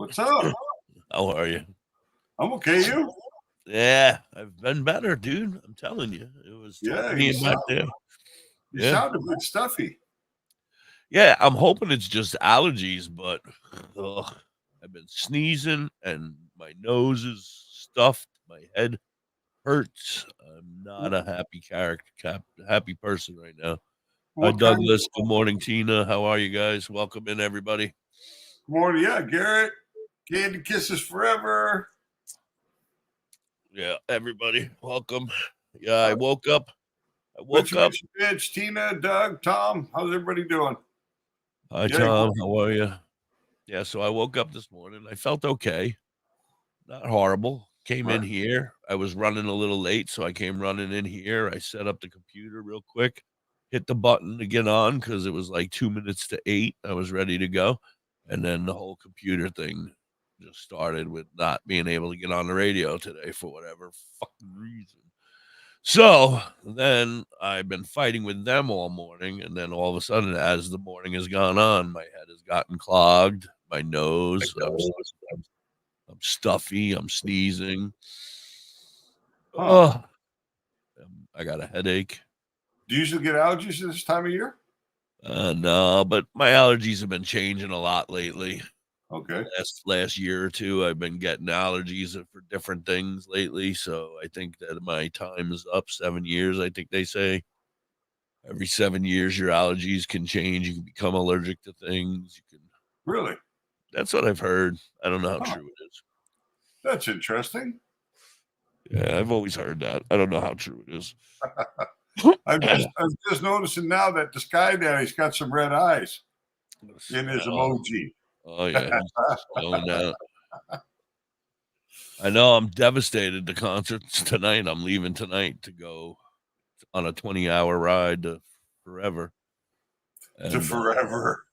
What's up? How are you? I'm okay. You? Yeah, I've been better, dude. I'm telling you. It was tough Yeah, being back there. you Yeah. sound a bit stuffy. Yeah, I'm hoping it's just allergies, but I've been sneezing and my nose is stuffed. My head hurts. I'm not a happy person right now. Hi, What kind? Douglas. Good morning, Tina. How are you guys? Welcome in, everybody. Good morning. Yeah, Garrett. Candy kisses forever. Yeah, everybody. Welcome. Yeah, I woke up. Mitch, Tina, Doug, Tom. How's everybody doing? Hi, Yeah, Tom. How are you? Yeah, so I woke up this morning. I felt okay. Not horrible. Came in right. here. I was running a little late, so I came running in here. I set up the computer real quick, hit the button to get on because it was like 2 minutes to 8. I was ready to go. And then the whole computer thing just started with not being able to get on the radio today for whatever fucking reason. So then I've been fighting with them all morning. And then all of a sudden, as the morning has gone on, my head has gotten clogged, my nose, I'm stuffy, I'm sneezing. Huh. Oh, I got a headache. Do you usually get allergies at this time of year? No, but my allergies have been changing a lot lately. Okay. Last year or two, I've been getting allergies for different things lately. So I think that my time is up. 7 years, I think they say. Every 7 years, your allergies can change. You can become allergic to things. You can. Really? That's what I've heard. I don't know how Huh. true it is. That's interesting. Yeah, I've always heard that. I don't know how true it is. I'm just noticing now that the Sky Daddy's got some red eyes in his emoji. Oh yeah, he's going out. I know I'm devastated. The concert's tonight. I'm leaving tonight to go on a 20-hour ride to forever. To forever.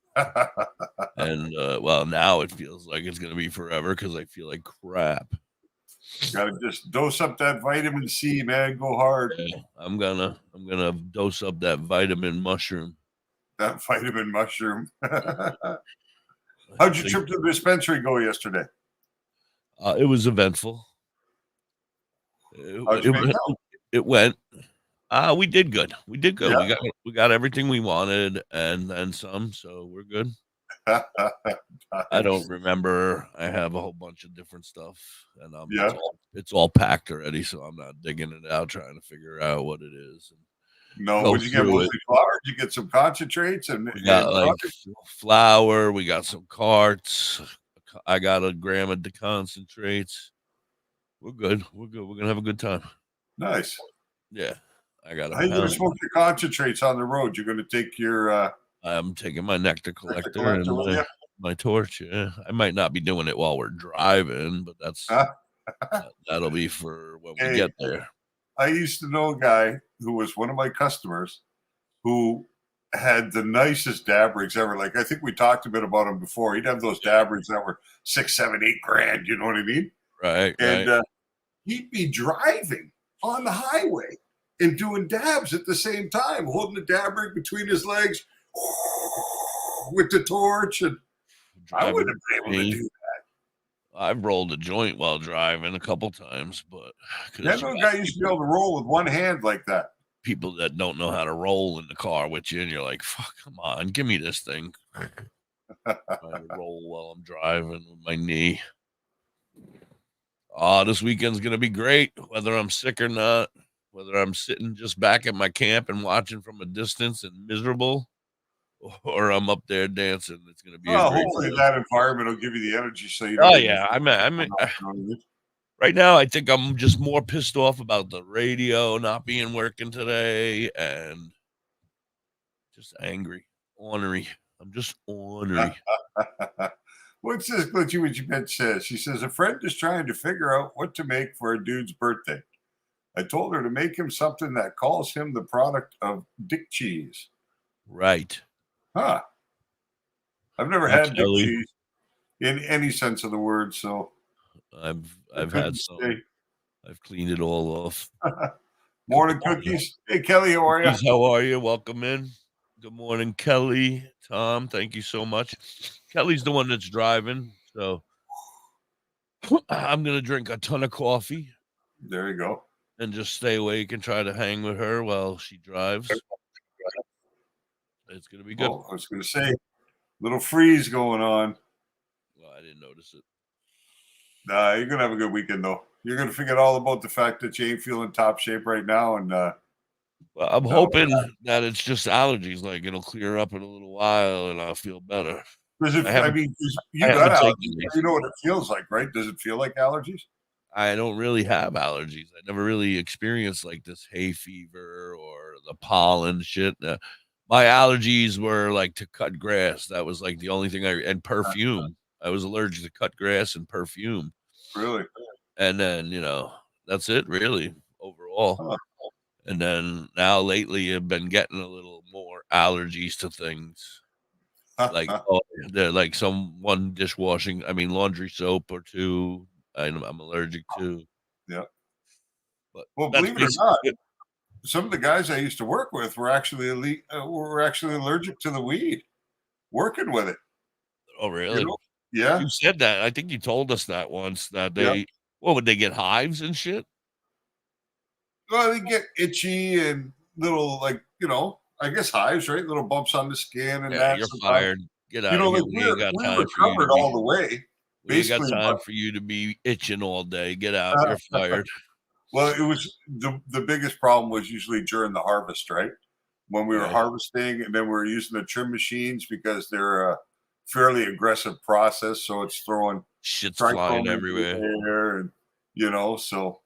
Well, now it feels like it's gonna be forever because I feel like crap. Gotta just dose up that vitamin C, man. Go hard. Yeah, I'm gonna dose up that vitamin mushroom. That vitamin mushroom. How'd your trip to the dispensary go yesterday? It was eventful. It went. We did good. We did good. Yeah. We got everything we wanted and then some. So we're good. Nice. I don't remember. I have a whole bunch of different stuff, and Yeah. it's all packed already. So I'm not digging it out, trying to figure out what it is. No, would you get mostly flour? Did you get some concentrates and we got like flour? We got some carts. I got a gram of the concentrates. We're good. We're good. We're gonna have a good time. Nice. Yeah, I got. How you gonna smoke your concentrates on the road? You're gonna take your. I'm taking my nectar collector and my torch. Yeah, I might not be doing it while we're driving, but that'll be for when we get there. I used to know a guy who was one of my customers who had the nicest dab rigs ever. Like, I think we talked a bit about him before. He'd have those dab rigs that were $6, $7, $8 grand. You know what I mean? Right. And he'd be driving on the highway and doing dabs at the same time, holding the dab rig between his legs with the torch. And I wouldn't have been able to do that. I've rolled a joint while driving a couple times, but that guy used to be able to roll with one hand like that. People that don't know how to roll in the car with you, and you're like, "Fuck, come on, give me this thing." I roll while I'm driving with my knee. This weekend's gonna be great, whether I'm sick or not, whether I'm sitting just back at my camp and watching from a distance and miserable, or I'm up there dancing. It's gonna be. Hopefully that environment will give you the energy. So you. Oh yeah, I'm right now. I think I'm just more pissed off about the radio not being working today, and just angry, ornery. I'm just ornery. What's this glitchy witchy bitch says? She says, a friend is trying to figure out what to make for a dude's birthday. I told her to make him something that calls him the product of dick cheese. Right. Huh. I've never had dick cheese in any sense of the word, so I've had some. I've cleaned it all off. Morning, Cookies. Hey, Kelly, how are you? How are you? Welcome in. Good morning, Kelly. Tom, thank you so much. Kelly's the one that's driving, so I'm gonna drink a ton of coffee There you go. and just stay awake and try to hang with her while she drives. It's gonna be good. Oh, I was going to say, little freeze going on. Well, I didn't notice it. Nah, you're going to have a good weekend, though. You're going to forget all about the fact that you ain't feeling top shape right now. And Well, I'm no, hoping that it's just allergies. Like it'll clear up in a little while and I'll feel better. does I it, I haven't, mean, I you got haven't taken allergies. these. You know what it feels like, right? Does it feel like allergies? I don't really have allergies. I never really experienced like this hay fever or the pollen shit. My allergies were like to cut grass. That was like the only thing and perfume. I was allergic to cut grass and perfume. Really? And then, that's it really overall. Huh. And then now lately I've been getting a little more allergies to things. Like they're like one dishwashing, laundry soap or two. I'm allergic to. Yeah. But Well, that's believe it or basically not, it. some of the guys I used to work with were actually allergic to the weed. Working with it, Oh, you really? know? Yeah, You said that. I think you told us that once that yeah. what would they get hives and shit? Well, they get itchy and little, like, I guess hives, right? Little bumps on the skin and Yeah, that you're sometimes. fired. Get out of Like here. We we ain't got time for you to recovered all be the way, we ain't got basically. time But for you to be itching all day. Get out. You're fired. well, it was the biggest problem was usually during the harvest, right? When we were Right. harvesting, and then we were using the trim machines because they're a fairly aggressive process, so it's throwing Shit's flying trichome into everywhere. the air, and so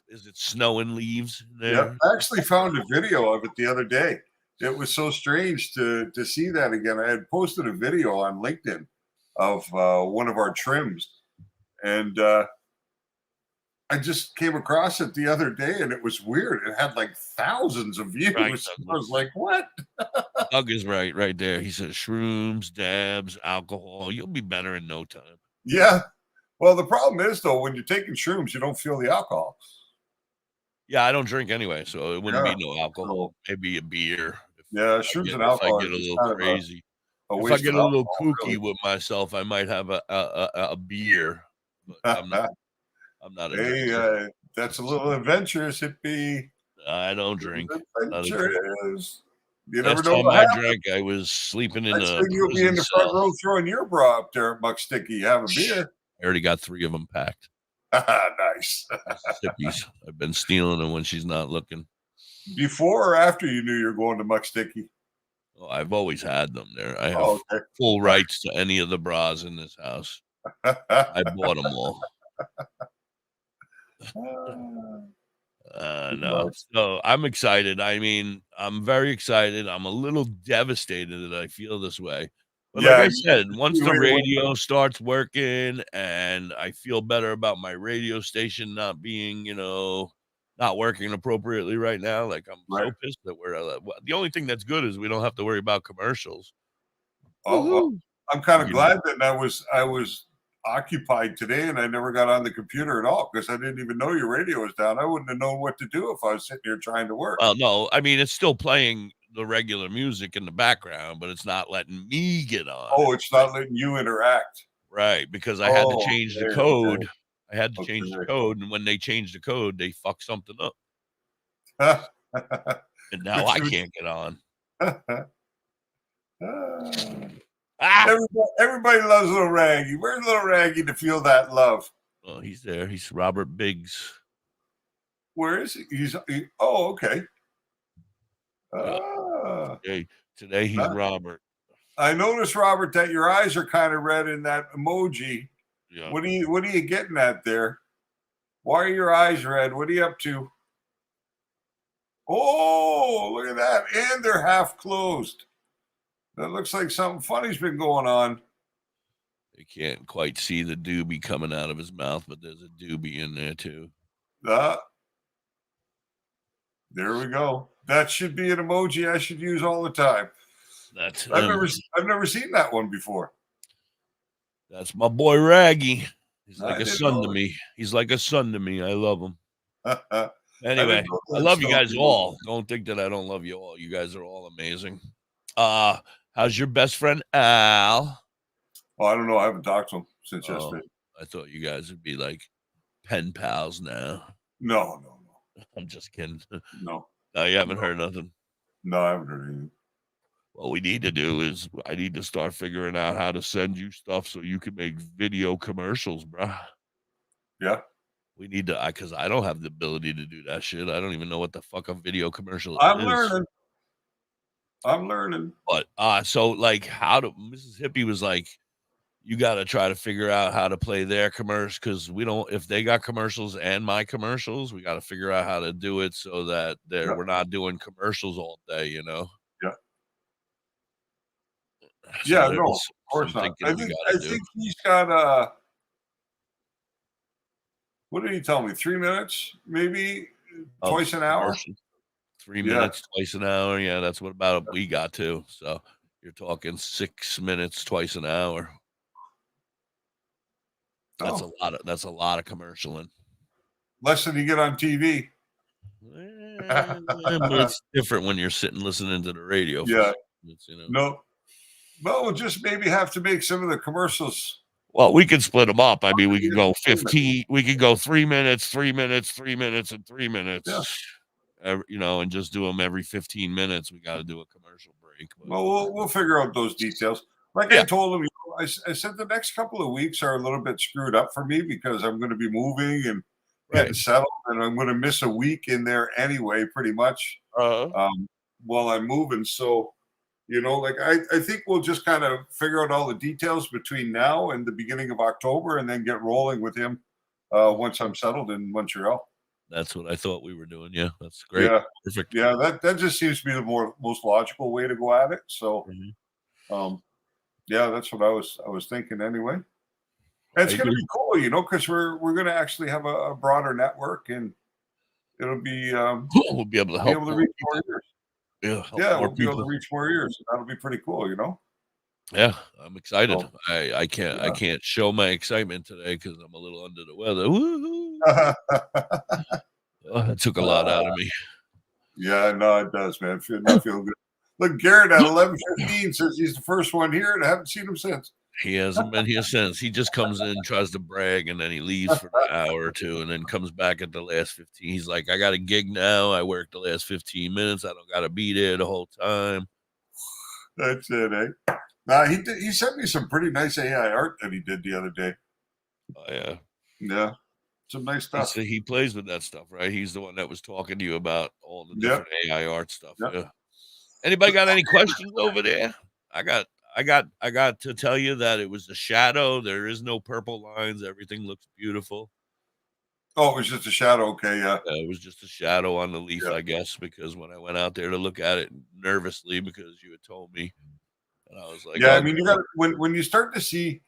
Is it snowing leaves in yep. there? I actually found a video of it the other day. It was so strange to see that again. I had posted a video on LinkedIn of one of our trims, and I just came across it the other day, and it was weird. It had like thousands of views. Right, I was Douglas. like, "What?" Doug is right there. He says shrooms, dabs, alcohol. You'll be better in no time. Yeah. Well, the problem is though, when you're taking shrooms, you don't feel the alcohol. Yeah, I don't drink anyway, so it wouldn't Yeah. be no So alcohol. Maybe a beer yeah, shrooms and if I alcohol get are a just little kind of crazy. a If I waste get of a little alcohol, kooky with myself, I might have a beer, but I'm not really. I'm not a Hey, drinker. that's a little adventurous, hippie. I don't drink. Not a drink. Adventurous. You never Last know time what I happens. drank, I was sleeping in Next a thing you'll be in prison the front cell. row throwing your bra up there at Muck Sticky. Have a Shh. beer. I already got 3 of them packed. Nice. Mississippi's. I've been stealing them when she's not looking. Before or after you knew you were going to Muck Sticky? Oh, I've always had them there. I have Oh, okay. full rights to any of the bras in this house. I bought them all. No. So I'm excited. I'm very excited. I'm a little devastated that I feel this way. But like Yeah, I said, once you the wait a while. radio starts working and I feel better about my radio station not being, not working appropriately right now, like I'm Right. so pissed that the only thing that's good is we don't have to worry about commercials. Oh, well, Woohoo. I'm kind We of can glad that I was occupied today and I never got on the computer at all because I didn't even know your radio was down. I wouldn't have known what to do if I was sitting here trying to work. Well, no, it's still playing the regular music in the background, but it's not letting me get on Oh, it. it's not letting you interact. Right, because I had to Oh, change the okay, code. I had to change the okay, code, and when they changed the code, they fucked something up, okay. and now But I you can't get on. Ah! everybody loves little Raggy. Where's little Raggy to feel that love? Oh, he's there. He's Robert Biggs. Where is he? Oh, okay. Yeah. Ah, Today he's huh. Robert. I noticed, Robert, that your eyes are kind of red in that emoji. Yeah. What are you getting at there? Why are your eyes red? What are you up to? Oh, look at that. And they're half closed. That looks like something funny's been going on. You can't quite see the doobie coming out of his mouth, but there's a doobie in there too. There we go. That should be an emoji I should use all the time. That's I've him. never seen that one before. That's my boy Raggy. He's I like a didn't son to know. me. He's like a son to me. I love him. I Anyway, didn't know I that love you stuff. guys all. Don't think that I don't love you all. You guys are all amazing. How's your best friend Al? Oh, I don't know. I haven't talked to him since Oh, yesterday. I thought you guys would be like pen pals now. No, no, I'm just kidding. no, No, you haven't no, heard nothing. no. I haven't heard anything. What we need to do is I need to start figuring out how to send you stuff so you can make video commercials, bruh. Yeah, We need to, because I don't have the ability to do that shit. I don't even know what the fuck a video commercial I'm is. learning. I'm learning. But so like, how to Mrs. Hippie was like, you got to try to figure out how to play their commercials because we don't. If they got commercials and my commercials, we got to figure out how to do it so that Yeah, we're not doing commercials all day. You know. yeah, So yeah. No, of there's course some not. thinking we got I to do. think he's got what did he tell me? 3 minutes, maybe Of twice an hour. commercials. 3 Yeah. minutes, twice an hour. Yeah, that's what about we got too. So you're talking 6 minutes twice an hour. Oh, That's a lot of commercialing. less than you get on TV. But it's different when you're sitting listening to the radio for Yeah. 6 minutes, you know. No. Well, we'll just maybe have to make some of the commercials. Well, we could split them up. I mean, we could go Entertainment. 15. We could go 3 minutes, 3 minutes, 3 minutes, and 3 Yeah. minutes. You know, and just do them every 15 minutes. We got to do a commercial break. But Well, we'll figure out those details. Like yeah, I told him, I said the next couple of weeks are a little bit screwed up for me because I'm going to be moving and getting right. settled, and I'm going to miss a week in there anyway, pretty much, Uh, while I'm moving. So, like I think we'll just kind of figure out all the details between now and the beginning of October, and then get rolling with him once I'm settled in Montreal. that's what I thought we were doing. Yeah, that's great. Yeah, Perfect. yeah, that just seems to be the most logical way to go at it. So, Mhm. um, yeah, that's what I was thinking anyway. And I it's going to agree. be cool, because we're going to actually have a broader network, and it'll We'll be able to be help able to more reach more people. ears. Yeah, help Yeah, more we'll be able to people. reach more ears. That'll be pretty cool. Yeah, I'm excited. So I yeah. can't show my excitement today because I'm a little under the weather. Woo-hoo. It took a lot out of me. Yeah, no, it does, man. Not feeling good. Look, Garrett at 11:15 says he's the first one here, and I haven't seen him since. He hasn't been here since. He just comes in, tries to brag, and then he leaves for an hour or two, and then comes back at the last 15. He's like, I got a gig now. I worked the last 15 minutes. I don't got to be there the whole time. That's it, eh? Nah, he sent me some pretty nice AI art that he did the other day. Oh, yeah. Yeah, some nice stuff. He plays with that stuff, right? He's the one that was talking to you about all the Yep, different AI art stuff. yep. Yeah. Anybody got any questions over there? I got to tell you that it was the shadow. There is no purple lines. Everything looks beautiful. Oh, it was just a shadow. Okay, yeah, It was just a shadow on the leaf, yeah. I guess, because when I went out there to look at it nervously because you had told me, and I was like, Yeah, I oh, mean, you got when you start to see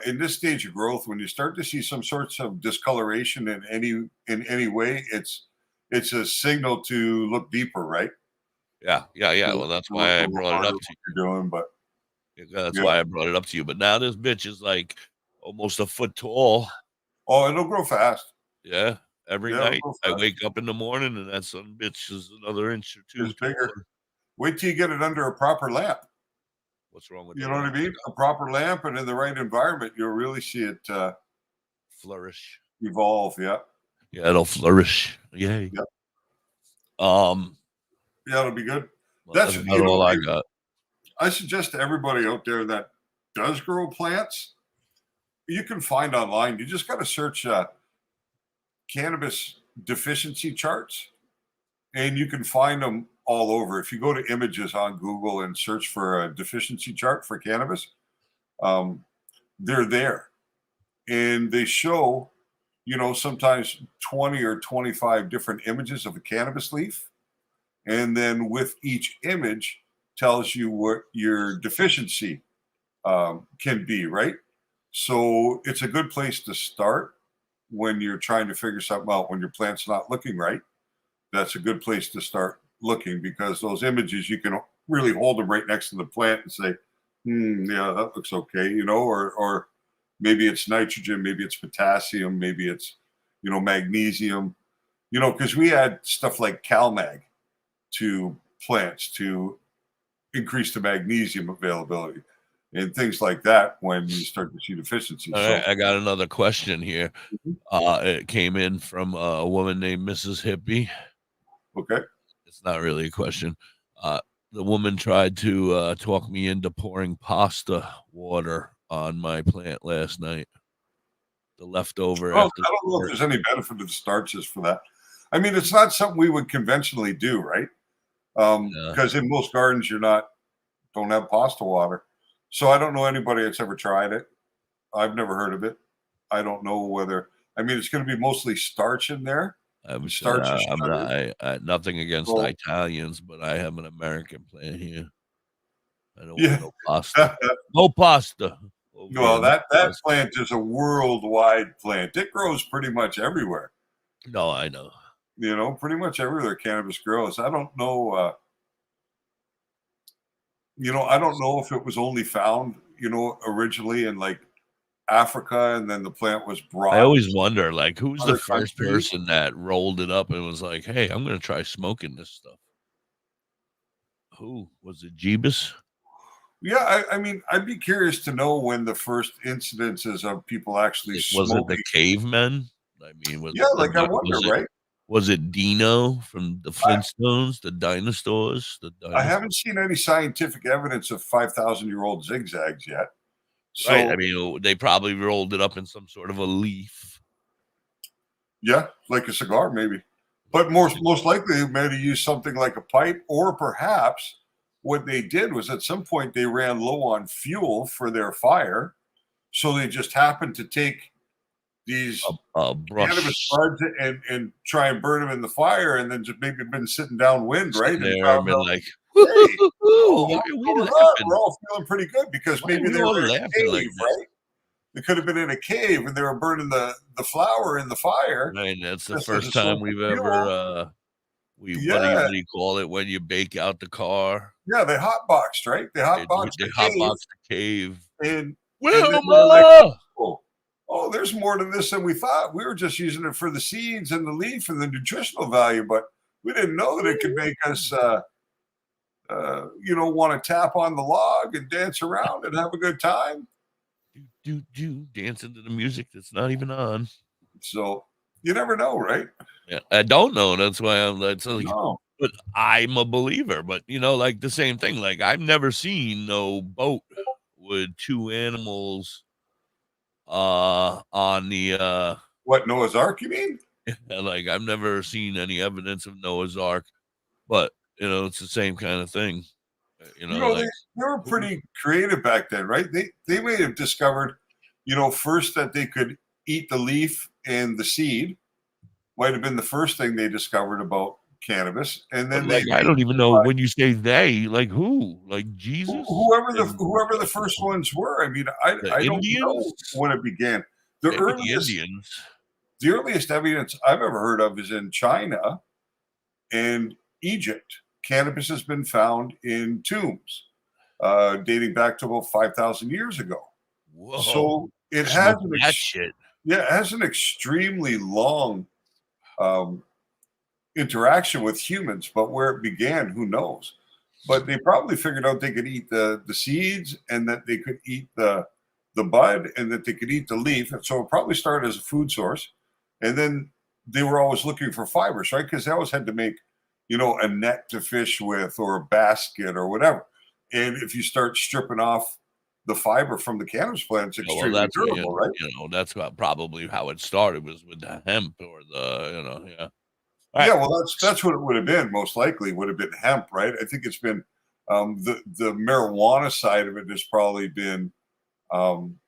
in this stage of growth, when you start to see some sorts of discoloration in any way, it's a signal to look deeper, right? yeah, yeah, To yeah. Well, look, that's to look why a I little brought it harder up what to you. you're doing, but Yeah, that's yeah. why I brought it up to you. But now this bitch is like almost a foot tall. Oh, it'll grow fast. Yeah. Every Yeah, it'll night grow I fast. wake up in the morning and that son bitch is another inch or two It's bigger. taller. Wait till you get it under a proper lamp. What's wrong with You the know what I lamp? mean? A proper lamp, and in the right environment, you'll really see it Flourish. evolve. Yeah, Yeah, it'll flourish. Yay. yeah, Um, yeah. It'll be good. well, That's that's about all I got. I suggest to everybody out there that does grow plants, you can find online. You just got to search cannabis deficiency charts, and you can find them all over. If you go to images on Google and search for a deficiency chart for cannabis, um, they're there, and they show, sometimes 20 or 25 different images of a cannabis leaf, and then with each image tells you what your deficiency can be, right? So it's a good place to start when you're trying to figure something out. When your plant's not looking right, that's a good place to start looking, because those images, you can really hold them right next to the plant and say, yeah, that looks okay, or maybe it's nitrogen, maybe it's potassium, maybe it's, magnesium, because we add stuff like CalMag to plants to increase the magnesium availability. and things like that when you start to see deficiencies. All So, right, I got another question here. Mhm. It came in from a woman named Mrs. Hippie. Okay. It's not really a question. Uh, the woman tried to talk me into pouring pasta water on my plant last night. The leftover Well, after I don't know if the there's any benefit to the starches for that. I mean, it's not something we would conventionally do, right? yeah. Because in most gardens, don't have pasta water. So I don't know anybody that's ever tried it. I've never heard of it. I don't know whether. I mean, it's going to be mostly starch in there. I'm And sure starch is I'm sugar. not nothing against So Italians, but I have an American plant here. I don't want yeah. no pasta. No pasta over here. Well, No that pasta. plant is a worldwide plant. It grows pretty much everywhere. No, I know. Pretty much everywhere cannabis grows. I don't know. I don't know if it was only found, originally in like Africa, and then the plant was I brought always to wonder, like, who's the other first countries. person that rolled it up and was like, "Hey, I'm gonna try smoking this stuff." Who was it? Jeebus? Yeah, I mean, I'd be curious to know when the first incidences of people actually Was it the smoking. cavemen? I mean, was Yeah, it like I wonder, right? was it Dino from the I, Flintstones, the dinosaurs, the I dinosaurs? haven't seen any scientific evidence of 5,000-year-old zigzags yet. Right. I So mean, they probably rolled it up in some sort of a leaf. yeah, like a cigar, maybe. But most likely they might have used something like a pipe, or perhaps what they did was at some point they ran low on fuel for their fire, so they just happened to take these A cannabis brush buds and try and burn them in the fire, and then just maybe been sitting downwind, right? sitting And there and found been out, like, hey, "Woo-hoo-hoo, why what's are we going on? laughing? We're all feeling pretty good because Why are maybe we they all were in a laughing like cave, that?" right? They could have been in a cave and they were burning the flour in the fire Right, that's the just as a first time source of we've ever, fuel. we Yeah, what do you call it when you bake out the car? yeah, they hotboxed, right? They hotboxed They the cave, hotbox the cave. and then they were like, Wilma! oh, there's more to this than we thought. We were just using it for the seeds and the leaf and the nutritional value, but we didn't know that it could make us, want to tap on the log and dance around and have a good time. Do, dancing to the music that's not even on. So you never know, right? Yeah, I don't know, that's why I'm that's like No. but I'm a believer, but, like, the same thing, like, I've never seen no boat with 2 animals, on the, What, Noah's Ark, you mean? like, I've never seen any evidence of Noah's Ark, but, it's the same kinda thing, They like, were who pretty creative back then, right? They may have discovered, first that they could eat the leaf and the seed. Might have been the first thing they discovered about cannabis, and but, then like, they I don't even know realized when you say "they," like, who? Like, Jesus? And whoever the first ones were. I mean, the I don't Indians? know when it began. The Maybe the earliest Indians. the earliest evidence I've ever heard of is in China and Egypt. Cannabis has been found in tombs, dating back to about 5,000 years ago. Whoa. So it has Smoking that shit. it has an extremely long um, interaction with humans, but where it began, who knows? But they probably figured out they could eat the seeds, and that they could eat the bud, and that they could eat the leaf. And so it probably started as a food source, and then they were always looking for fibers, right? Because they always had to make, a net to fish with, or a basket, or whatever. And if you start stripping off the fiber from the cannabis plant, it's Yeah, well, extremely durable, right? that's probably how it started was with the hemp or yeah. Yeah, Alright. well, that's what it would have been. Most likely, would have been hemp, right? I think it's been the marijuana side of it has probably been um,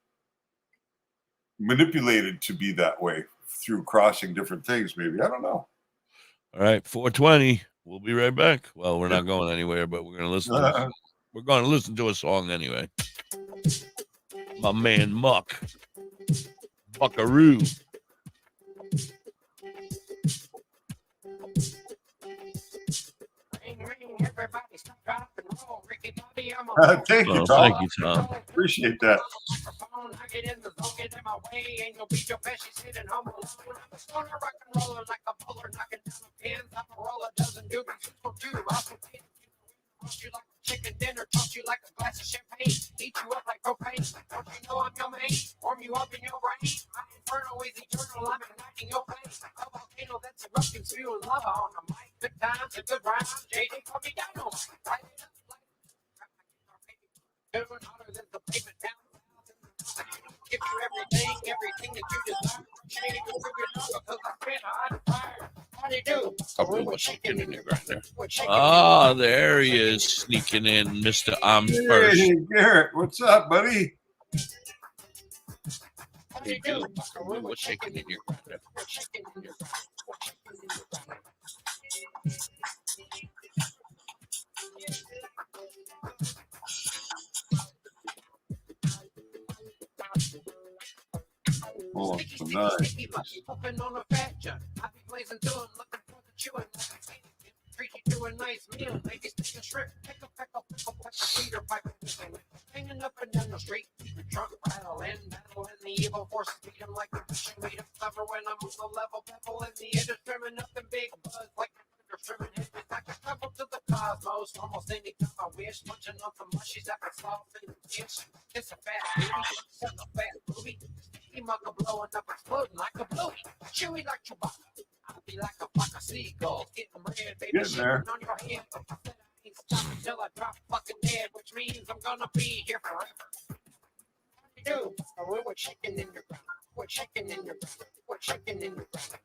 manipulated to be that way through crossing different things. Maybe, I don't know. All right, 4:20. We'll be right back. Well, we're not going anywhere, but we're gonna listen to a song anyway. My man Muck. Buckaroo. Thank you, Oh, Tom. thank you, Tom. Appreciate that. I get in the zone, get in my way. Ain't no beat your best, she's sitting home alone. I'm a stoner, rock and roller like a bowler, knocking down the pins. I'm a roller, dozen doobies, for two. I'll roast you like a chicken dinner, toss you like a glass of champagne, eat you up like my mic. Good times and good rhymes. JD call me Dynamite. Light it up like tune hotter than the pavement down. Give you everything that you desire. Shady to prove your number, cause I've been on fire. How do you do? We're shaking in your grinder. Ah, there he is, sneaking in, Mr. I'm First. Hey, Garrett, what's up, buddy? How do you do? We're shaking in your grinder. We're shaking in your grinder. We're shaking in your grinder. Oh, so nice. Open on a fat jug. I be blazing through and looking for the chewing. Treat you to a nice meal. Maybe stick a shrimp. Pickle, Peter Piper. Hanging up and down the street. The trunk rattling, battling the evil forces. Beat them like a fishing weed. Clever when I'm on the level. Pebble in the air. Trimming up in big buzz like trimming heads. I can travel to the cosmos. Almost any time I wish. Munching on some mushies after soft and fish. It's a fat movie. It's a fat movie. Mugger blowing up, exploding like a bluey. Chewy like Chewbacca. I'll be like a flock of seagulls. Getting red, baby. Getting there. On your head. I said I ain't stopping till I drop fucking dead, which means I'm gonna be here forever. How do you do? We're chicken in your ground. We're chicken in your ground. We're chicken in your ground.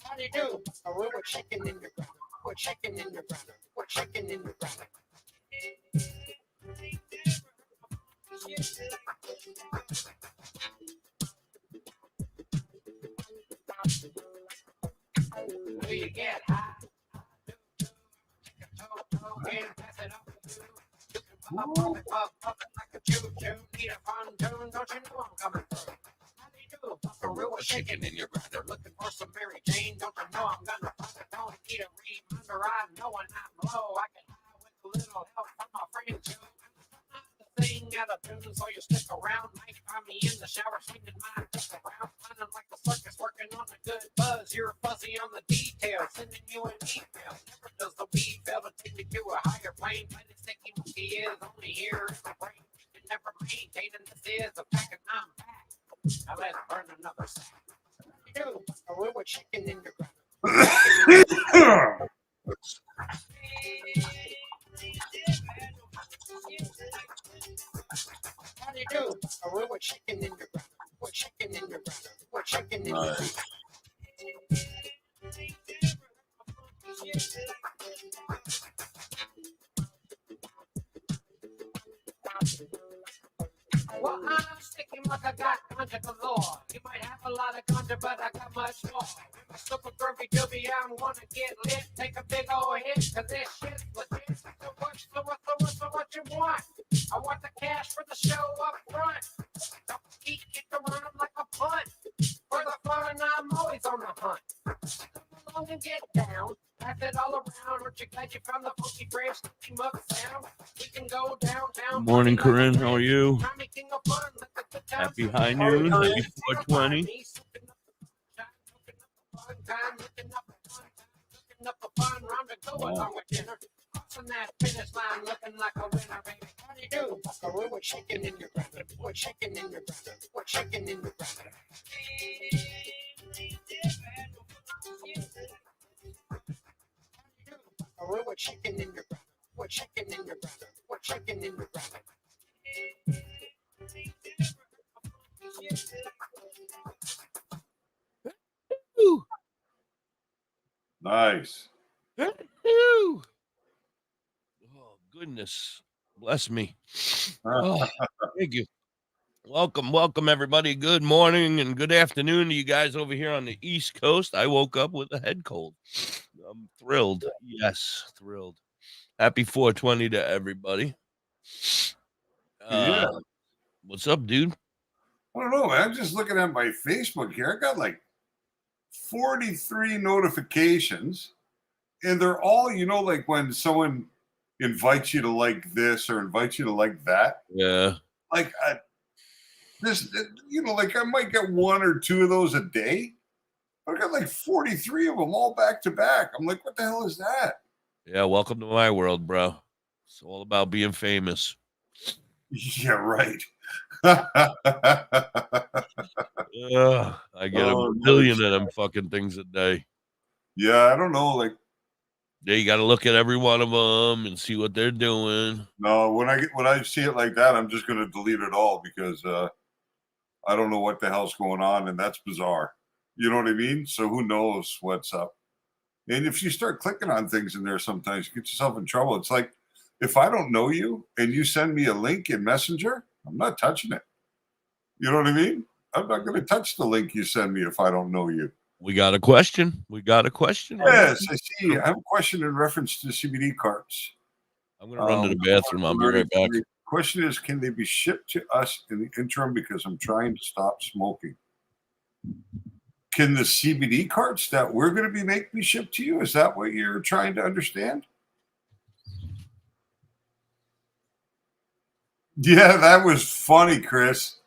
How do you do? We're chicken in your ground. We're chicken in your ground. We're chicken in your ground. Do you get high? And pass it up. You can pop it like a choo-choo. Need a fun tune, don't you know I'm coming through? How do you do? A real shaking in your grinder. Looking for some Mary Jane, don't you know I'm gonna find it? Don't need a reminder, I know when I'm low. I can high with a little help from my friend Joe. Thing out of tune, so you stick around. Might find me in the shower, swinging my dick around, finding like the circus, working on a good buzz. You're fuzzy on the details, sending you an email. Never does the weed fail to take you to a higher plane. But it's taking monkey is only here in the brain. You never maintaining this is a pack and I'm back. Now let's burn another sack. You do a real chicken in your ground. How do you do? We're chicken in your ground. We're chicken in your ground. We're chicken in your ground. Well, I'm sticking like I got ganja galore. You might have a lot of ganja, but I got much more. I'm a super groovy doobie, I'm gonna get lit. Take a big old hit, cause this shit's legit. So what you want? I want the cash for the show up front. Don't keep around like a punt. For the fun, I'm always on the hunt. Come along and get down. Pass it all around. Aren't you glad you found the funky fresh mug sound? We can go downtown. Good morning, Corinne. How are you? Happy high noon. Happy 420. Wow. Crossing that finish line looking like a winner, baby. How do you do? We're chicken in your grinder. We're chicken in your grinder. We're chicken in your grinder. We're chicken in your grinder. We're chicken in your grinder. We're chicken in your grinder. Nice. Oh, goodness. Bless me. Oh, thank you. Welcome, everybody. Good morning and good afternoon to you guys over here on the East Coast. I woke up with a head cold. I'm thrilled. Yes, thrilled. Happy 420 to everybody. Yeah. What's up, dude? I don't know, man. I'm just looking at my Facebook here. I got like 43 notifications, and they're all, like when someone invites you to like this or invites you to like that. Yeah. Like this, like I might get one or two of those a day. I got like 43 of them all back to back. I'm like, what the hell is that? Yeah, welcome to my world, bro. It's all about being famous. Yeah, right. I get a Oh, no, billion of them fucking things a day. yeah, I don't know. Like, Yeah, you got to look at every one of them and see what they're doing. no, when I see it like that, I'm just going to delete it all because I don't know what the hell's going on, and that's bizarre. You know what I mean? So who knows what's up? And if you start clicking on things in there, sometimes you get yourself in trouble. It's like if I don't know you and you send me a link in Messenger, I'm not touching it. You know what I mean? I'm not going to touch the link you send me if I don't know you. We got a question. We got a question. Yes, I see. I have a question in reference to CBD carts. I'm going to run to the bathroom. I'll be right back. The question is, can they be shipped to us in the interim because I'm trying to stop smoking? Can the CBD carts that we're going to be making be shipped to you? Is that what you're trying to understand? Yeah, that was funny, Chris.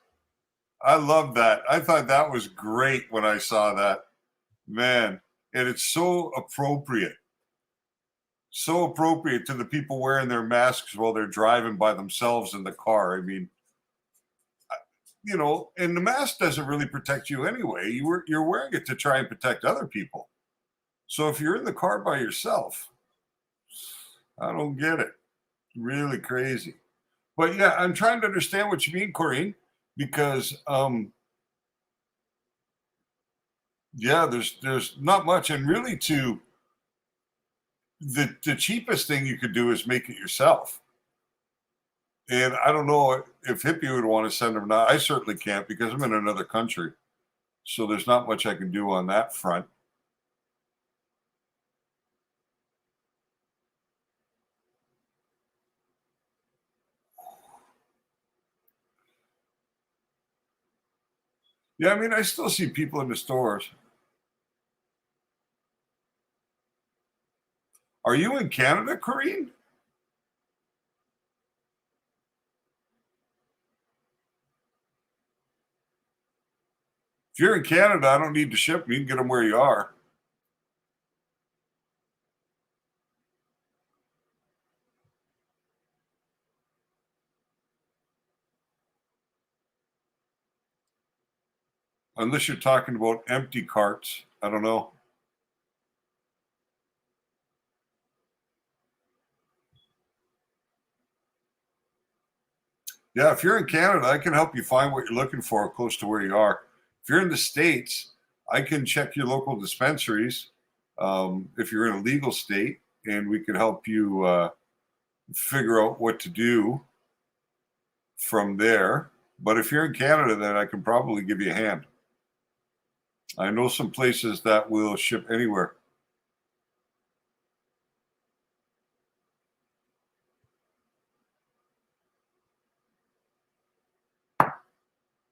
I love that. I thought that was great when I saw that. Man, and it's so appropriate. So appropriate to the people wearing their masks while they're driving by themselves in the car. I mean, you know, and the mask doesn't really protect you anyway. You're wearing it to try and protect other people. So if you're in the car by yourself, I don't get it. Really crazy. But yeah, I'm trying to understand what you mean, Corrine, because yeah, there's not much, and really to the cheapest thing you could do is make it yourself. And I don't know if Hippie would want to send them or not. I certainly can't because I'm in another country. So there's not much I can do on that front. Yeah, I mean, I still see people in the stores. Are you in Canada, Corrine? If you're in Canada, I don't need to ship them. You can get them where you are. Unless you're talking about empty carts. I don't know. Yeah, if you're in Canada, I can help you find what you're looking for close to where you are. If you're in the States, I can check your local dispensaries if you're in a legal state, and we can help you figure out what to do from there. But if you're in Canada, then I can probably give you a hand. I know some places that will ship anywhere.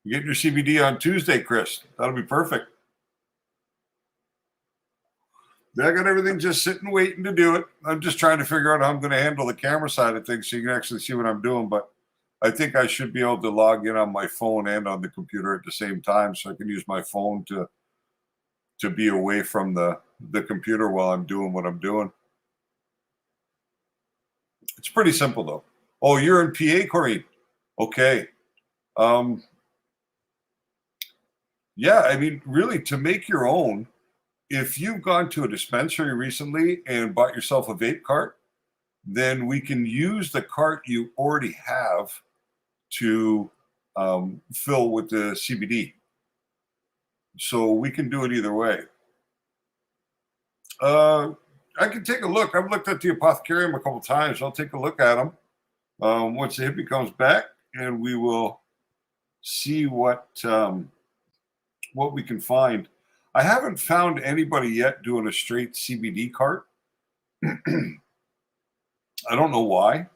You get your CBD on Tuesday, Chris. That'll be perfect. I got everything just sitting waiting to do it. I'm just trying to figure out how I'm going to handle the camera side of things so you can actually see what I'm doing. But I think I should be able to log in on my phone and on the computer at the same time, so I can use my phone to be away from the computer while I'm doing what I'm doing. It's pretty simple though. Oh, you're in PA, Corey. Okay. Yeah, I mean, really, to make your own, if you've gone to a dispensary recently and bought yourself a vape cart, then we can use the cart you already have to fill with the CBD. So we can do it either way. I can take a look. I've looked at the apothecarium a couple times. I'll take a look at them once the hippie comes back, and we will see what we can find. I haven't found anybody yet doing a straight CBD cart. I don't know why.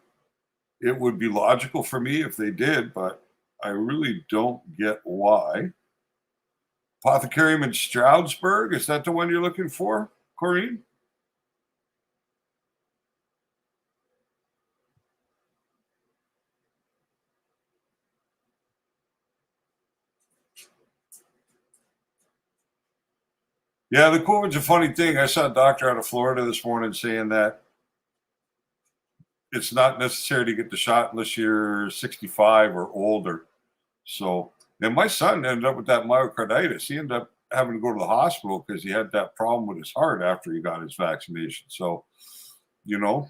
It would be logical for me if they did, but I really don't get why. Apothecarium in Stroudsburg, is that the one you're looking for, Corrine? Yeah, the COVID's a funny thing. I saw a doctor out of Florida this morning saying that it's not necessary to get the shot unless you're 65 or older. So, and my son ended up with that myocarditis. He ended up having to go to the hospital because he had that problem with his heart after he got his vaccination. So, you know,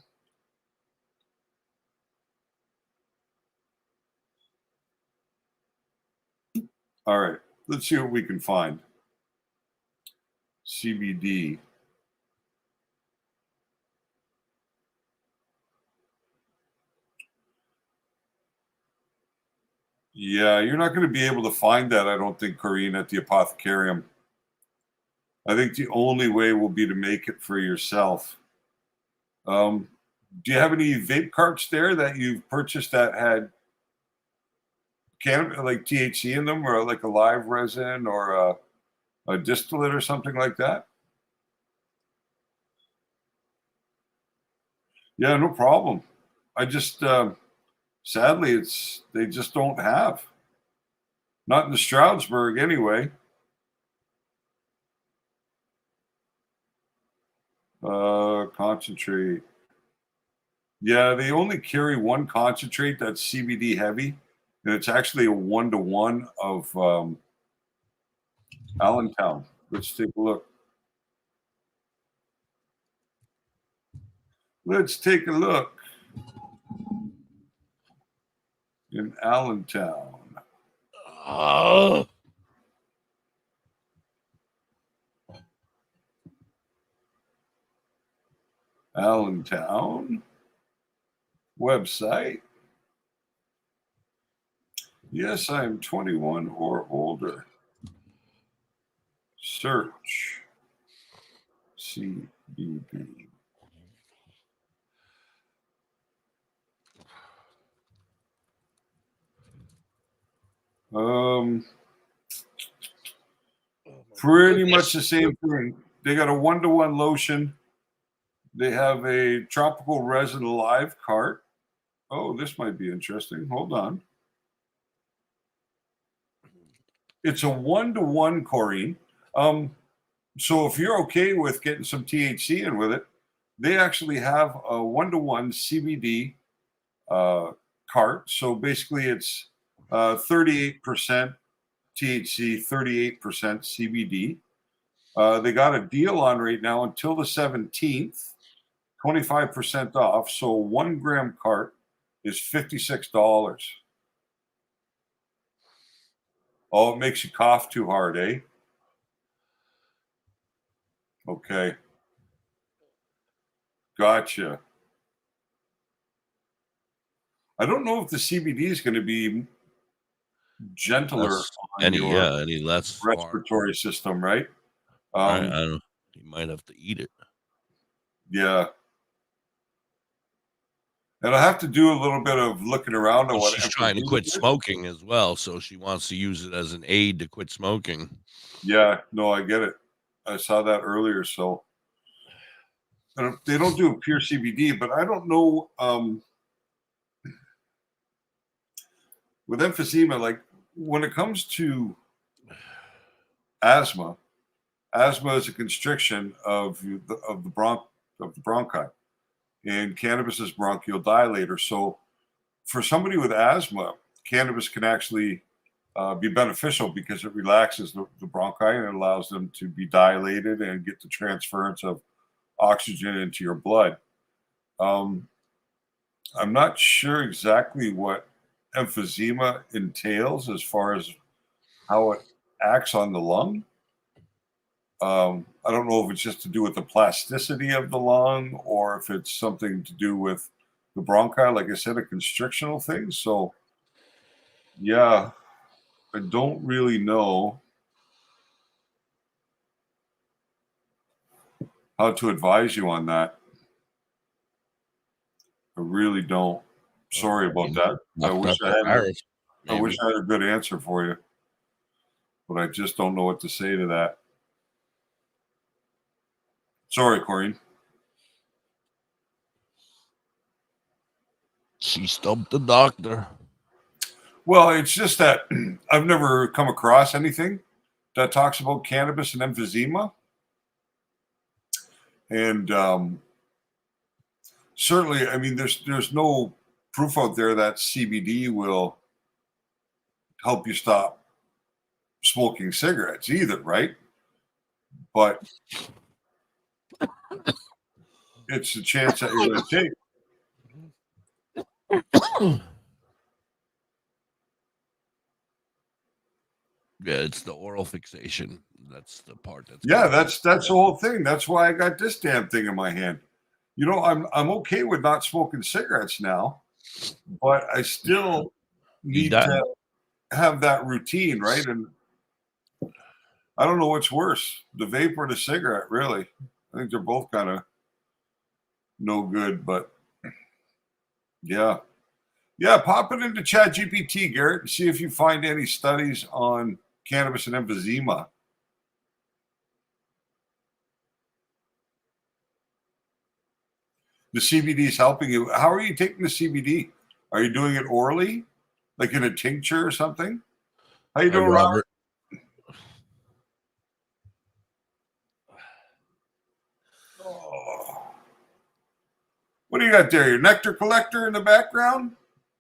all right, let's see what we can find. CBD. Yeah, you're not going to be able to find that, I don't think, Corrine, at the apothecarium. I think the only way will be to make it for yourself. Do you have any vape carts there that you've purchased that had cannabis, like THC in them, or like a live resin or a distillate or something like that? Yeah, no problem. I just sadly they just don't have. Not in the Stroudsburg anyway. Concentrate. Yeah, they only carry one concentrate that's CBD heavy, and it's actually a 1-to-1 of Allentown. Let's take a look. Let's take a look in Allentown. Oh, Allentown website. Yes, I'm 21 or older. Search CBD. Pretty much the same thing. They got a 1-to-1 lotion. They have a tropical resin live cart. Oh, this might be interesting. Hold on. It's a 1-to-1, Corrine. So if you're okay with getting some THC in with it, they actually have a 1-to-1 CBD cart. So basically, it's 38% THC, 38% CBD. They got a deal on right now until the 17th, 25% off. So a 1 gram cart is $56. Oh, it makes you cough too hard, eh? Okay. Gotcha. I don't know if the CBD is going to be gentler less on your any less hard. respiratory system, right? I don't. You might have to eat it. Yeah. And I have to do a little bit of looking around on Well, what she's trying to quit smoking as well, so she wants to use it as an aid to quit smoking. Yeah, no, I get it. I saw that earlier. So they don't do a pure CBD, but I don't know. With emphysema, like when it comes to asthma, asthma is a constriction of the bronchi, and cannabis is bronchial dilator. So for somebody with asthma, cannabis can actually be beneficial because it relaxes the bronchi and it allows them to be dilated and get the transference of oxygen into your blood. I'm not sure exactly what emphysema entails as far as how it acts on the lung. I don't know if it's just to do with the plasticity of the lung or if it's something to do with the bronchi, like I said, a constrictional thing. So, yeah, I don't really know how to advise you on that. I really don't. Sorry about that. I wish I had a good answer for you, but I just don't know what to say to that. Sorry, Corrine. She stumped the doctor. Well, it's just that I've never come across anything that talks about cannabis and emphysema. And certainly, I mean, there's no proof out there that CBD will help you stop smoking cigarettes either, right? But it's a chance that you're going to take. Yeah, it's the oral fixation. That's the part that's Yeah, that's the whole thing. That's why I got this damn thing in my hand. You know, I'm okay with not smoking cigarettes now, but I still need need that. to have that routine, right? And I don't know what's worse, the vape or the cigarette, really. I think they're both kind of no good, but yeah. Yeah, pop it into ChatGPT, Garrett, and see if you find any studies on cannabis and emphysema. The CBD is helping you. How are you taking the CBD? Are you doing it orally, like in a tincture or something? How you Hi, doing, Robert? Robert. Oh. What do you got there? Your nectar collector in the background?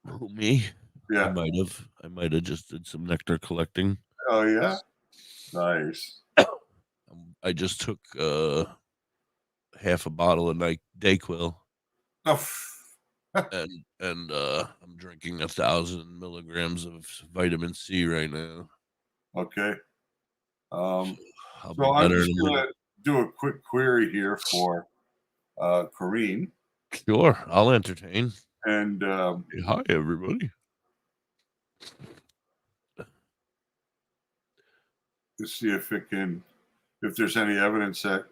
Who, me? I Yeah. might have. I might have just did some nectar collecting. Oh yeah. Nice. I just took half a bottle of Dayquil, Oh, and I'm drinking 1,000 milligrams of vitamin C right now. okay. I'll be So I'm better in just a gonna minute. do a quick query here for Corrine, Sure, I'll entertain. and Hey, hi, everybody. to see if there's any evidence that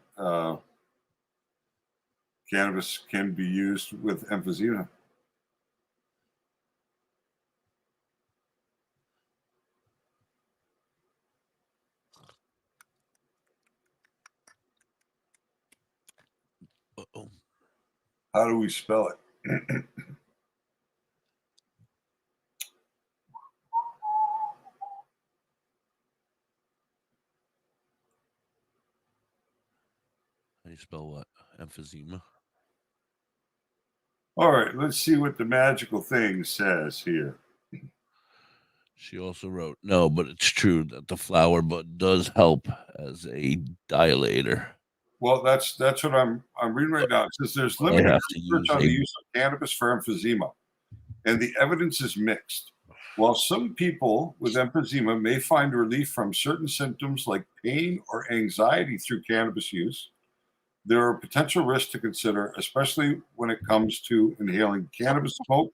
cannabis can be used with emphysema. Uh-oh. How do we spell it? How do you spell what? Emphysema. All right, let's see what the magical thing says here. She also wrote, no, but it's true that the flower bud does help as a dilator. Well, that's what I'm reading right now. It says there's But I limited have to research use on a the use of cannabis for emphysema, and the evidence is mixed. While some people with emphysema may find relief from certain symptoms like pain or anxiety through cannabis use, there are potential risks to consider, especially when it comes to inhaling cannabis smoke,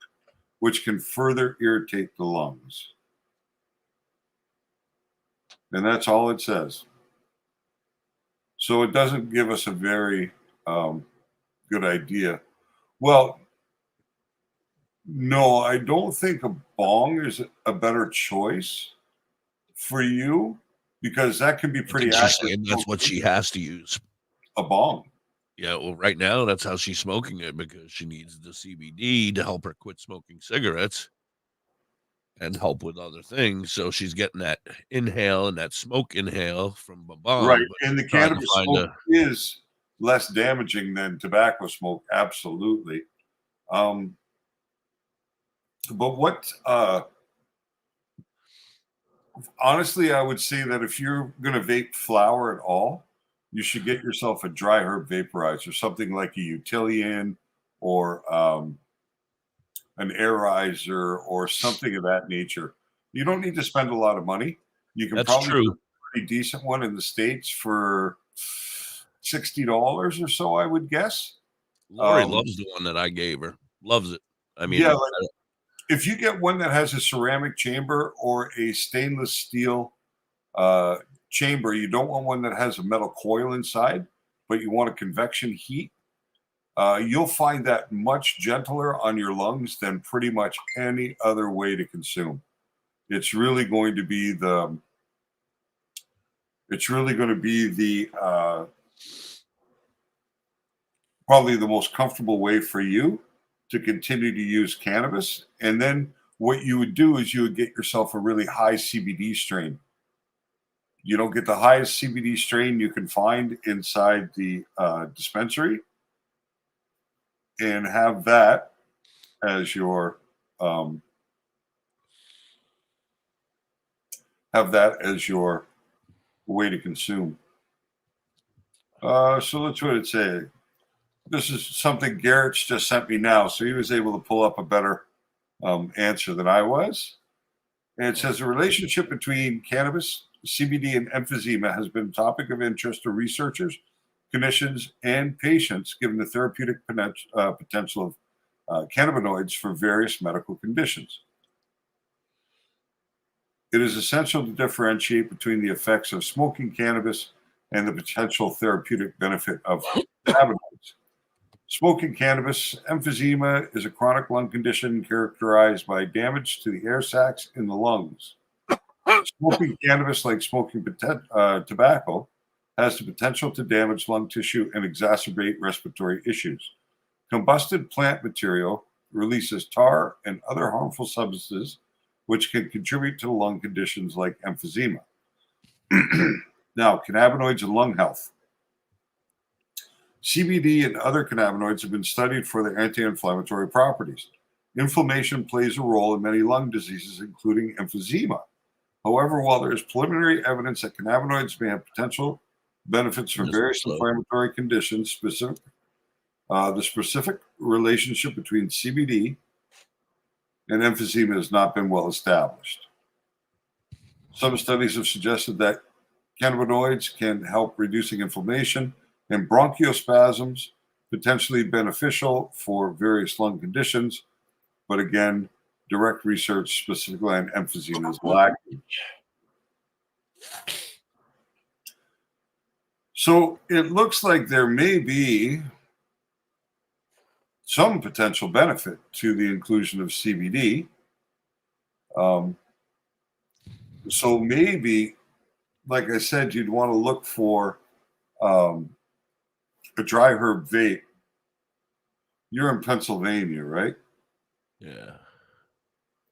which can further irritate the lungs. And that's all it says. So it doesn't give us a very good idea. Well, no, I don't think a bong is a better choice for you because that can be I pretty think she's active. saying that's what she has to use. A bong. Yeah, well, right now that's how she's smoking it because she needs the CBD to help her quit smoking cigarettes and help with other things. So she's getting that inhale and that smoke inhale from a Right. bong, but And the she's trying to cannabis find smoke a. is less damaging than tobacco smoke. Absolutely. Um, but what, honestly, I would say that if you're going to vape flower at all, you should get yourself a dry herb vaporizer, something like a Utilian or an airizer or something of that nature. You don't need to spend a lot of money. You can That's probably get true. a pretty decent one in the States for $60 or so, I would guess. Lori loves the one that I gave her. Loves it. I Yeah, mean, like if you get one that has a ceramic chamber or a stainless steel uh, chamber, you don't want one that has a metal coil inside, but you want a convection heat. You'll find that much gentler on your lungs than pretty much any other way to consume. It's really going to be the probably the most comfortable way for you to continue to use cannabis. And then what you would do is you would get yourself a really high CBD strain. You don't get the highest CBD strain you can find inside the dispensary, and have that as your have that as your way to consume. So let's what it say. This is something Garrett's just sent me now, so he was able to pull up a better answer than I was. And it says the relationship between cannabis, CBD, and emphysema has been a topic of interest to researchers, clinicians, and patients, given the therapeutic potential of cannabinoids for various medical conditions. It is essential to differentiate between the effects of smoking cannabis and the potential therapeutic benefit of cannabinoids. Smoking cannabis, emphysema, is a chronic lung condition characterized by damage to the air sacs in the lungs. Smoking cannabis, like smoking tobacco, has the potential to damage lung tissue and exacerbate respiratory issues. Combusted plant material releases tar and other harmful substances, which can contribute to lung conditions like emphysema. Now, cannabinoids and lung health. CBD and other cannabinoids have been studied for their anti-inflammatory properties. Inflammation plays a role in many lung diseases, including emphysema. However, while there is preliminary evidence that cannabinoids may have potential benefits for various inflammatory conditions, the specific relationship between CBD and emphysema has not been well established. Some studies have suggested that cannabinoids can help reducing inflammation and bronchospasms, potentially beneficial for various lung conditions, but again, direct research specifically on emphysema is lacking. So it looks like there may be some potential benefit to the inclusion of CBD. So maybe, like I said, you'd want to look for a dry herb vape. You're in Pennsylvania, right? Yeah.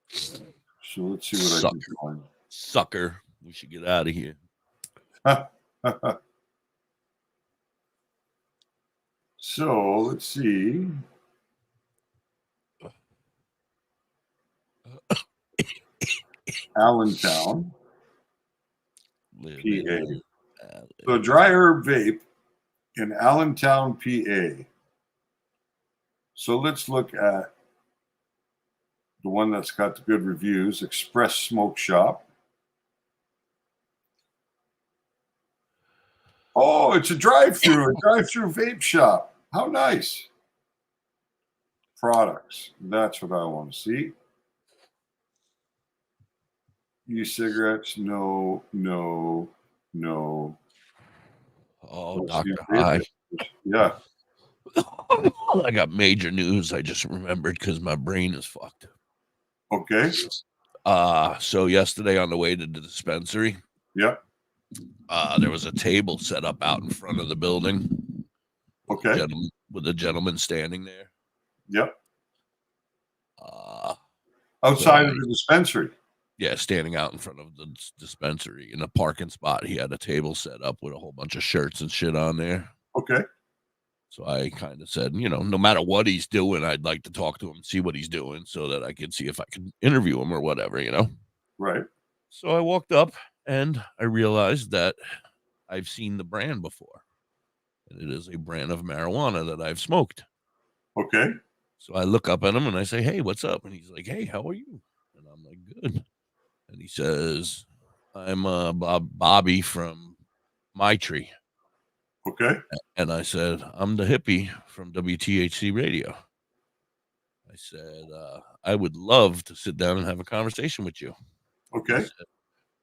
So let's see what I can find. Sucker. We should get out of here. So let's see. Allentown, PA. So dry herb vape in Allentown, PA. So let's look at the one that's got the good reviews, Express Smoke Shop. Oh, it's a drive-through vape shop. How nice. Products. That's what I want to see. E-cigarettes, no. Oh, Dr. High. Yeah. I got major news. I just remembered because my brain is fucked. Okay. So yesterday on the way to the dispensary, Yep. There was a table set up out in front of the building. Okay. With a gentleman standing there. Yep. Outside of the dispensary. Yeah, standing out in front of the dispensary in a parking spot. He had a table set up with a whole bunch of shirts and shit on there. Okay. So I kind of said, no matter what he's doing, I'd like to talk to him, see what he's doing so that I could see if I can interview him or whatever, Right. So I walked up and I realized that I've seen the brand before. And it is a brand of marijuana that I've smoked. Okay. So I look up at him and I say, hey, what's up? And he's like, hey, how are you? And I'm like, good. And he says, I'm Bobby from My Tree. Okay. And I said, I'm the hippie from WTHC Radio. I said, I would love to sit down and have a conversation with you. Okay. Said,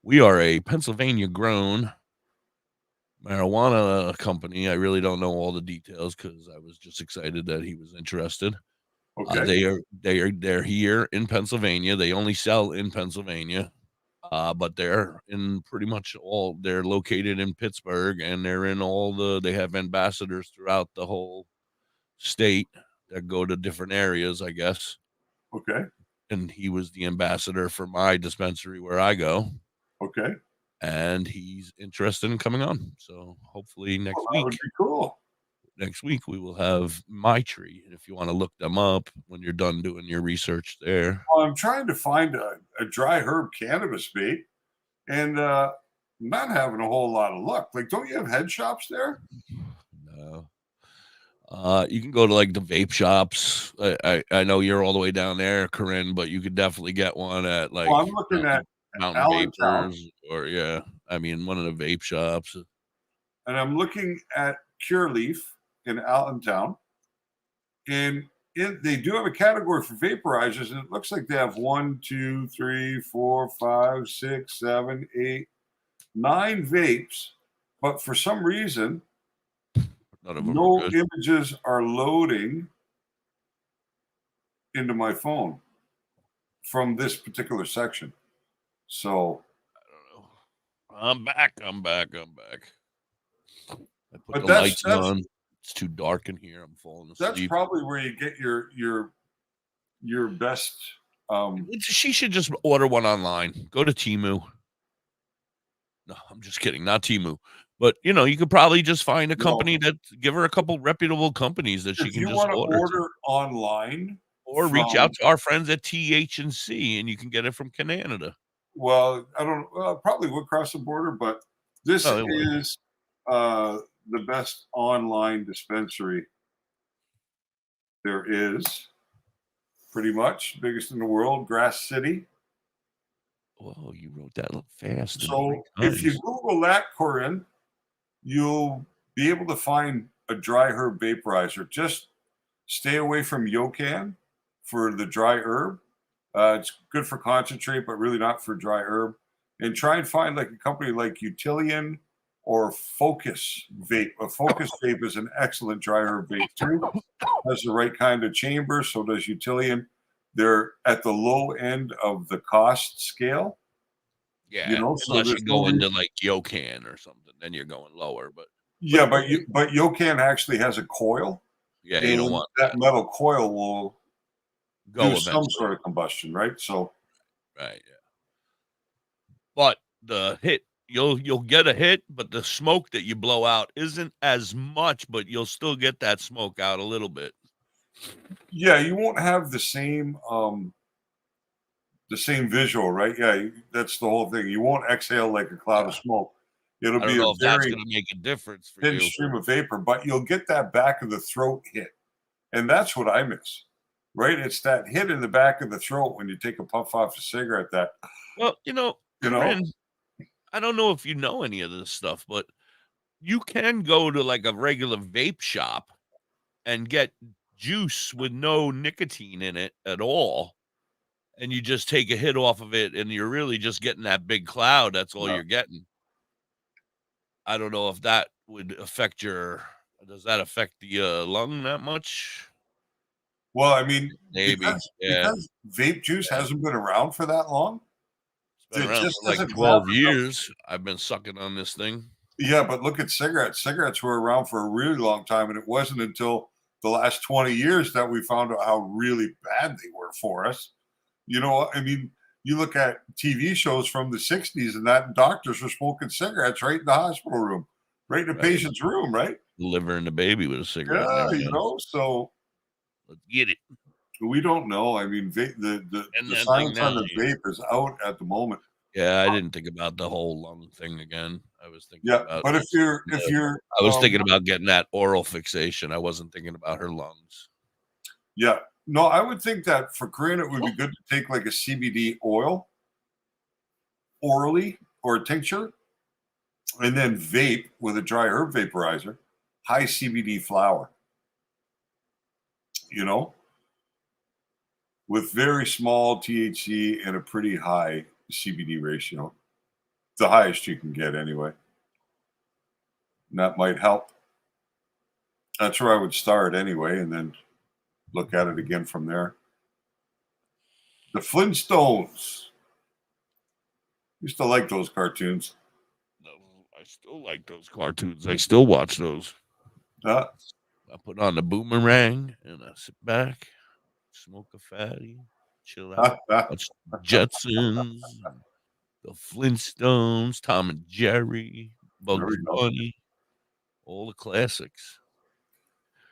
we are a Pennsylvania grown marijuana company. I really don't know all the details because I was just excited that he was interested. Okay. They're here in Pennsylvania. They only sell in Pennsylvania. But they're in pretty much they're located in Pittsburgh and they have ambassadors throughout the whole state that go to different areas, I guess. Okay. And he was the ambassador for my dispensary where I go. Okay. And he's interested in coming on. So hopefully next week. That would be cool. Next week we will have My Tree. If you want to look them up when you're done doing your research there. Well, I'm trying to find a dry herb cannabis vape. and not having a whole lot of luck. Like, don't you have head shops there? No. You can go to like the vape shops. I know you're all the way down there, Corinne, but you could definitely get one at like Well, I'm looking at Mountain Allentown, Vapors, or yeah, I mean one of the vape shops. and I'm looking at Pure Leaf in Allentown, and they do have a category for vaporizers, and it looks like they have 1, 2, 3, 4, 5, 6, 7, 8, 9 vapes, but for some reason, None of them are no good. images are loading into my phone from this particular section. So, I don't know. I'm back. I'm back. I put but the that's lights on. It's too dark in here. I'm falling that's asleep. probably where you get your best. She should just order one online. Go to Temu. No, I'm just kidding. Not Temu. But you could probably just find a company that give her a couple reputable companies that she If can you just want to order to. order online, Or reach from out to our friends at TH&C and you can get it from Canada. well, I don't probably would cross the border, but this Oh, it would. is the best online dispensary there is. Pretty much biggest in the world, Grass City. Whoa, you wrote that fast. So if you Google that, Corinne, you'll be able to find a dry herb vaporizer. Just stay away from Yocan for the dry herb. It's good for concentrate, but really not for dry herb. And try and find like a company like Utilian or Focus Vape. A Focus Vape is an excellent dry herb vape too. Has the right kind of chamber. So does Utilian. They're at the low end of the cost scale. Yeah, So unless there's you no go into like Yocan or something, then you're going lower. But yeah, but Yocan actually has a coil, yeah, you don't and want that metal coil will go do some eventually. sort of combustion, right? So Right, yeah. But the hit, you'll get a hit, but the smoke that you blow out isn't as much, but you'll still get that smoke out a little bit. yeah, you won't have the same visual, right? Yeah, that's the whole thing. You won't exhale like a cloud of smoke. It'll I be don't a know if that's very going to make a difference for thin you. stream of vapor, but you'll get that back of the throat hit. And that's what I miss, right? It's that hit in the back of the throat when you take a puff off a cigarette that, Well, you know, Corinne, I don't know if you know any of this stuff, but you can go to like a regular vape shop and get juice with no nicotine in it at all. And you just take a hit off of it and you're really just getting that big cloud. That's all you're getting. I don't know if that would affect does that affect the lung that much? well, I mean, Maybe. Yeah. because vape juice hasn't been around for that long, It's been it around just for like doesn't have 12 years. I've been sucking on this thing. yeah, but look at cigarettes. Cigarettes were around for a really long time, and it wasn't until the last 20 years that we found out how really bad they were for us. I mean, you look at TV shows from the 60s, and that doctors were smoking cigarettes right in the hospital room, right in the patient's room, right? Delivering the baby with a cigarette in Yeah, their mouth. so Let's get it. we don't know. I mean, the And the that thing science on now. the vape is out at the moment. Yeah, I didn't think about the whole lung thing again. I was thinking Yeah, about but if you're I was thinking about getting that oral fixation. I wasn't thinking about her lungs. yeah, no, I would think that for Corinne, it would be good to take like a CBD oil orally or a tincture, and then vape with a dry herb vaporizer, high CBD flower. With very small THC and a pretty high CBD ratio, the highest you can get anyway. And that might help. That's where I would start anyway, and then look at it again from there. The Flintstones. Used to like those cartoons. No, I still like those cartoons. I still watch those. Uh, I put on the boomerang and I sit back, smoke a fatty, chill out, watch the Jetsons, the Flintstones, Tom and Jerry, there Bugs we go. Bunny, all the classics.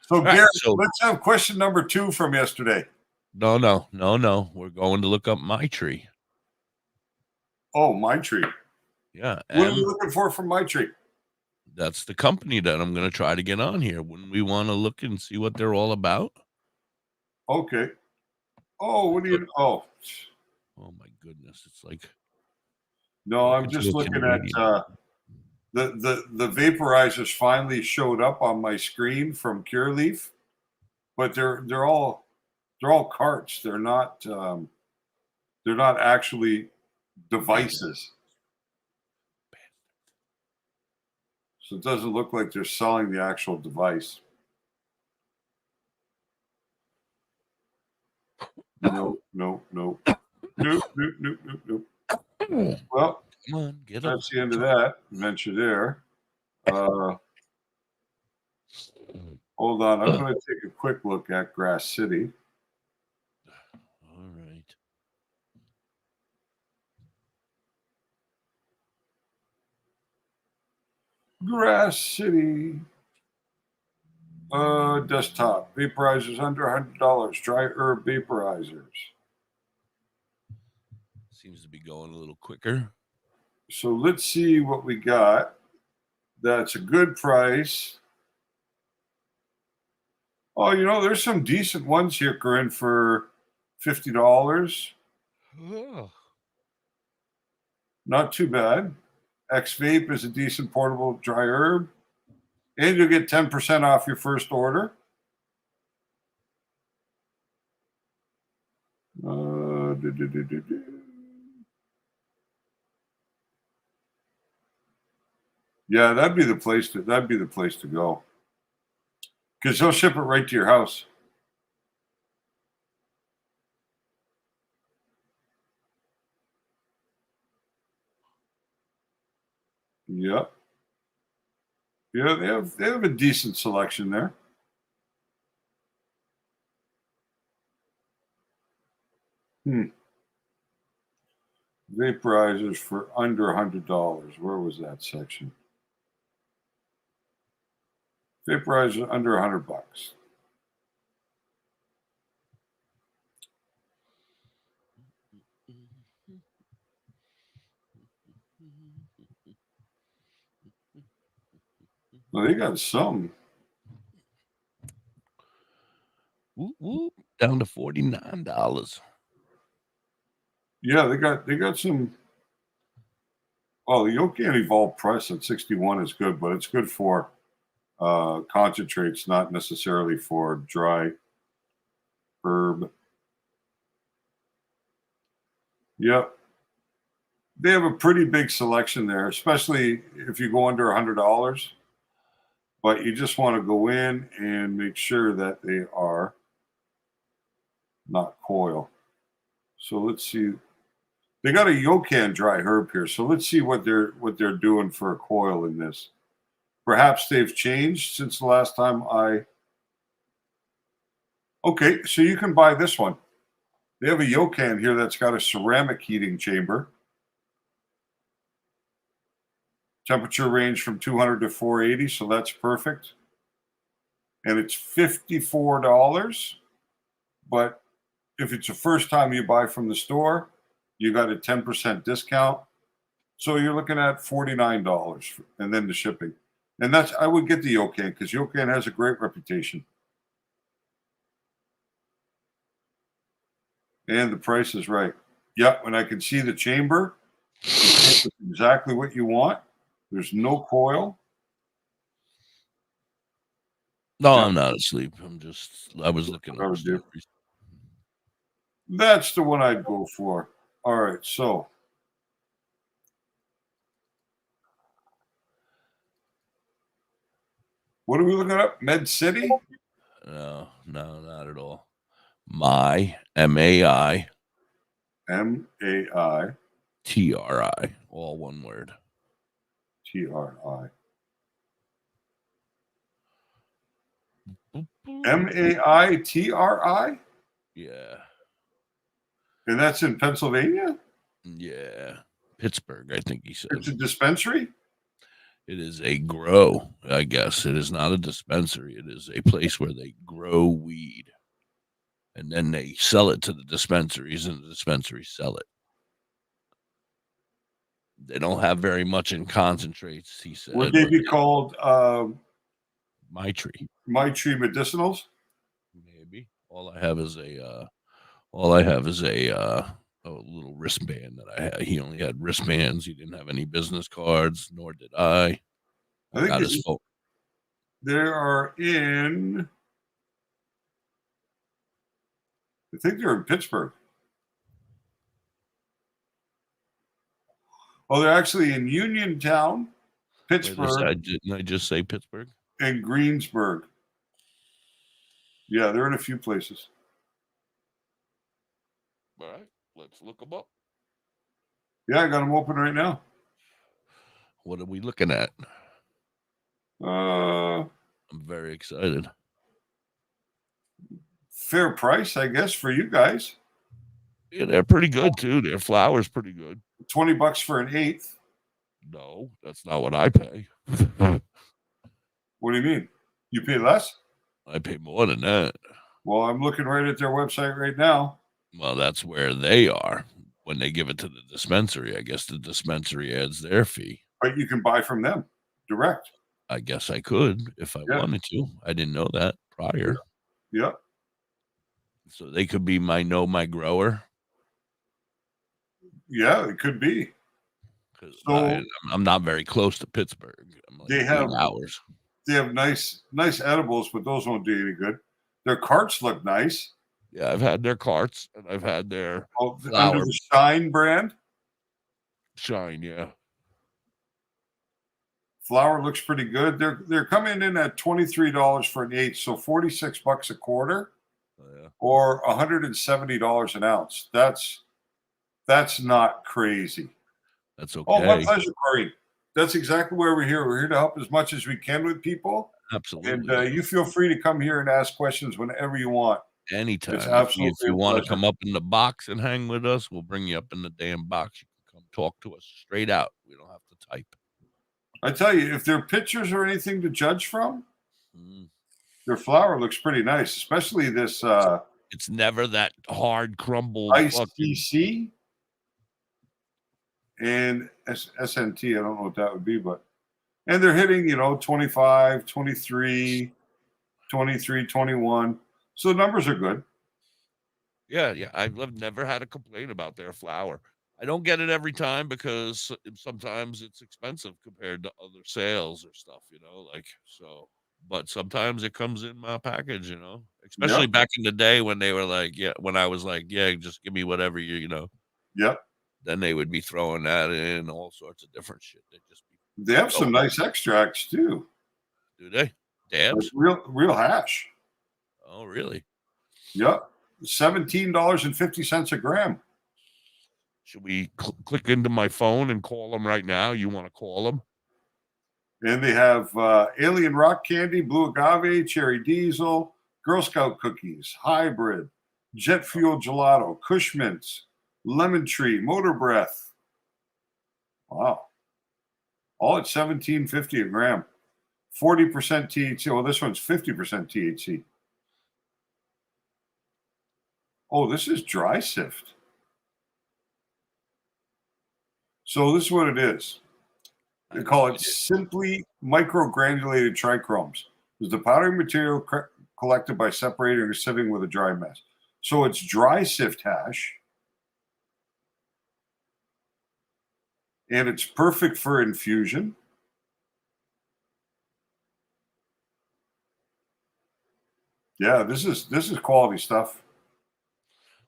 So, All right, Gary, so let's have question number 2 from yesterday. no. We're going to look up my tree. Oh, my tree. Yeah, What are you looking for from my tree? that's the company that I'm going to try to get on here. Wouldn't we want to look and see what they're all about? Okay. Oh, what do you? Oh, Oh my goodness, it's like no, I'm talking to just a looking at Canadian. the vaporizers finally showed up on my screen from Cure Leaf, but they're all carts. They're not actually devices. So it doesn't look like they're selling the actual device. No, no, no. Nope, nope, nope, nope, nope. Well, Come on, get up. that's the end of that adventure there. Hold on. I'm going to take a quick look at Grass City. All right. Grass City. Desktop. Vaporizers under $100. Dry herb vaporizers. Seems to be going a little quicker. So let's see what we got. That's a good price. Oh, there's some decent ones here, Corinne, for $50. Oh. Not too bad. X Vape is a decent portable dry herb. And you'll get 10% off your first order. Do, do, do, do, do. Yeah, that'd be the place to go. Because they'll ship it right to your house. Yep. Yeah, they have a decent selection there. Vaporizers for under $100. Where was that section? Vaporizers under $100. Well, they got some. Whoop, whoop, down to $49. Yeah, they got some. Oh, the Yokan Evolved Press at 61 is good, but it's good for concentrates, not necessarily for dry herb. Yep. They have a pretty big selection there, especially if you go under $100. But you just want to go in and make sure that they are not coil. So let's see. They got a Yokan dry herb here. So let's see what they're doing for a coil in this. Perhaps they've changed since the last time I. Okay, so you can buy this one. They have a Yokan here that's got a ceramic heating chamber. Temperature range from 200 to 480, so that's perfect. And it's $54. But if it's the first time you buy from the store, you got a 10% discount. So you're looking at $49 and then the shipping. And I would get the Yokan because Yokan has a great reputation. And the price is right. Yep, and I can see the chamber. It's exactly what you want. There's no coil. No, Yep. I'm not asleep. I was looking up stuff. That's the one I'd go for. All right, so what are we looking up? Med City? No, not at all. My MAI MAI TRI, all one word. TRI. MAITRI? Yeah. And that's in Pennsylvania? Yeah. Pittsburgh, I think he said. It's a dispensary? It is a grow, I guess. It is not a dispensary. It is a place where they grow weed. And then they sell it to the dispensaries, and the dispensaries sell it. They don't have very much in concentrates, he said. Would they but be called my tree, My Tree Medicinals? maybe. All I have is a little wristband that I had. He only had wristbands. He didn't have any business cards, nor did I. I I think got his phone. there are in. I think they're in Pittsburgh. Oh, they're actually in Uniontown, Pittsburgh, Didn't I just say Pittsburgh? and Greensburg. Yeah, they're in a few places. All right, let's look them up. Yeah, I got them open right now. What are we looking at? Uh, I'm very excited. Fair price, I guess, for you guys. Yeah, they're pretty good too. Their flour's pretty good. $20 for an eighth. No, that's not what I pay. What do you mean? You pay less? I pay more than that. Well, I'm looking right at their website right now. Well, that's where they are when they give it to the dispensary. I guess the dispensary adds their fee. But you can buy from them direct. I guess I could if I wanted to. I didn't know that prior. Yeah. So they could be my grower. Yeah, it could be. So I'm not very close to Pittsburgh. I'm like they have 8 hours. They have nice edibles, but those won't do any good. Their carts look nice. Yeah, I've had their carts and I've had their under the Shine brand. Shine, yeah. Flower looks pretty good. They're coming in at $23 for an eighth, so $46 a quarter, or $170 an ounce. That's not crazy. That's okay. Oh, my pleasure, Corey. That's exactly why we're here. We're here to help as much as we can with people. Absolutely. And you feel free to come here and ask questions whenever you want. Anytime. It's absolutely if you want to come up in the box and hang with us, we'll bring you up in the damn box. You can come talk to us straight out. We don't have to type. I tell you, if there are pictures or anything to judge from, their flower looks pretty nice, especially this. It's never that hard crumbled. ICC and SNT. I don't know what that would be, and they're hitting, 25, 23, 23, 21. So the numbers are good. Yeah. I've never had a complaint about their flower. I don't get it every time because sometimes it's expensive compared to other sales or stuff, but sometimes it comes in my package, especially back in the day when they were like, when I was like, just give me whatever Yep. Then they would be throwing that in all sorts of different shit. They have some nice extracts too. Do they? Dabs? Like real hash. Oh, really? Yep. $17.50 a gram. Should we click into my phone and call them right now? You want to call them? And they have alien rock candy, blue agave, cherry diesel, Girl Scout cookies, hybrid, jet fuel gelato, Kush mints, lemon tree, motor breath. Wow. All at $17.50 a gram. 40% THC. Well, this one's 50% THC. Oh, this is dry sift. So this is what it is. They call it simply microgranulated trichromes. It's the powdery material collected by separating or sieving with a dry mess. So it's dry sift hash. And it's perfect for infusion. Yeah, this is quality stuff.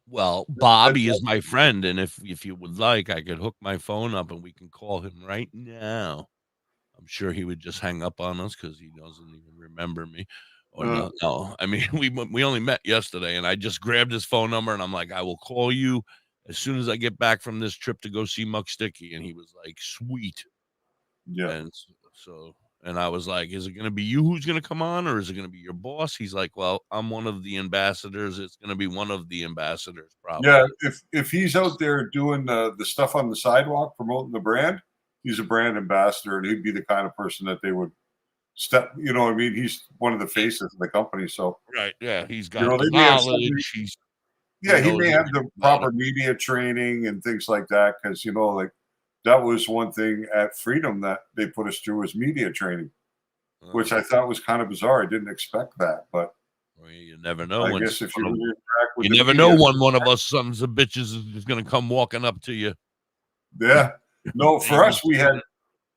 Well, Bobby is my friend, and if you would like, I could hook my phone up and we can call him right now. I'm sure he would just hang up on us because he doesn't even remember me. Or no, I mean we only met yesterday, and I just grabbed his phone number and I'm like, I will call you as soon as I get back from this trip to go see Muck Sticky, and he was like, sweet. Yeah. And so. And I was like, is it going to be you who's going to come on, or is it going to be your boss? He's like, well, I'm one of the ambassadors. It's going to be one of the ambassadors, probably. Yeah, if he's out there doing the stuff on the sidewalk, promoting the brand, he's a brand ambassador, and he'd be the kind of person that they would step, you know what I mean? He's one of the faces of the company. So right, yeah, he's got the knowledge. He may have the proper media training and things like that, because, like, that was one thing at Freedom that they put us through was media training, which I thought was kind of bizarre. I didn't expect that, but well, you never know I when guess if you interact with you the never know media, when one of us sons of bitches is just gonna come walking up to you. yeah. No, He for was us, we had.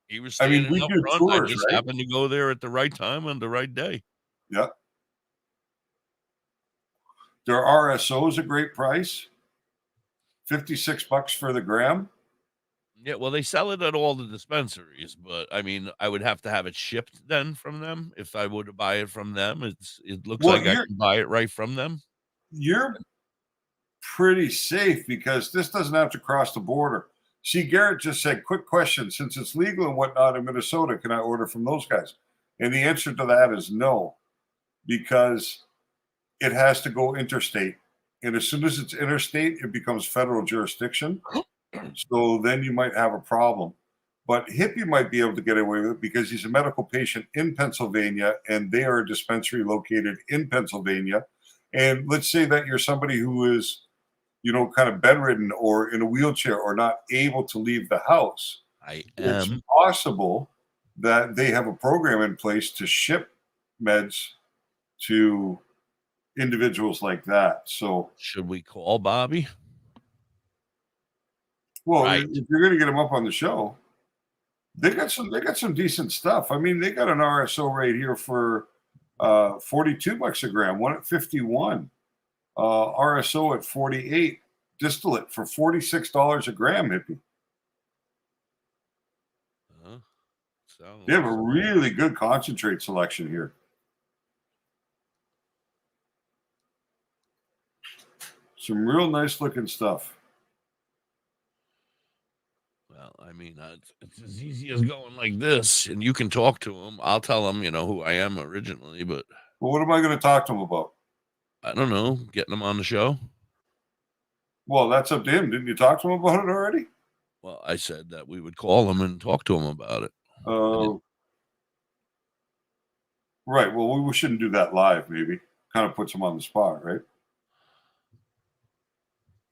he was I mean, standing we up do front. I tours, just right? happened to go there at the right time on the right day. Yeah. Their RSO is a great price. $56 for the gram. Yeah, well, they sell it at all the dispensaries, but I mean, I would have to have it shipped then from them if I were to buy it from them. It looks Well, like I can buy it right from them. you're pretty safe because this doesn't have to cross the border. See, Garrett just said, quick question. Since it's legal and whatnot in Minnesota, can I order from those guys? And the answer to that is no, because it has to go interstate. And as soon as it's interstate, it becomes federal jurisdiction. So then you might have a problem. But Hippie might be able to get away with it because he's a medical patient in Pennsylvania and they are a dispensary located in Pennsylvania. And let's say that you're somebody who is, kind of bedridden or in a wheelchair or not able to leave the house. I It's am. possible that they have a program in place to ship meds to individuals like that. So, Should we call Bobby? well, Right. if you're going to get them up on the show, they got some decent stuff. I mean, they got an RSO right here for $42 a gram, one at 51, RSO at 48, distillate for $46 a gram, Hippie. They have a really good concentrate selection here. Some real nice looking stuff. Well, I mean, it's as easy as going like this, and you can talk to him. I'll tell him, who I am originally, but Well, what am I going to talk to him about? I don't know, getting him on the show. Well, that's up to him. Didn't you talk to him about it already? Well, I said that we would call him and talk to him about it. Right. Well, we shouldn't do that live, maybe. Kind of puts him on the spot, right?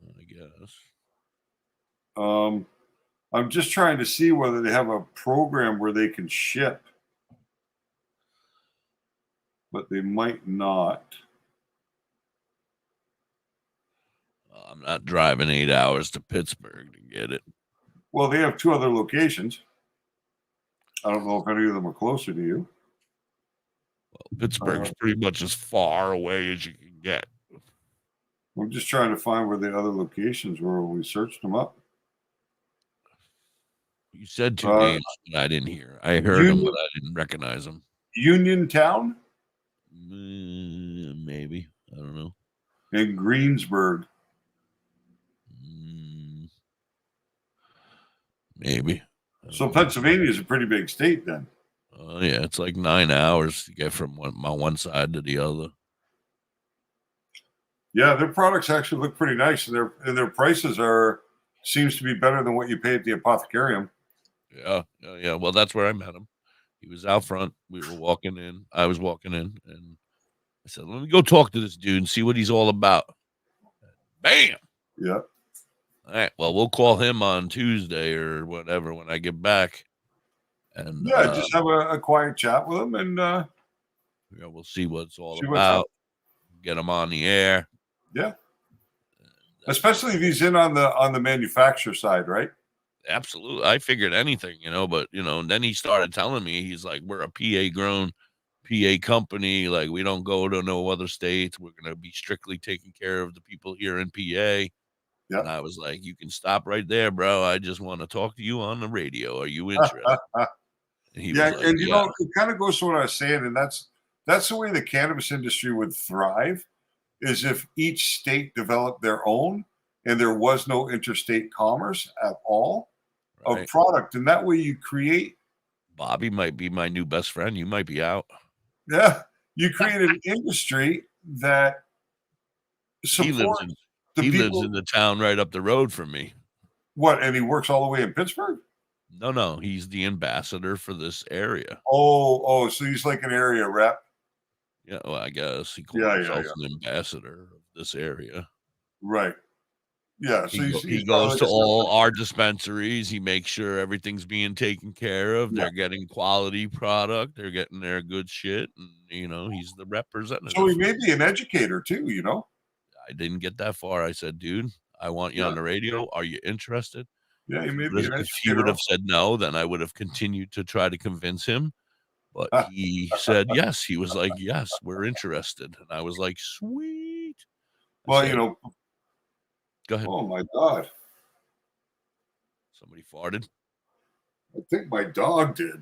I guess. I'm just trying to see whether they have a program where they can ship, but they might not. I'm not driving 8 hours to Pittsburgh to get it. Well, they have 2 other locations. I don't know if any of them are closer to you. Well, Pittsburgh's pretty much as far away as you can get. I'm just trying to find where the other locations were when we searched them up. You said 2 names, but I didn't hear. I heard them, but I didn't recognize them. Uniontown? Maybe. I don't know. And Greensburg. Maybe. So Pennsylvania is a pretty big state then. Yeah, it's like 9 hours to get from one side to the other. Yeah, their products actually look pretty nice, and their prices seems to be better than what you pay at the apothecarium. Yeah. Well, that's where I met him. He was out front. We were walking in. I was walking in, and I said, "Let me go talk to this dude and see what he's all about." Bam. Yeah. All right. Well, we'll call him on Tuesday or whatever when I get back. And just have a quiet chat with him, and we'll see what it's all see about. Get him on the air. Yeah. Especially if he's in on the manufacturer side, right? Absolutely. I figured anything, but and then he started telling me, he's like, we're a PA grown PA company. Like, we don't go to no other states. We're going to be strictly taking care of the people here in PA. Yeah. And I was like, you can stop right there, bro. I just want to talk to you on the radio. Are you interested? And he was like, and it kind of goes to what I was saying, and that's the way the cannabis industry would thrive, is if each state developed their own and there was no interstate commerce at all of product. And that way you create. Bobby might be my new best friend. You might be out. Yeah. You create an industry that supports he lives in the town right up the road from me. What? And he works all the way in Pittsburgh? No. He's the ambassador for this area. Oh, so he's like an area rep. Yeah, well, I guess he calls himself an ambassador of this area. Right. Yeah, so He he's goes probably to all our dispensaries. He makes sure everything's being taken care of. yeah. They're getting quality product. They're getting their good shit, and he's the So representative. he may be an educator too, you know? I didn't get that far. I said, dude, I want you Yeah, on the radio. Are you interested? yeah, he may be an If he would educator. have said no, then I would have continued to try to convince him. But he said yes. He was like, yes, we're interested. And I was like, sweet. I Well, said, go ahead. oh my God, Somebody farted. I think my dog did.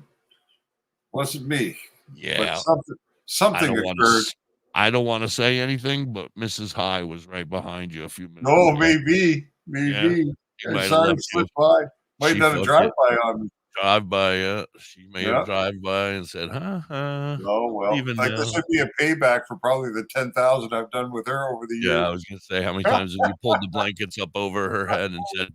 Wasn't me, but Yeah. something occurred. I don't want to say anything, but Mrs. High was right behind you a few minutes No, ago. maybe, Yeah. maybe. She I might have saw him left you. slip by. Might She have done a fucking drive-by on me. drive by. She may have Yeah. drive by and said, Oh, well, leaving like now. this would be a payback for probably the 10,000 I've done with her over the Yeah, years. I was gonna say, how many times have you pulled the blankets up over her head and said,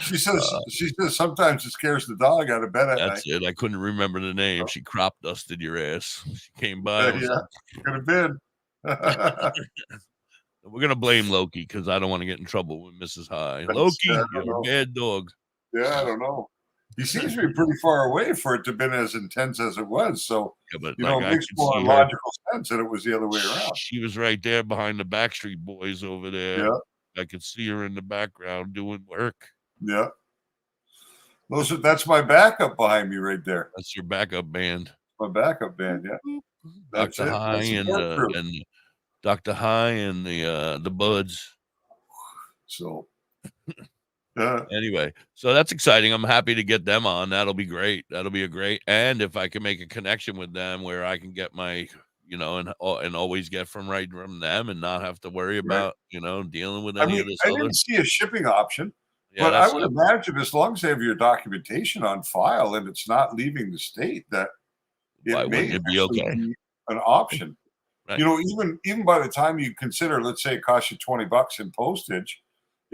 She says sometimes it scares the dog out of bed at night. that's it. I couldn't remember the name. She crop dusted your ass. She came by and was Yeah, could have been. like, we're gonna blame Loki because I don't want to get in trouble with Mrs. High. I Loki, don't you're a know. bad dog. Yeah, I don't know. He seems to be pretty far away for it to have been as intense as it was. So, Yeah, but it like I makes could more see her. logical sense that it was the other way around. She was right there behind the Backstreet Boys over there. Yeah, I could see her in the background doing work. yeah. That's my backup behind me right there. That's your backup band. My backup band, yeah. That's Dr. it. High My support crew. and Dr. High and the Buds. So, Anyway, so that's exciting. I'm happy to get them on. That'll be great. That'll be a great. And if I can make a connection with them where I can get my, and always get right from them and not have to worry right. about, dealing with I any mean, of this I other. didn't see a shipping option, Yeah, but I that's would it. imagine as long as they have your documentation on file and it's not leaving the state, that Why it may wouldn't it be actually okay? be an option. Right. Even by the time you consider, let's say it costs you $20 in postage,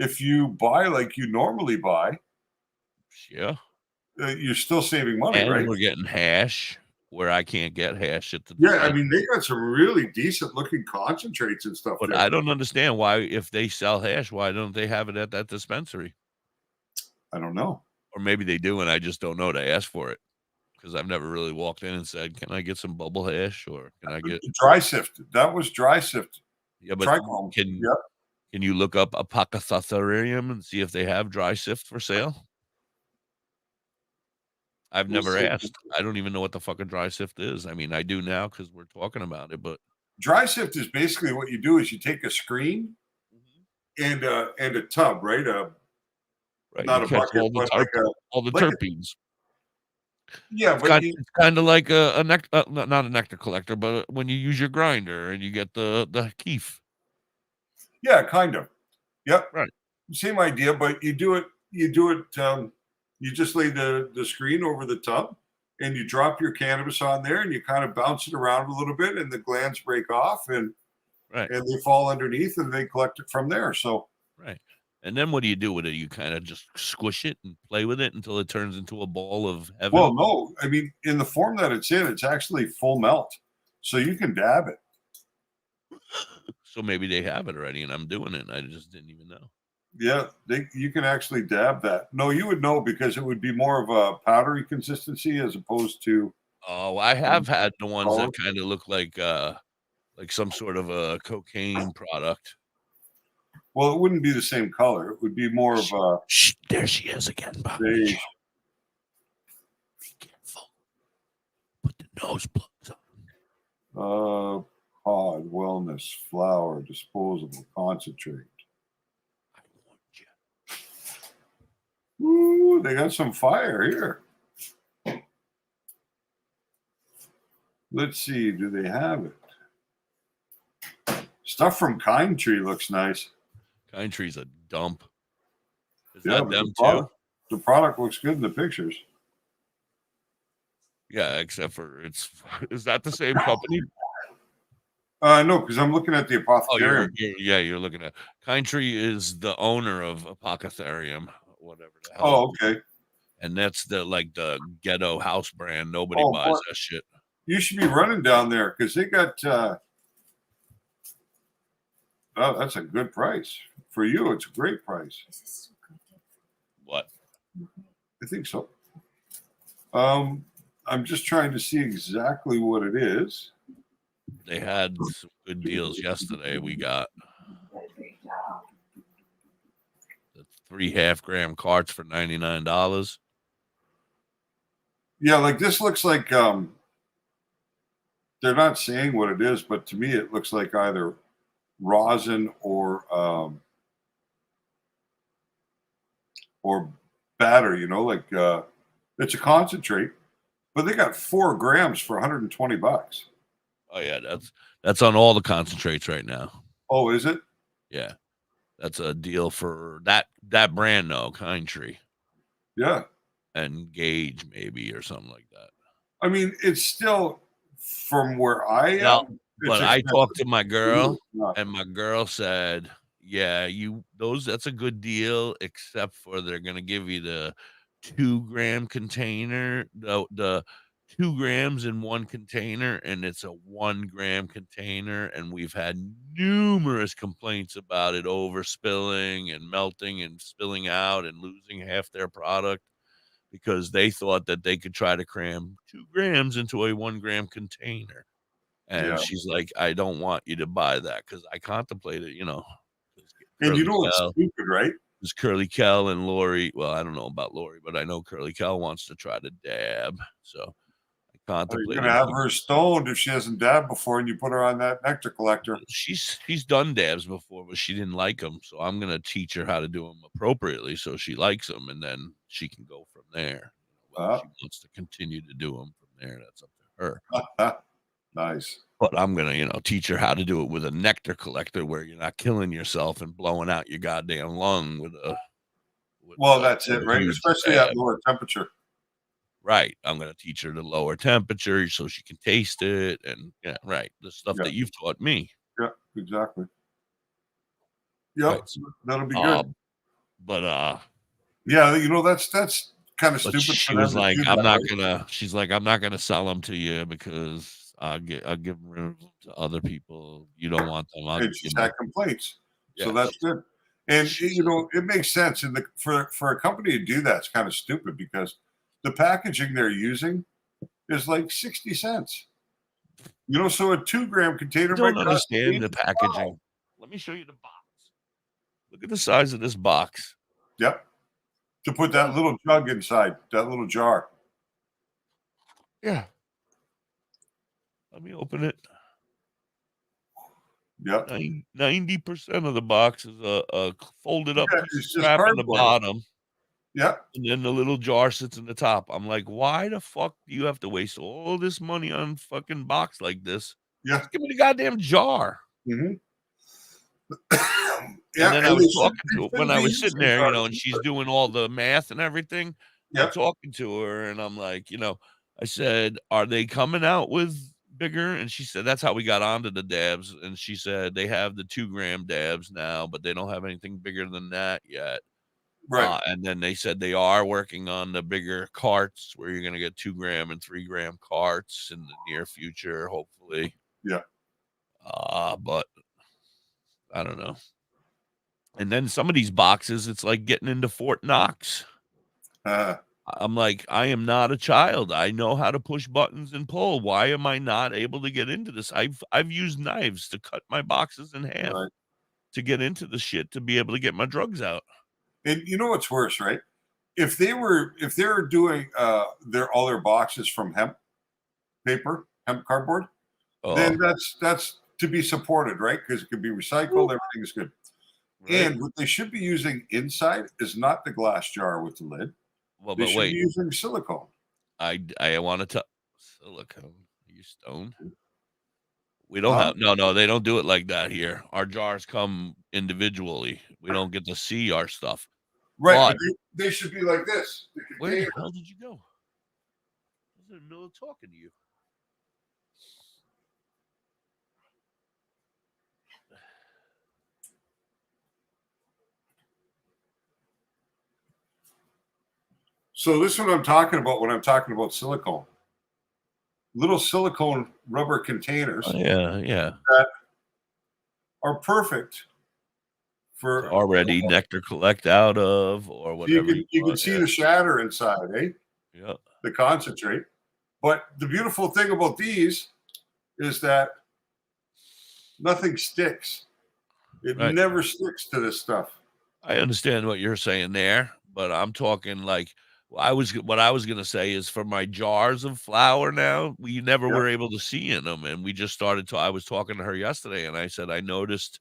if you buy like you normally buy, Yeah. you're still saving money, And right? we're getting hash where I can't get hash at the Yeah, I dispensary. mean, they got some really decent looking concentrates and stuff But there. I don't understand why, if they sell hash, why don't they have it at that dispensary? I don't know. Or maybe they do, and I just don't know to ask for it because I've never really walked in and said, "Can I get some bubble hash?" Or "Can I get Dry sift? That was dry sift. Yeah, but Trichome. Yep. can you look up Apothecarium and see if they have dry sift for sale? I've We'll never see. asked. I don't even know what the fuck a dry sift is. I mean, I do now because we're talking about it, but Dry sift is basically what you do is you take a screen and a tub, right? right, Not you a catch bucket, but like all the like a, terpenes. yeah, It's but kind it's kinda like a not a nectar collector, but when you use your grinder and you get the keef. yeah, kind of. Yep. Right. Same idea, but you do it, you just lay the screen over the tub and you drop your cannabis on there and you kind of bounce it around a little bit and the glands break off and Right. they fall underneath and they collect it from there. So Right. And then what do you do with it? You kinda just squish it and play with it until it turns into a ball of heaven? well, no, I mean, in the form that it's in, it's actually full melt. So you can dab it. So maybe they have it already and I'm doing it and I just didn't even know. Yeah, you can actually dab that. No, you would know because it would be more of a powdery consistency as opposed to Oh, I have had the ones that solid. kinda look like some sort of a cocaine product. Well, it wouldn't be the same color. It would be more of a Shh, there she is again, behind beige. you. Be careful. Put the nose plugs on. Pod, wellness, flour, disposable, concentrate. I warned you. Ooh, they got some fire here. Let's see, do they have it? Stuff from Kind Tree looks nice. Kind Tree's a dump. Is Yeah, that but them the product looks good in the pictures. Yeah, except for is that the same company? No, because I'm looking at the Oh, apothecarium. you're looking at Kind Tree is the owner of Apothecarium, whatever the hell. Oh, okay. And that's the ghetto house brand. Nobody Oh, buys boy. that shit. You should be running down there because they got Oh, that's a good price for you. It's a great price. What? I think so. I'm just trying to see exactly what it is. They had some good deals yesterday. We got the 3 half-gram carts for $99. Yeah, like this looks like they're not saying what it is, but to me it looks like either rosin or batter, like it's a concentrate, but they got 4 grams for $120. Oh yeah, that's on all the concentrates right now. Oh, is it? Yeah, that's a deal for that brand though, Kind Tree Yeah. and Gauge maybe or something like that. I mean, it's still from where I Now, am. It's but I expensive. talked to my girl, It's not. and my girl said, "Yeah, that's a good deal, except for they're gonna give you the 2-gram container, the 2 grams in one container, and it's a 1-gram container, and we've had numerous complaints about it overspilling and melting and spilling out and losing half their product because they thought that they could try to cram 2 grams into a 1-gram container." And Yeah. she's like, "I don't want you to buy that because I contemplated, 'cause And you Curly know what's Cal stupid, right? 'cause Curly Cal and Lori, well, I don't know about Lori, but I know Curly Cal wants to try to dab. So I Oh, you're gonna contemplated have her stoned if she hasn't dabbed before, and you put her on that nectar collector. she's done dabs before, but she didn't like them. So I'm gonna teach her how to do them appropriately so she likes them, and then she can go from there. Whether Uh, she wants to continue to do them from there, that's up to her. nice. But I'm gonna, teach her how to do it with a nectar collector where you're not killing yourself and blowing out your goddamn lung Well, that's with it, a right? huge Especially at dab. lower temperature. Right. I'm gonna teach her the lower temperature so she can taste it and yeah, right. The stuff Yeah. that you've taught me. Yeah. Exactly. Right. Yep. That'll be Uh, good. but Yeah. That's kind of but stupid for she them was to like, do that, right? she's like, I'm not gonna sell them to you because I'll give them to other people. You don't want them. And she's had complaints, so Yeah. that's good. And She said, it makes sense. And for a company to do that, it's kind of stupid because the packaging they're using is like 60 cents. So a 2-gram I container might don't cost you understand the 85. packaging. Let me show you the box. Look at the size of this box. Yep. To put that little jug inside, that little jar. Yeah. Let me open it. Yep. 90% of the box is a folded up Yeah, piece of it's just crap in the cardboard. bottom, Yep. and then the little jar sits in the top. I'm like, why the fuck do you have to waste all this money on fucking box like this? Yeah. Just give me the goddamn jar. Hmm. And Yeah. then I And was talking they to her when shouldn't I be was sitting using there, jars and she's either. doing all the math and everything. I'm Yep. talking to her, and I'm like, I said, "Are they coming out with bigger?" And she said, "That's how we got onto the dabs." And she said, "They have the 2-gram dabs now, but they don't have anything bigger than that yet." Right. And then they said they are working on the bigger carts where you're gonna get 2-gram and 3-gram carts in the near future, hopefully. Yeah. But I don't know. And then some of these boxes, it's like getting into Fort Knox. Uh, I'm like, I am not a child. I know how to push buttons and pull. Why am I not able to get into this? I've used knives to cut my boxes in half right. to get into the shit to be able to get my drugs out. And you know what's worse, right? If they were doing all their boxes from hemp paper, hemp cardboard, then Oh, that's to be supported, right? Because it can be recycled, everything's good. right. And what they should be using inside is not the glass jar with the lid. Well, They but should be wait, using silicone. I want to silicone. Are you stoned? We don't Huh? have no, they don't do it like that here. Our jars come individually. We don't get to see our stuff. Right, but But they should be like this. The where the container. hell did you go? I was in the middle of talking to you. So this is what I'm talking about when I'm talking about silicone. Little silicone rubber Oh, containers yeah, yeah. are perfect for already nectar collect out of or whatever you can see the shatter inside, eh? Yeah. The concentrate. But the beautiful thing about these is that nothing sticks. It Right. never sticks to this stuff. I understand what you're saying there, but I'm talking like what I was gonna say is for my jars of flour now, we never Yep. were able to see in them, and we just started to. I was talking to her yesterday, and I said I noticed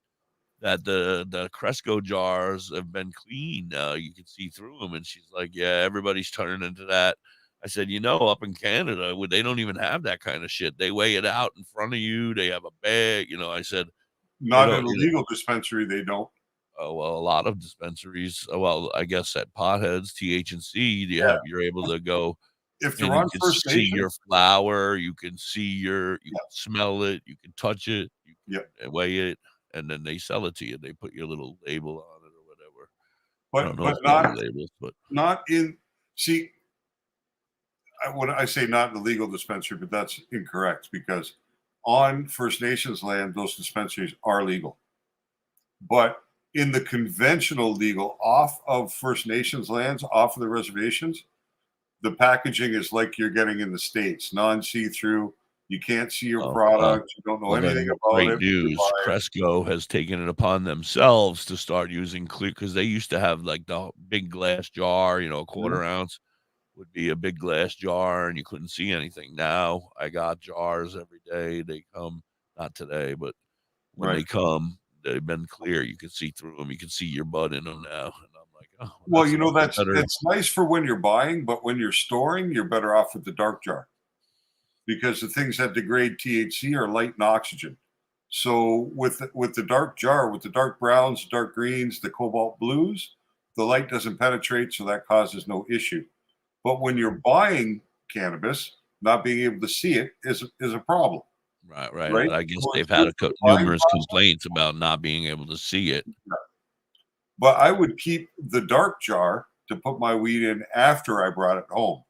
that the Cresco jars have been clean. You can see through them, and she's like, "Yeah, everybody's turning into that." I said, "You know, up in Canada, they don't even have that kind of shit. They weigh it out in front of you. They have a bag." I said, "They Not in don't." a legal dispensary, they don't. Oh, well, a lot of dispensaries, well, I guess at Potheads, TH&C, Yeah. you're able to go If they're and you on can First see your Nations, flour, you can see you yeah, can smell it, you can touch it, you yeah. can weigh it, and then they sell it to you. They put your little label on it or whatever. I don't know But if they do labels, but not in see when I say not in the legal dispensary, but that's incorrect because on First Nations land, those dispensaries are legal. But in the conventional legal, off of First Nations lands, off of the reservations, the packaging is like you're getting in the States, non-see-through. You can't see your oh, product. You don't know well, anything then about great it when you news. buy it. Cresco has taken it upon themselves to start using clear because they used to have like the big glass jar, a Mhm. quarter ounce. Would be a big glass jar and you couldn't see anything. Now I got jars every day. They come, not today, but when Right. they come, they've been clear. You can see through them. You can see your bud in them now. And I'm like, oh, well, Well, that's a much better. that's nice for when you're buying, but when you're storing, you're better off with the dark jar because the things that degrade THC are light and oxygen. So with the dark jar, with the dark browns, dark greens, the cobalt blues, the light doesn't penetrate, so that causes no issue. But when you're buying cannabis, not being able to see it is a problem, Right, right. right? I guess So they've it's had good for the buying numerous complaints about not being able to see it. process. But I would keep the dark jar to put my weed in after I brought it home.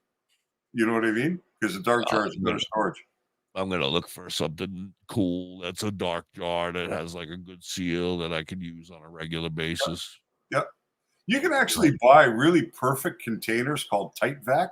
You know what I mean? Because the dark jar is I'm better gonna, storage. I'm gonna look for something cool that's a dark jar that has like a good seal that I could use on a regular basis. Yep. You can Right. actually buy really perfect containers called Tight Vac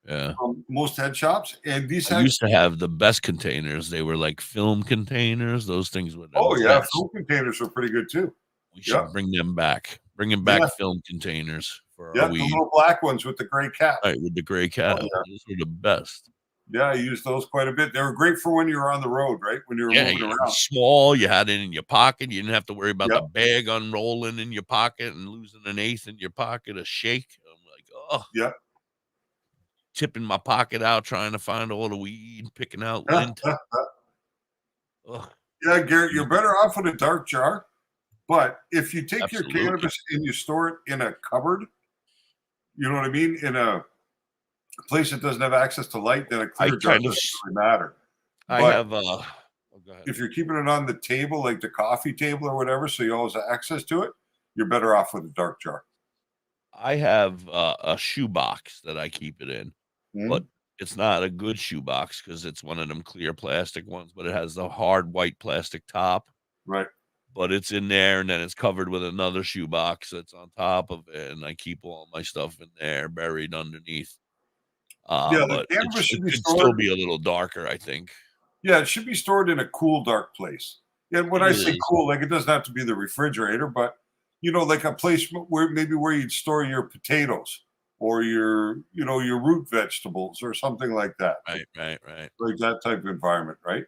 Yeah. from most head shops, and these I used to actually, have the best containers. They were like film containers. Those things were the oh yeah, best. food containers are pretty good too. We Yep. should bring them back. Bringing back Yeah. film containers for our Yeah. The weed. little black ones with the gray cap. Right, with the gray Oh cap. yeah. Those were the best. Yeah, I use those quite a bit. They were great for when you were on the road, right? When you were Yeah, moving it was around. small. You had it in your pocket. You didn't have to worry about the Yep. bag unrolling in your pocket and losing an eighth in your pocket, a shake. I'm like, oh, Yep. tipping my pocket out, trying to find all the weed, picking out lint. Ugh, Yeah, Garrett, you're better off with a dark jar. But if you take your absolutely. cannabis and you store it in a cupboard, you know what I mean? In a place that doesn't have access to light, then a I clear jar kind of, doesn't really matter. I But have, oh, go ahead. if you're keeping it on the table, like the coffee table or whatever, so you always have access to it, you're better off with a dark jar. I have a shoebox that I keep it in, but Mhm. it's not a good shoebox because it's one of them clear plastic ones, but it has the hard white plastic top. Right. But it's in there, and then it's covered with another shoebox that's on top of it, and I keep all my stuff in there buried underneath. Yeah, the But cannabis it should be could still stored. be a little darker, I think. Yeah, it should be stored in a cool, dark place. And when It I say is. cool, like it doesn't have to be the refrigerator, but like a place where maybe where you'd store your potatoes or your root vegetables or something like that. Right, right, right. Like that type of environment, right?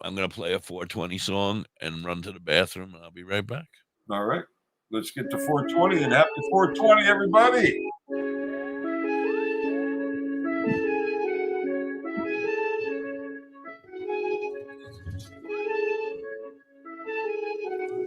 I'm gonna play a 420 song and run to the bathroom, and I'll be right back. All right. Let's get to 420 and happy 420, everybody.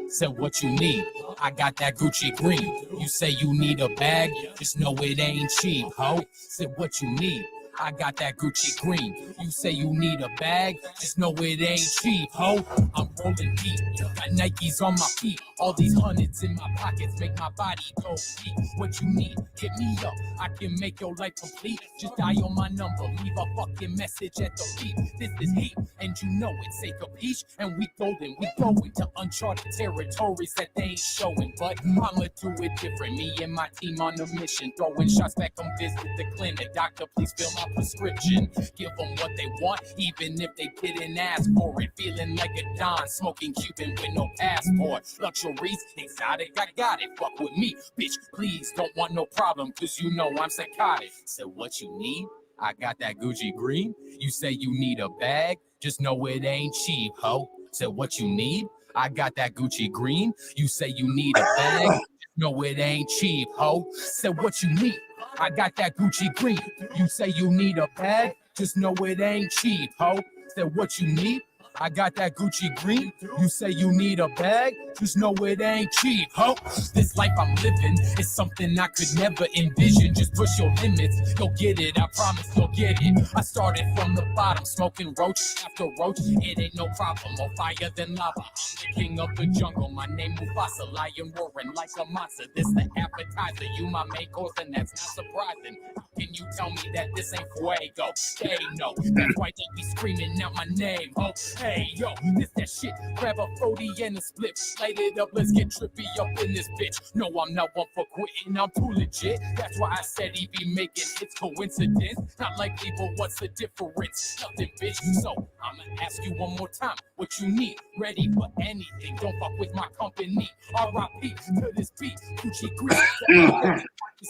Said what you need, I got that Gucci green. You say you need a bag, just know it ain't cheap, ho. Said what you need, I got that Gucci green. You say you need a bag, just know it ain't cheap, ho. I'm rolling deep, got Nikes on my feet. All these hundreds in my pockets make my body go deep. What you need, hit me up. I can make your life complete. Just dial my number, leave a fucking message at the beep. This is heat, and you know it's a capiche. And we golden, we going to uncharted territories that they ain't showing. But I'ma do it different. Me and my team on a mission, throwing shots back. Come visit the clinic, doctor. Please fill my prescription. Give them what they want, even if they didn't ask for it. Feeling like a Don, smoking Cuban with no passport. Luxuries, exotic, I got it. Fuck with me, bitch. Please don't want no problem, cause you know I'm psychotic. So what you need? I got that Gucci green. You say you need a bag, just know it ain't cheap, ho. So what you need? I got that Gucci green. You say you need a bag, just know it ain't cheap, ho. So what you need? I got that Gucci green. You say you need a bag, just know it ain't cheap, ho. So what you need? I got that Gucci green. You say you need a bag, just know it ain't cheap, ho. This life I'm living is something I could never envision. Just push your limits, you'll get it. I promise you'll get it. I started from the bottom, smoking roach after roach. It ain't no problem, more fire than lava. I'm the king of the jungle. My name Mufasa, lion roaring like a monster. This the appetizer, you my main course, and that's not surprising. Can you tell me that this ain't fuego? They know, that's why they be screaming out my name, ho. Hey, yo, this that shit. Grab a 40 and a split. Light it up, let's get trippy up in this bitch. No, I'm not one for quitting, I'm too legit. That's why I said he be making hits. Coincidence? Not likely, but what's the difference? Nothing, bitch. So, I'ma ask you one more time what you need. Ready for anything, don't fuck with my company. R.I.P. to this beat. Gucci green.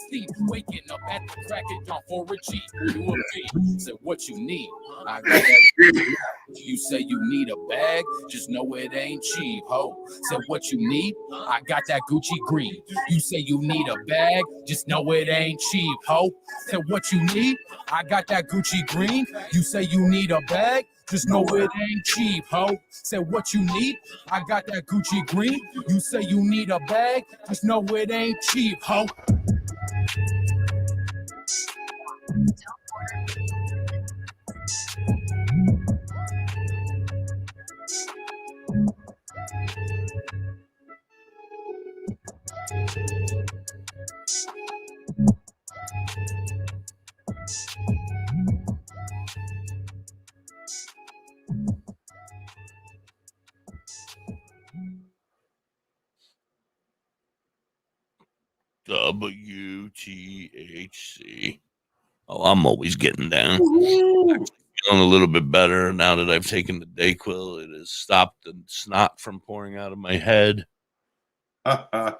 Sleep, waking up at the crack of dawn for a G. You a B. Said what you need. I got that. You say you need a bag, just know it ain't cheap, ho. Said what you need. I got that Gucci green. You say you need a bag, just know it ain't cheap, ho. Said what you need. I got that Gucci green. You say you need a bag. Just know it ain't cheap, ho. Said what you need. I got that Gucci green. You say you need a bag. Just know it ain't cheap, ho. WTHC. Oh, I'm always getting down. Feeling a little bit better now that I've taken the Dayquil. It has stopped the snot from pouring out of my head. The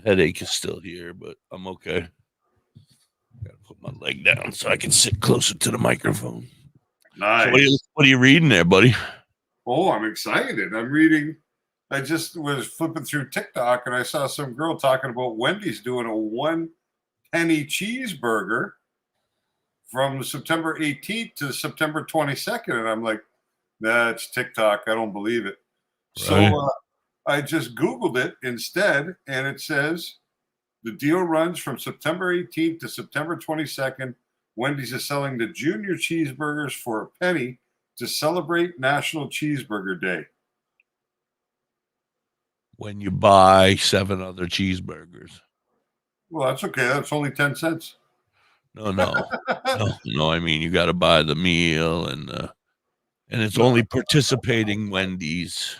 headache is still here, but I'm okay. Gotta put my leg down so I can sit closer to the microphone. Nice. So what are you reading there, buddy? Oh, I'm excited. I'm reading. I just was flipping through TikTok and I saw some girl talking about Wendy's doing a 1 penny cheeseburger from September 18th to September 22nd. And I'm like, that's TikTok. I don't believe it. Right. So I just Googled it instead, and it says the deal runs from September 18th to September 22nd. Wendy's is selling the junior cheeseburgers for a penny to celebrate National Cheeseburger Day. When you buy 7 other cheeseburgers. Well, that's okay. That's only 10 cents. No. I mean, you got to buy the meal and it's only participating Wendy's.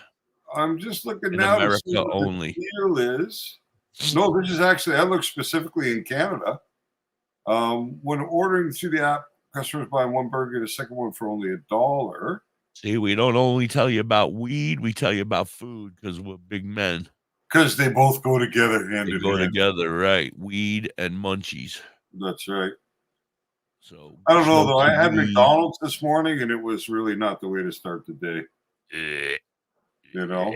I'm just looking in now America to see what only. the deal is. No, this is actually, I look specifically in Canada. When ordering through the app, customers buy one burger, the second one for only $1. See, we don't only tell you about weed, we tell you about food because we're big men. Because they both go together hand They in go hand. together, right? Weed and munchies. That's right. So I don't know, though. I had weed. McDonald's this morning, and it was really not the way to start the day. You know?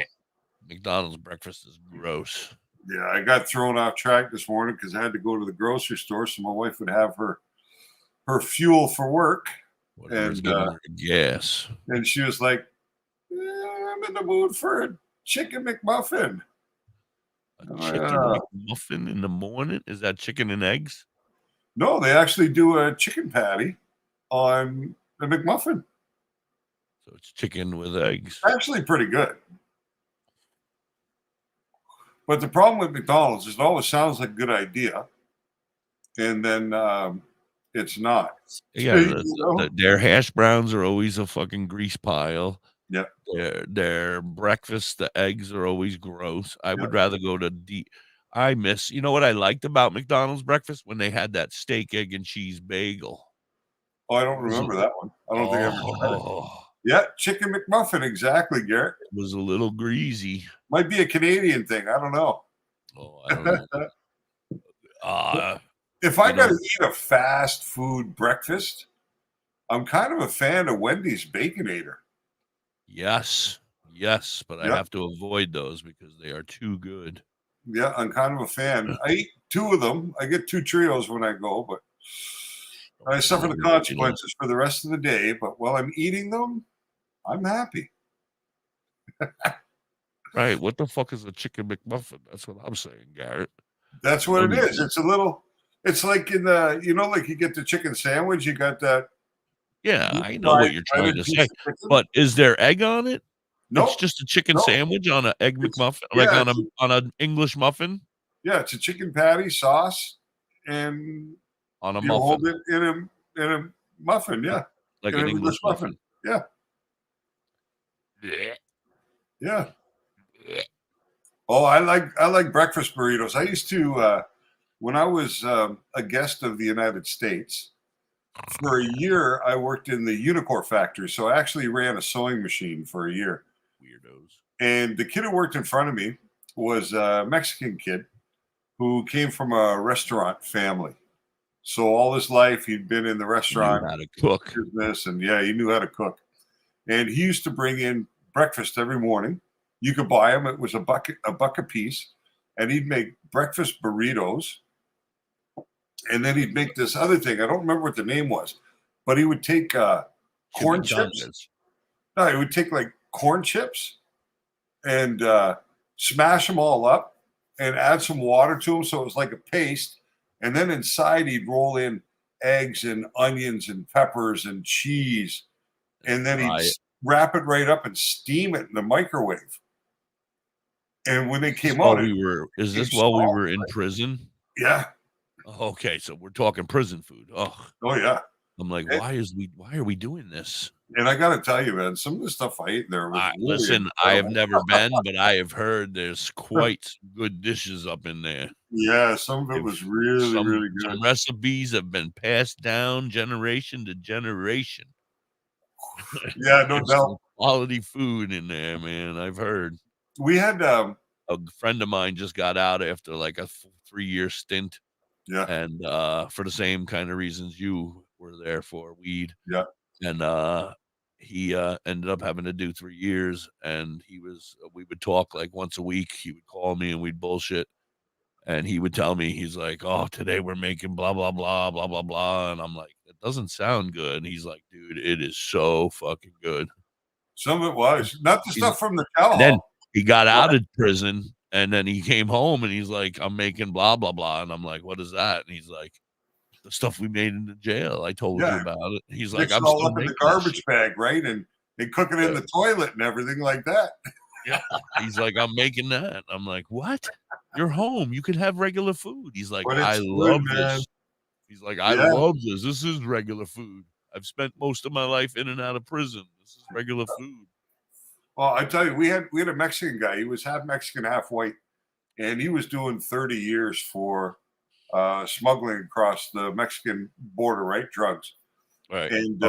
McDonald's breakfast is gross. Yeah, I got thrown off track this morning because I had to go to the grocery store so my wife would have her fuel for work. Whatever's giving her gas. And she was like, I'm in the mood for a chicken McMuffin. A chicken McMuffin in the morning? Is that chicken and eggs? No, they actually do a chicken patty on the McMuffin. So it's chicken with eggs. Actually pretty good. But the problem with McDonald's is it always sounds like a good idea, and then it's not. Yeah, You know? their hash browns are always a fucking grease pile. Yeah, Their breakfast, the eggs are always gross. I yeah. would rather go to I miss, you know what I liked about McDonald's breakfast? When they had that steak, egg, and cheese bagel. Oh, I don't It was a, remember that one. I don't think I ever tried it. oh, Yeah, chicken McMuffin, exactly, Garrett. it was a little greasy. Might be a Canadian thing. I don't know. Oh, I don't know. If I You got know, to eat a fast food breakfast, I'm kind of a fan of Wendy's Baconator. yes, but I Yeah, have to avoid those because they are too good. yeah, I'm kind of a fan. I eat 2 of them. I get 2 trios when I go, but I suffer the consequences for the rest of the day. But while I'm eating them, I'm happy. Right? What the fuck is a chicken McMuffin? That's what I'm saying, Garrett. That's what it is. It's a little. It's like in the, like you get the chicken sandwich. You got that Yeah, I know fried what you're trying breaded to piece say, of chicken. but is there egg on it? It's Nope, just a chicken nope. sandwich on an egg It's McMuffin, like yeah, on an English muffin it's a chicken patty sauce, and on a you hold muffin, it in a muffin. Yeah, like in an an English English muffin. muffin. Yeah, Blech, yeah. blech. Oh, I like breakfast burritos. I used to when I was a guest of the United States for a year. I worked in the unicorn factory, so I actually ran a sewing machine for a year. Weirdos. And the kid who worked in front of me was a Mexican kid who came from a restaurant family. So all his life he'd been in the He knew restaurant how to cook. business, and yeah, he knew how to cook. And he used to bring in breakfast every morning. You could buy them; it was a buck a piece, and he'd make breakfast burritos. And then he'd make this other thing. I don't remember what the name was, but he would take corn chips. Chimichangas. No, he would take like corn chips and smash them all up and add some water to them so it was like a paste. And then inside he'd roll in eggs and onions and peppers and cheese. And then he'd wrap it right up and steam it in the microwave. And when they came out, Is this while we were in prison? Yeah. Okay, so we're talking prison food. Oh yeah. I'm like, why are we doing this? And I got to tell you, man, some of the stuff I ate there was really listen, I have never been, but I have heard there's quite some good dishes up in there. Yeah, some of it was really, really good. Some recipes have been passed down generation to generation. Yeah, no doubt. Quality food in there, man. I've heard. We had a friend of mine just got out after like a 3-year stint. Yeah. And for the same kind of reasons you were there for, weed. Yeah. And he ended up having to do 3 years, and we would talk like once a week. He would call me and we'd bullshit. And he would tell me, he's like, "Oh, today we're making blah, blah, blah, blah, blah, blah." And I'm like, "It doesn't sound good." And he's like, "Dude, it is so fucking good." Some of it was. Not the stuff from the cow hall. Then he got out of prison, and then he came home and he's like, "I'm making blah, blah, blah." And I'm like, "What is that?" And he's like, "The stuff we made in the jail. I told you about it." He's like, "I'm all still up in making the garbage bag, right? And they cook it in the toilet and everything like that. Yeah. He's like, "I'm making that." I'm like, "What? You're home. You can have regular food." He's like, "I love this." He's like, "I love this. This is regular food. I've spent most of my life in and out of prison. This is regular food." Well, I tell you, we had a Mexican guy. He was half Mexican, half white, and he was doing 30 years for smuggling across the Mexican border, right? Drugs. Right. And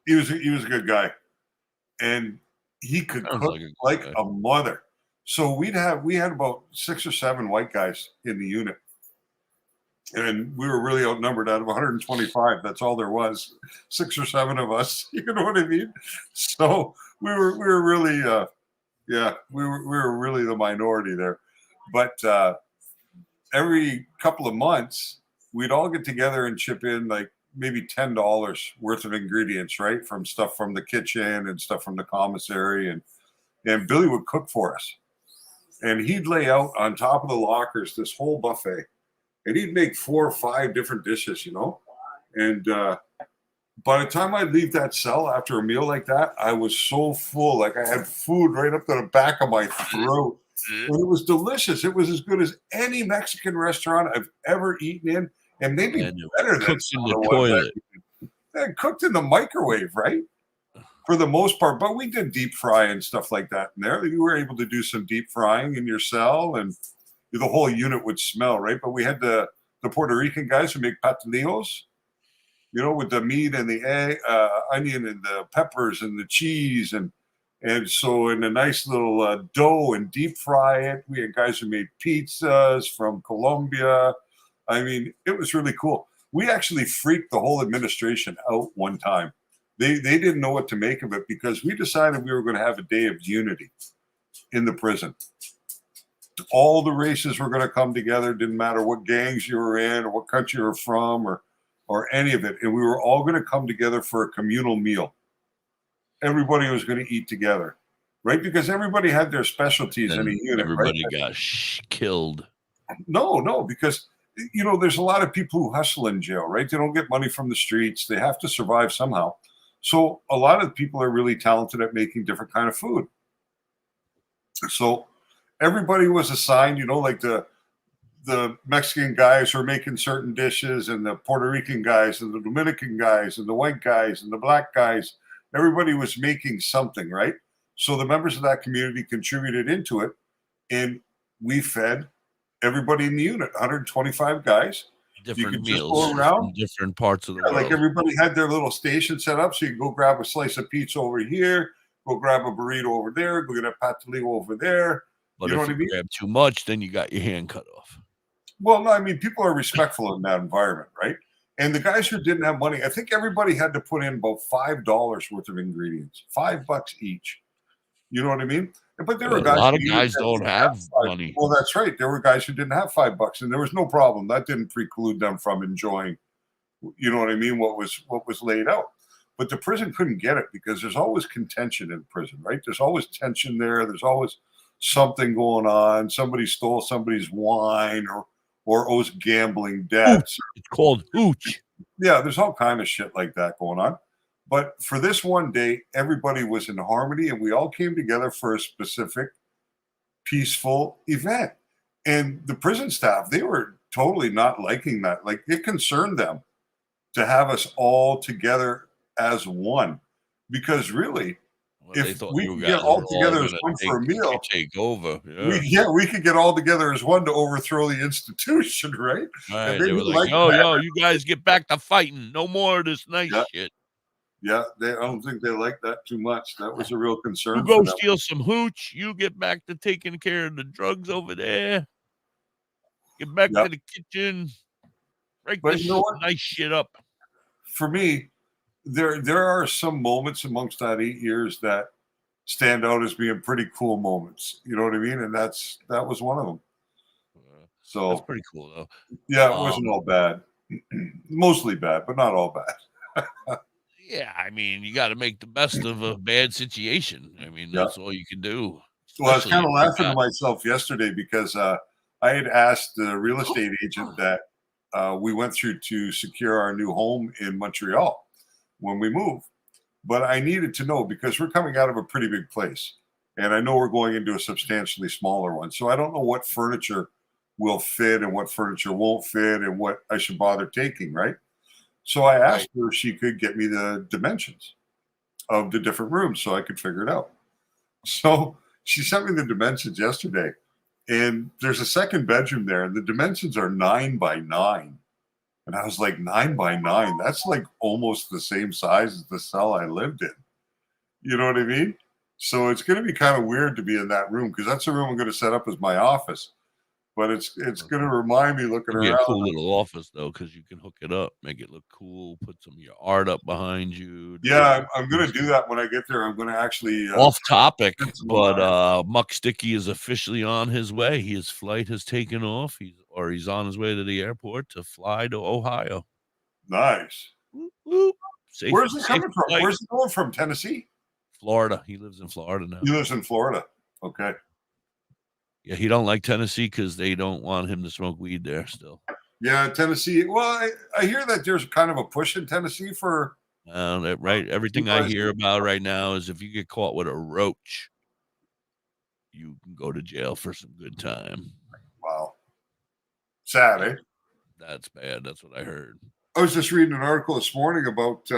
he was a good guy, and he could cook like a mother. So we had about 6 or 7 white guys in the unit, and we were really outnumbered. Out of 125, that's all there was. 6 or 7 of us. You know what I mean? So we were really we were really the minority there. But every couple of months, we'd all get together and chip in like maybe $10 worth of ingredients, right? From stuff from the kitchen and stuff from the commissary, and Billy would cook for us. And he'd lay out on top of the lockers this whole buffet. and he'd make 4 or 5 different dishes, and by the time I'd leave that cell after a meal like that, I was so full, like I had food right up to the back of my throat. And it was delicious. It was as good as any Mexican restaurant I've ever eaten in, and maybe And it better than cooks in some of the the ones toilet. that cooked in the microwave, right? For the most part. But we did deep fry and stuff like that in there. You were able to do some deep frying in your cell, and the whole unit would smell, right? But we had the Puerto Rican guys who make patillos, with the meat and the egg, onion and the peppers and the cheese, and so in a nice little dough and deep fry it. We had guys who made pizzas from Colombia. I mean, it was really cool. We actually freaked the whole administration out one time. They didn't know what to make of it because we decided we were going to have a day of unity in the prison. All the races were going to come together. Didn't matter what gangs you were in or what country you were from or any of it. And we were all going to come together for a communal meal. Everybody was going to eat together, right? Because everybody had their specialties in a unit. Everybody right? got killed. No, because there's a lot of people who hustle in jail, right? They don't get money from the streets. They have to survive somehow. So a lot of people are really talented at making different kind of food. So everybody was assigned, like the Mexican guys were making certain dishes, and the Puerto Rican guys, and the Dominican guys, and the white guys, and the black guys. Everybody was making something, right? So the members of that community contributed into it, and we fed everybody in the unit, 125 guys. Different just meals go around. from different parts of the world. Like everybody had their little station set up, so you can go grab a slice of pizza over here, go grab a burrito over there, go get a patillo over there. But you know if what I you mean? grab too much, then you got your hand cut off. Well, no, I mean, people are respectful in that environment, right? And the guys who didn't have money, I think everybody had to put in about $5 worth of ingredients, $5 each. You know what I mean? But there were guys. A lot of guys don't have money. Well, that's right. There were guys who didn't have $5, and there was no problem. That didn't preclude them from enjoying, you know what I mean, what was laid out. But the prison couldn't get it because there's always contention in prison, right? There's always tension there. There's always something going on. Somebody stole somebody's wine or owes gambling debts. It's called hooch. Yeah, there's all kind of shit like that going on. But for this one day, everybody was in harmony, and we all came together for a specific peaceful event. And the prison staff, they were totally not liking that. Like, it concerned them to have us all together as one. Because really, if we could get all together as one for a meal, take over. we could get all together as one to overthrow the institution, right? Right. They were like, yo, you guys get back to fighting. No more of this nice shit. Yeah, I don't think they liked that too much. That was a real concern. You go steal some hooch. You get back to taking care of the drugs over there. Get back to the kitchen. Break this nice shit up. For me, there are some moments amongst that 8 years that stand out as being pretty cool moments. You know what I mean? And that was one of them. So that's pretty cool, though. Yeah, it wasn't all bad. Mostly bad, but not all bad. Yeah, I mean, you got to make the best of a bad situation. I mean, that's all you can do. Well, I was kind of laughing to myself yesterday because I had asked the real estate agent that we went through to secure our new home in Montreal when we move. But I needed to know because we're coming out of a pretty big place. And I know we're going into a substantially smaller one. So I don't know what furniture will fit and what furniture won't fit and what I should bother taking, right? So I asked her if she could get me the dimensions of the different rooms so I could figure it out. So she sent me the dimensions yesterday. And there's a second bedroom there, and the dimensions are 9 by 9. And I was like, 9 by 9? That's like almost the same size as the cell I lived in. You know what I mean? So it's going to be kind of weird to be in that room because that's the room I'm going to set up as my office. But it's going to remind me looking around. It'll be a cool little office, though, because you can hook it up, make it look cool, put some of your art up behind you. Yeah, I'm going to do that when I get there. I'm going to actually... Off topic, but Muck Sticky is officially on his way. His flight has taken off. He's on his way to the airport to fly to Ohio. Nice. Whoop, whoop. Where's he coming from? Flight. Where's he going from? Tennessee? Florida. He lives in Florida now. He lives in Florida. Okay. Yeah, he don't like Tennessee because they don't want him to smoke weed there still. Yeah, Tennessee. Well, I hear that there's kind of a push in Tennessee for Right. Everything I hear about right now is if you get caught with a roach, you can go to jail for some good time. wow. Sad, eh? That's bad. That's what I heard. I was just reading an article this morning about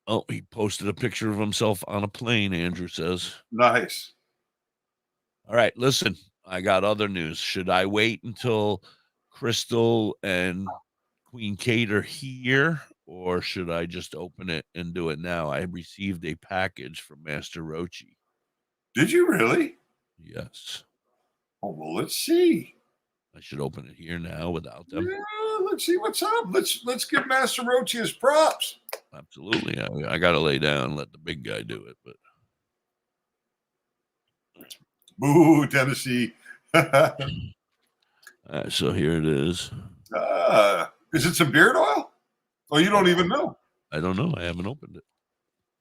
Oh, he posted a picture of himself on a plane, Andrew says. nice. All right, listen, I got other news. Should I wait until Crystal and Queen Kate are here, or should I just open it and do it now? I received a package from Master Rochi. Did you really? Yes. Oh well, let's see. I should open it here now without them. Yeah, let's see what's up. Let's give Master Rochi his props. Absolutely. I got to lay down and let the big guy do it. But Boo, Tennessee. so here it is. Is it some beard oil? Oh, you don't even know. I don't know. I haven't opened it.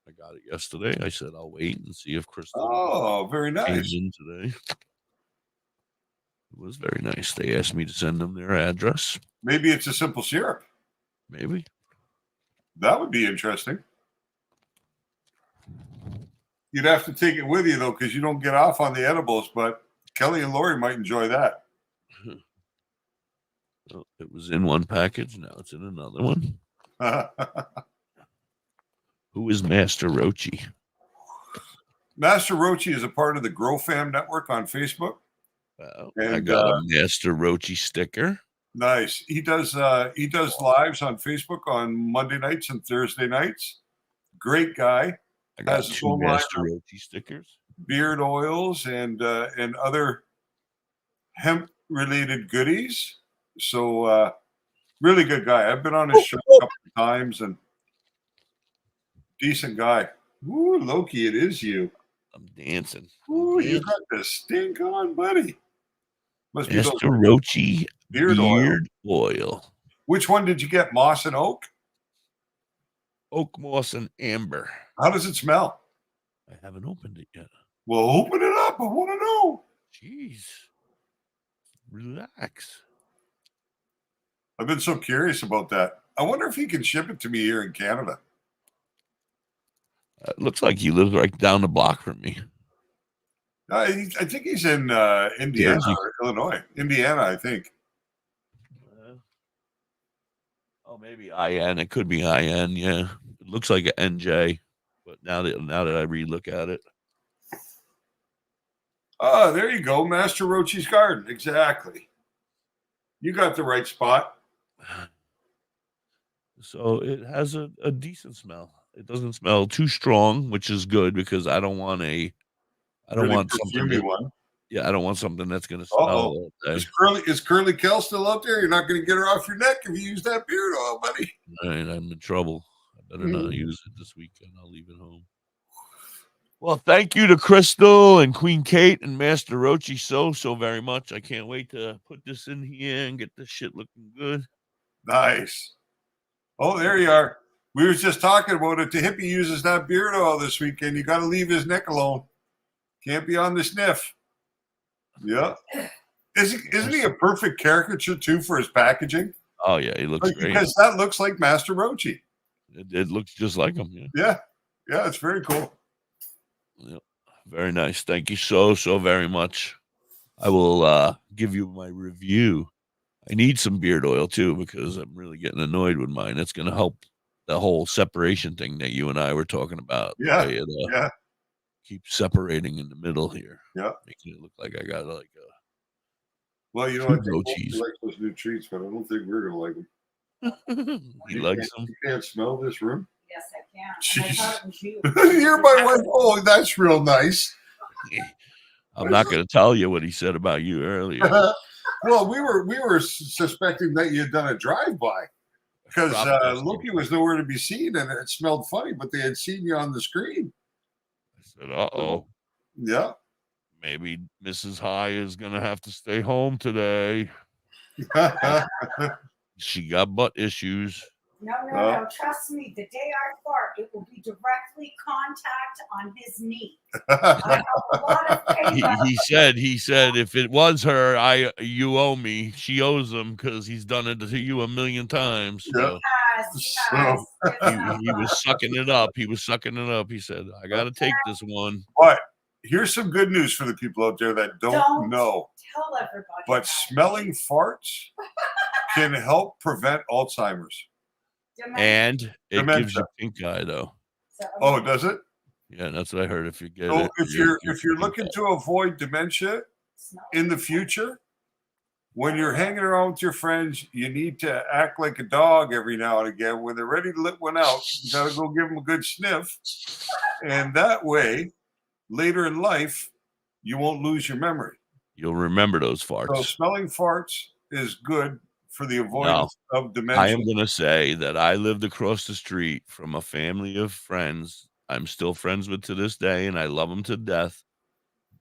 I got it yesterday. I said I'll wait and see if Crystal Oh, very came nice. in today. It was very nice. They asked me to send them their address. Maybe it's a simple syrup. Maybe. That would be interesting. You'd have to take it with you though, because you don't get off on the edibles. But Kelly and Lori might enjoy that. Well, it was in one package. Now it's in another one. Who is Master Rochi? Master Rochi is a part of the Grow Fam network on Facebook. I got a Master Rochi sticker. Nice. He does lives on Facebook on Monday nights and Thursday nights. Great guy. I got Has 2 Master Rochi stickers. Beard oils and other hemp related goodies. So really good guy. I've been on his show a couple of times and decent guy. Ooh, Loki, it is you. I'm dancing. Ooh, you got the stink on, buddy. Must be Master Rochi beard oil. Which one did you get? Moss and oak? Oak, moss, and amber. How does it smell? I haven't opened it yet. Well, open it up. I want to know. Jeez. Relax. I've been so curious about that. I wonder if he can ship it to me here in Canada. It looks like he lives right down the block from me. I think he's in Indiana or Illinois. Indiana, I think. Maybe IN. It could be IN. Yeah, it looks like an NJ. But now that I relook at it, oh, there you go, Master Rochi's Garden. Exactly. You got the right spot. So it has a decent smell. It doesn't smell too strong, which is good because I don't want something. I don't want something that's going to smell all day. Is Curly Kel still out there? You're not going to get her off your neck if you use that beard oil, buddy. All right, I'm in trouble. I better not use it this weekend. I'll leave it home. Well, thank you to Crystal and Queen Kate and Master Rochi so very much. I can't wait to put this in here and get this shit looking good. Nice. Oh, there you are. We were just talking about it. Da.Hippie uses that beard oil this weekend. You got to leave his neck alone. Can't be on the sniff. Yeah. Isn't he a perfect caricature, too, for his packaging? Oh, yeah. He looks great. Because that looks like Master Rochi. It looks just like him. Yeah. Yeah, it's very cool. Yep. Very nice. Thank you so very much. I will give you my review. I need some beard oil, too, because I'm really getting annoyed with mine. It's going to help the whole separation thing that you and I were talking about. Yeah. Yeah. Keep separating in the middle here. Yeah. Making it look like I got like a. Well, you know, I think he likes those new treats, but I don't think we're going to like them. He likes them. You can't smell this room? Yes, I can. I thought it was you. You're my wife. Oh, that's real nice. I'm not going to tell you what he said about you earlier. Well, we were suspecting that you had done a drive-by because Loki was nowhere to be seen, and it smelled funny. But they had seen you on the screen. I said, "Uh-oh, yeah, maybe Mrs. High is going to have to stay home today. She got butt issues." No. Trust me. The day I fart, it will be directly contact on his knee. I have a lot of paper. He said if it was her, you owe me. She owes him because he's done it to you a million times. So He has. he was sucking it up. He was sucking it up. He said, I got to take this one. But here's some good news for the people out there that don't know. Tell everybody. But smelling farts can help prevent Alzheimer's. And it Dementia. gives you pink eye, though. Oh, does it? Yeah, that's what I heard. If you get So it, if you're looking to avoid dementia in the future, when you're hanging around with your friends, you need to act like a dog every now and again. When they're ready to let one out, you got to go give them a good sniff. And that way, later in life, you won't lose your memory. You'll remember those farts. So smelling farts is good for the avoidance of dementia. I am going to say that I lived across the street from a family of friends I'm still friends with to this day, and I love them to death.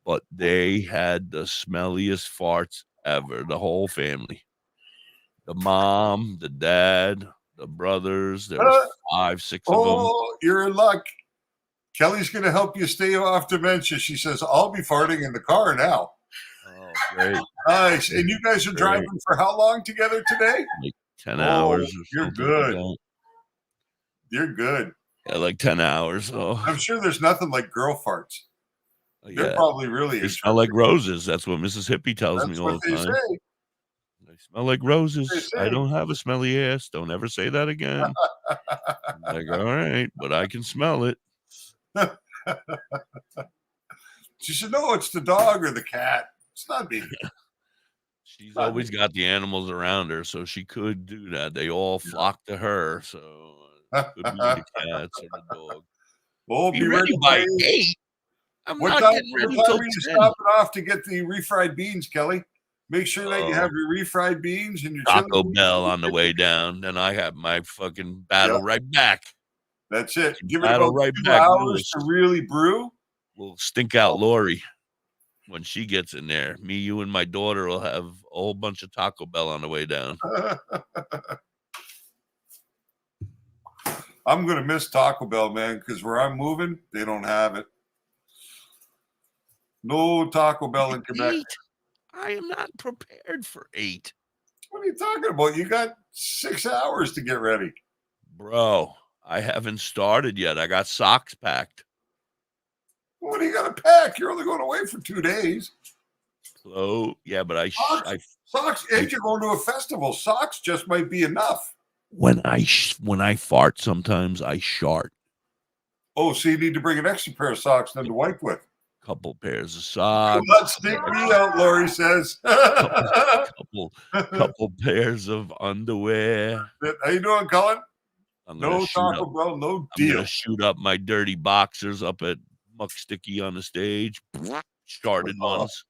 But they had the smelliest farts ever, the whole family. The mom, the dad, the brothers. There was 5, 6 of them. Oh, you're in luck. Kelly's going to help you stay off dementia. She says, I'll be farting in the car now. Oh, great. Nice. And you guys are driving for how long together today? Like 10 hours or you're something. good. Like that. You're good. Yeah, like 10 hours. Oh. I'm sure there's nothing like girl farts. They're probably really They smell like roses. That's what Mrs. Hippie tells me all the time. Say. They smell like roses. I don't have a smelly ass. Don't ever say that again. I'm like, all right, but I can smell it. She said, no, it's the dog or the cat. It's not me. She's always got the animals around her, so she could do that. They all flock to her, so it could be the cats or the dog. Well, be ready by 8. I'm not getting ready what time till are you 10. stopping off to get the refried beans, Kelly? Make sure that you have your refried beans and your Taco Bell on the way down. Then I have my fucking battle right back. That's it. Give it about right 2 hours to really brew. We'll stink out Lori when she gets in there. Me, you, and my daughter will have a whole bunch of Taco Bell on the way down. I'm going to miss Taco Bell, man, because where I'm moving, they don't have it. No Taco Bell in Quebec. 8? I am not prepared for 8. What are you talking about? You got 6 hours to get ready. Bro, I haven't started yet. I got socks packed. What are you going to pack? You're only going away for 2 days. Oh, yeah, but socks, and you're going to a festival. Socks just might be enough. When I fart, sometimes I shart. Oh, so you need to bring an extra pair of socks then to wipe with. Couple pairs of socks. Do not stick me out, Lori says. couple pairs of underwear. How you doing, Colin? No Taco Bell, no deal. I'm gonna shoot up my dirty boxers up at Muck Sticky on the stage. Started ones.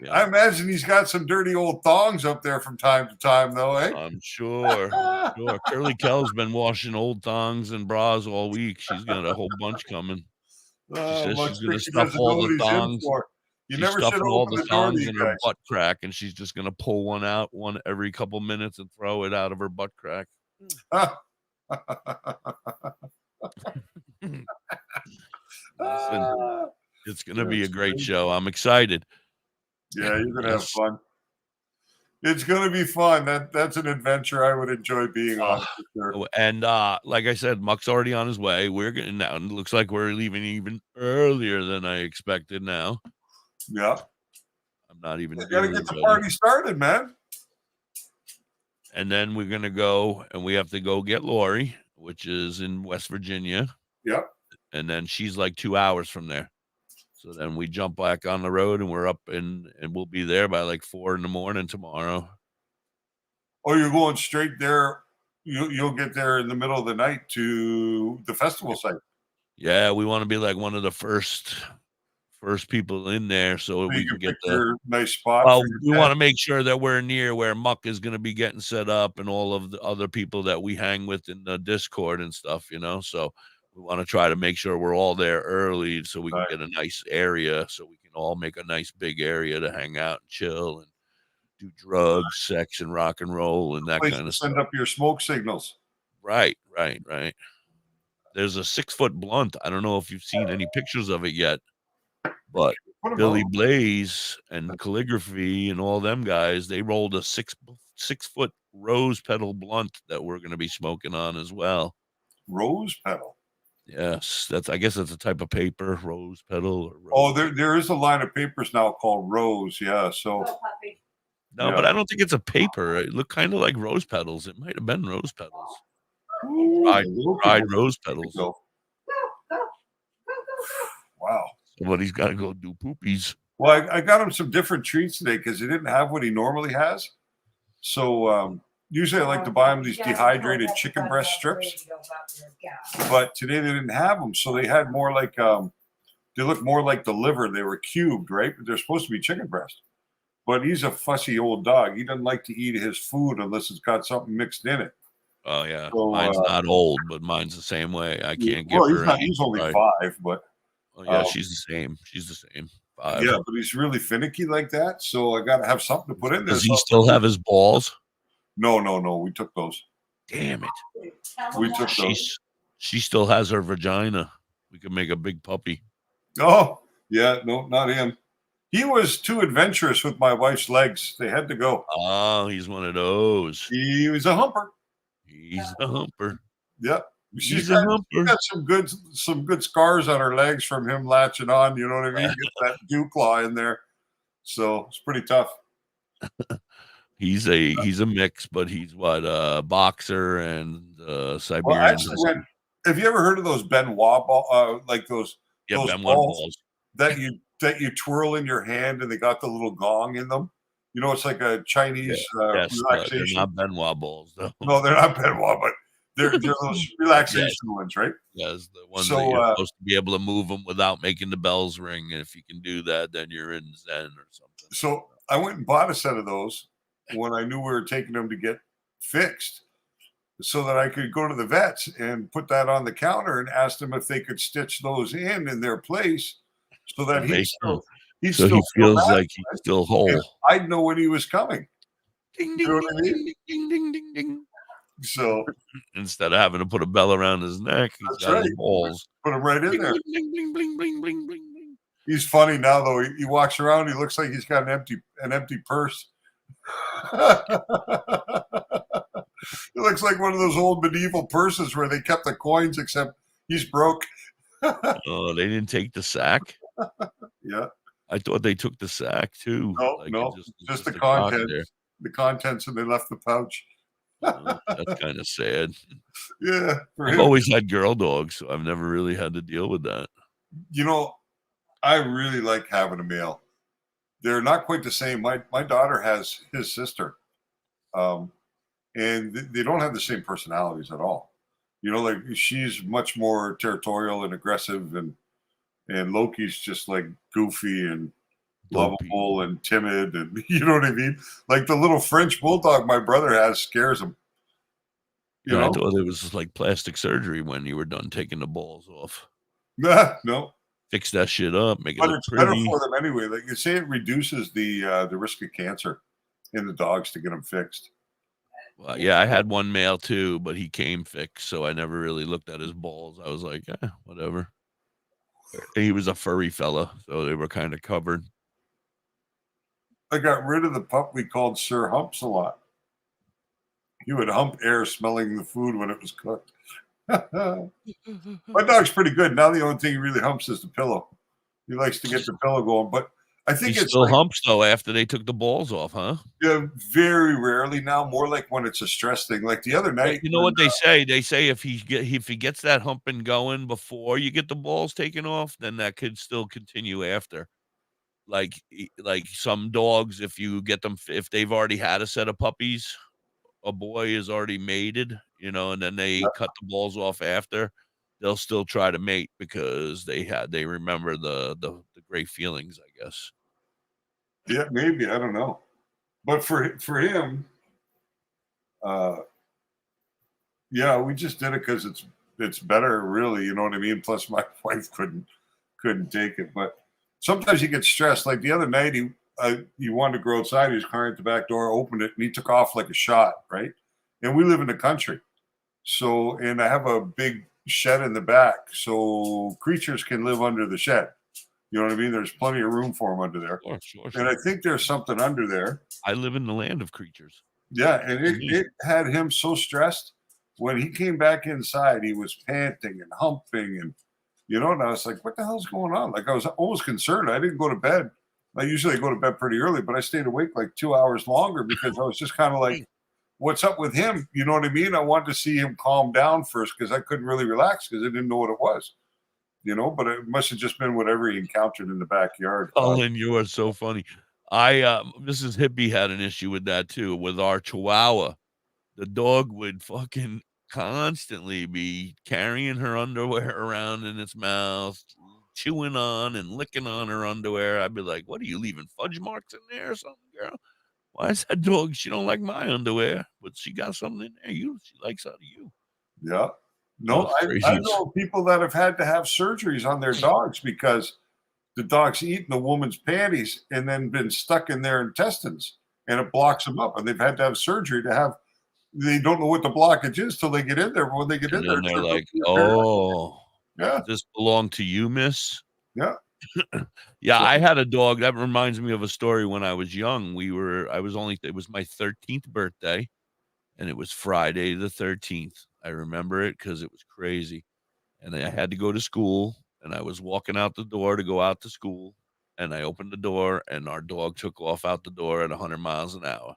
Yeah. I imagine he's got some dirty old thongs up there from time to time, though, eh? I'm sure. Curly Kel's been washing old thongs and bras all week. She's got a whole bunch coming. She says she's going to stuff all the thongs. You never should all open the thongs in her butt crack, and she's just going to pull one out every couple minutes and throw it out of her butt crack. Listen, it's going to be a great show. I'm excited. Yeah, you're going to have fun. It's going to be fun. That's an adventure I would enjoy being on. For sure. And like I said, Muck's already on his way. We're getting now. It looks like we're leaving even earlier than I expected now. Yeah. I'm not even. You got to get the party started, man. And then we're going to go, and we have to go get Lori, which is in West Virginia. Yep. And then she's like 2 hours from there. So then we jump back on the road, and we're up and we'll be there by like 4 a.m. tomorrow. Oh, you're going straight there. You'll get there in the middle of the night to the festival site. Yeah, we want to be like one of the first people in there, so we can get your nice spot. Well, we want to make sure that we're near where Muck is going to be getting set up, and all of the other people that we hang with in the Discord and stuff. So we want to try to make sure we're all there early, so we can get a nice area, so we can all make a nice big area to hang out and chill. do drugs, sex, and rock and roll and that Place kind to of send stuff. up your smoke signals. Right. There's a 6-foot blunt. I don't know if you've seen any pictures of it yet, but Put 'em Billy out. Blaze and Calligraphy and all them guys, they rolled a 6-foot rose petal blunt that we're going to be smoking on as well. Rose petal. Yes, I guess that's a type of paper, rose petal. Or rose Oh, there is a line of papers now called rose. Yeah. So Go, puppy. No, but I don't think it's a paper. It looked kind of like rose petals. It might have been rose petals. Dried rose petals. Go, go, go, go, go. Wow. Somebody's got to go do poopies. Well, I got him some different treats today because he didn't have what he normally has. So usually I like to buy him these dehydrated chicken breast strips. But today they didn't have them, so they had more like they look more like the liver. They were cubed, right? But they're supposed to be chicken breast. But he's a fussy old dog. He doesn't like to eat his food unless it's got something mixed in it. Oh yeah, So, mine's not old, but mine's the same way. I can't give Well, her. he's only right. 5, but Oh yeah, she's the same. She's the same. 5. yeah, but he's really finicky like that. So I got to have something to put in there. Does he still have his balls? No. We took those. Damn it. We took those. She still has her vagina. We could make a big puppy. Oh, yeah. No, not him. He was too adventurous with my wife's legs. They had to go. Oh, he's one of those. He was a humper. He's a humper. Yep. She's a humper. She's got some good scars on her legs from him latching on. You know what I mean? Get that dew claw in there. So it's pretty tough. He's a mix, but he's what boxer and Siberian. Well, actually, have you ever heard of those Benoit ball, like those Benoit balls that you twirl in your hand and they got the little gong in them? You know, it's like a Chinese relaxation. They're not Benoit balls, though. No, they're not Benoit, but they're those relaxation ones, right? Yes, the ones that you're supposed to be able to move them without making the bells ring. And if you can do that, then you're in Zen or something. So I went and bought a set of those when I knew we were taking them to get fixed, so that I could go to the vets and put that on the counter and ask them if they could stitch those in their place, so that he feels like he's still whole. And I'd know when he was coming. Ding, You ding, know ding, what I mean? ding, ding, ding, ding, ding. So Instead of having to put a bell around his neck, he's got his balls. Put him right in there. Bling, bling, bling, bling, bling, bling, bling. He's funny now, though. He walks around. He looks like he's got an empty purse. It looks like one of those old medieval purses where they kept the coins, except he's broke. Oh, they didn't take the sack? Yeah. I thought they took the sack too. No, just the contents. The contents, and they left the pouch. That's kind of sad. Yeah. I've always had girl dogs, so I've never really had to deal with that. You know, I really like having a male. They're not quite the same. My daughter has his sister, and they don't have the same personalities at all. You know, like she's much more territorial and aggressive, and Loki's just like goofy and lovable and timid, and you know what I mean? Like the little French bulldog my brother has scares him. You know? I thought it was like plastic surgery when you were done taking the balls off. No. Fix that shit up, make it But look it's pretty. better for them anyway. Like you say, it reduces the risk of cancer in the dogs to get them fixed. Well, yeah, I had one male too, but he came fixed, so I never really looked at his balls. I was like, whatever. He was a furry fella, so they were kind of covered. I got rid of the pup we called Sir Humps a lot. He would hump air smelling the food when it was cooked. My dog's pretty good. Now the only thing he really humps is the pillow. He likes to get the pillow going, but I think he it's still humps though after they took the balls off, huh? Yeah, very rarely now. More like when it's a stress thing. Like the other night, you know what they say? They say if he gets that humping going before you get the balls taken off, then that could still continue after. Like some dogs, if you get them, if they've already had a set of puppies, a boy is already mated, you know, and then they cut the balls off after, they'll still try to mate because they remember the great feelings, I guess. Yeah, maybe, I don't know, but for him, yeah, we just did it because it's better, really. You know what I mean? Plus, my wife couldn't take it, but sometimes he gets stressed. Like the other night, he wanted to go outside. He was crying at the back door, opened it, and he took off like a shot, right? And we live in the country. So, and I have a big shed in the back, so creatures can live under the shed. You know what I mean? There's plenty of room for them under there. Sure. And I think there's something under there. I live in the land of creatures. Yeah, and it had him so stressed. When he came back inside, he was panting and humping, and and I was like, "What the hell's going on?" Like I was almost concerned. I didn't go to bed. I usually go to bed pretty early, but I stayed awake like 2 hours longer because I was just kind of like, "What's up with him?" You know what I mean? I wanted to see him calm down first because I couldn't really relax because I didn't know what it was. But it must have just been whatever he encountered in the backyard. Colin, you are so funny. Mrs. Hippie had an issue with that too. With our Chihuahua, the dog would fucking constantly be carrying her underwear around in its mouth, chewing on and licking on her underwear. I'd be like, "What are you leaving fudge marks in there or something, girl? Why is that dog? She don't like my underwear, but she got something in there. She likes out of you." Yeah. No, I know people that have had to have surgeries on their dogs because the dog's eaten the woman's panties and then been stuck in their intestines, and it blocks them up, and they've had to have surgery to have. They don't know what the blockage is till they get in there. But when they get in there, they're like, "Oh, yeah, does this belong to you, miss?" Yeah. Yeah, I had a dog. That reminds me of a story when I was young. It was my 13th birthday, and it was Friday the 13th. I remember it because it was crazy. And I had to go to school, and I was walking out the door to go out to school, and I opened the door, and our dog took off out the door at 100 miles an hour.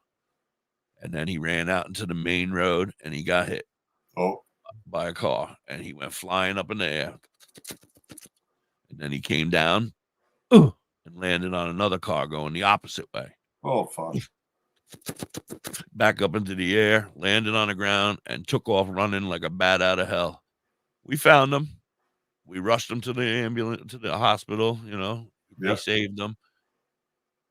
And then he ran out into the main road, and he got hit by a car, and he went flying up in the air. And then he came down and landed on another car going the opposite way. Oh, fuck. Back up into the air, landed on the ground, and took off running like a bat out of hell. We found him. We rushed him to the ambulance, to the hospital, They saved him.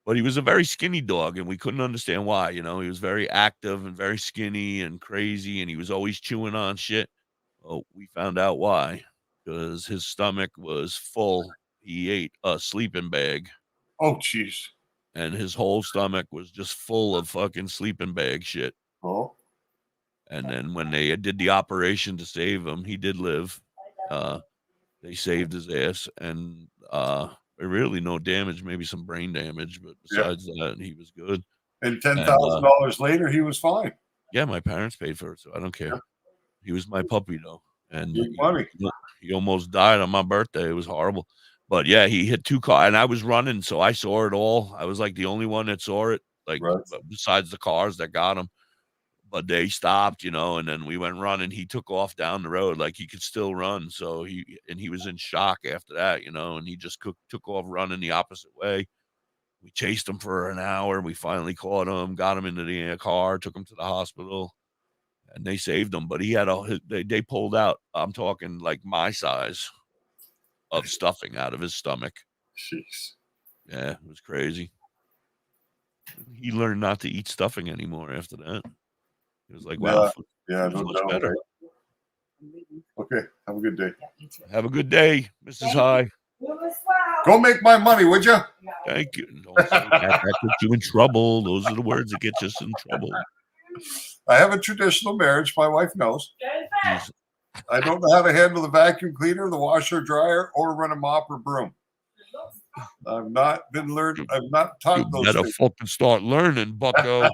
But he was a very skinny dog, and we couldn't understand why, He was very active and very skinny and crazy, and he was always chewing on shit. Well, we found out why, because his stomach was full. He ate a sleeping bag. Oh, jeez. And his whole stomach was just full of fucking sleeping bag shit. Oh. And then when they did the operation to save him, he did live. They saved his ass, and really no damage, maybe some brain damage, but besides that, he was good. And $10,000 later, he was fine. Yeah, my parents paid for it, so I don't care. Yeah. He was my puppy, though, and he almost died on my birthday. It was horrible. But yeah, he hit 2 cars, and I was running, so I saw it all. I was like the only one that saw it, besides the cars that got him. But they stopped, and then we went running. He took off down the road, like he could still run. So he was in shock after that, and he just took off running the opposite way. We chased him for an hour. We finally caught him, got him into the car, took him to the hospital, and they saved him. But he had they pulled out, I'm talking like my size of stuffing out of his stomach. Jeez. Yeah, it was crazy. He learned not to eat stuffing anymore after that. It was like, wow. Yeah, no doubt. Better. Okay, have a good day. Have a good day, Mrs. High. Go make my money, would you? Thank you. Don't say that. That puts you in trouble. Those are the words that get us in trouble. I have a traditional marriage. My wife knows. I don't know how to handle the vacuum cleaner, the washer, dryer, or run a mop or broom. I've not taught those. You better fucking start learning, bucko.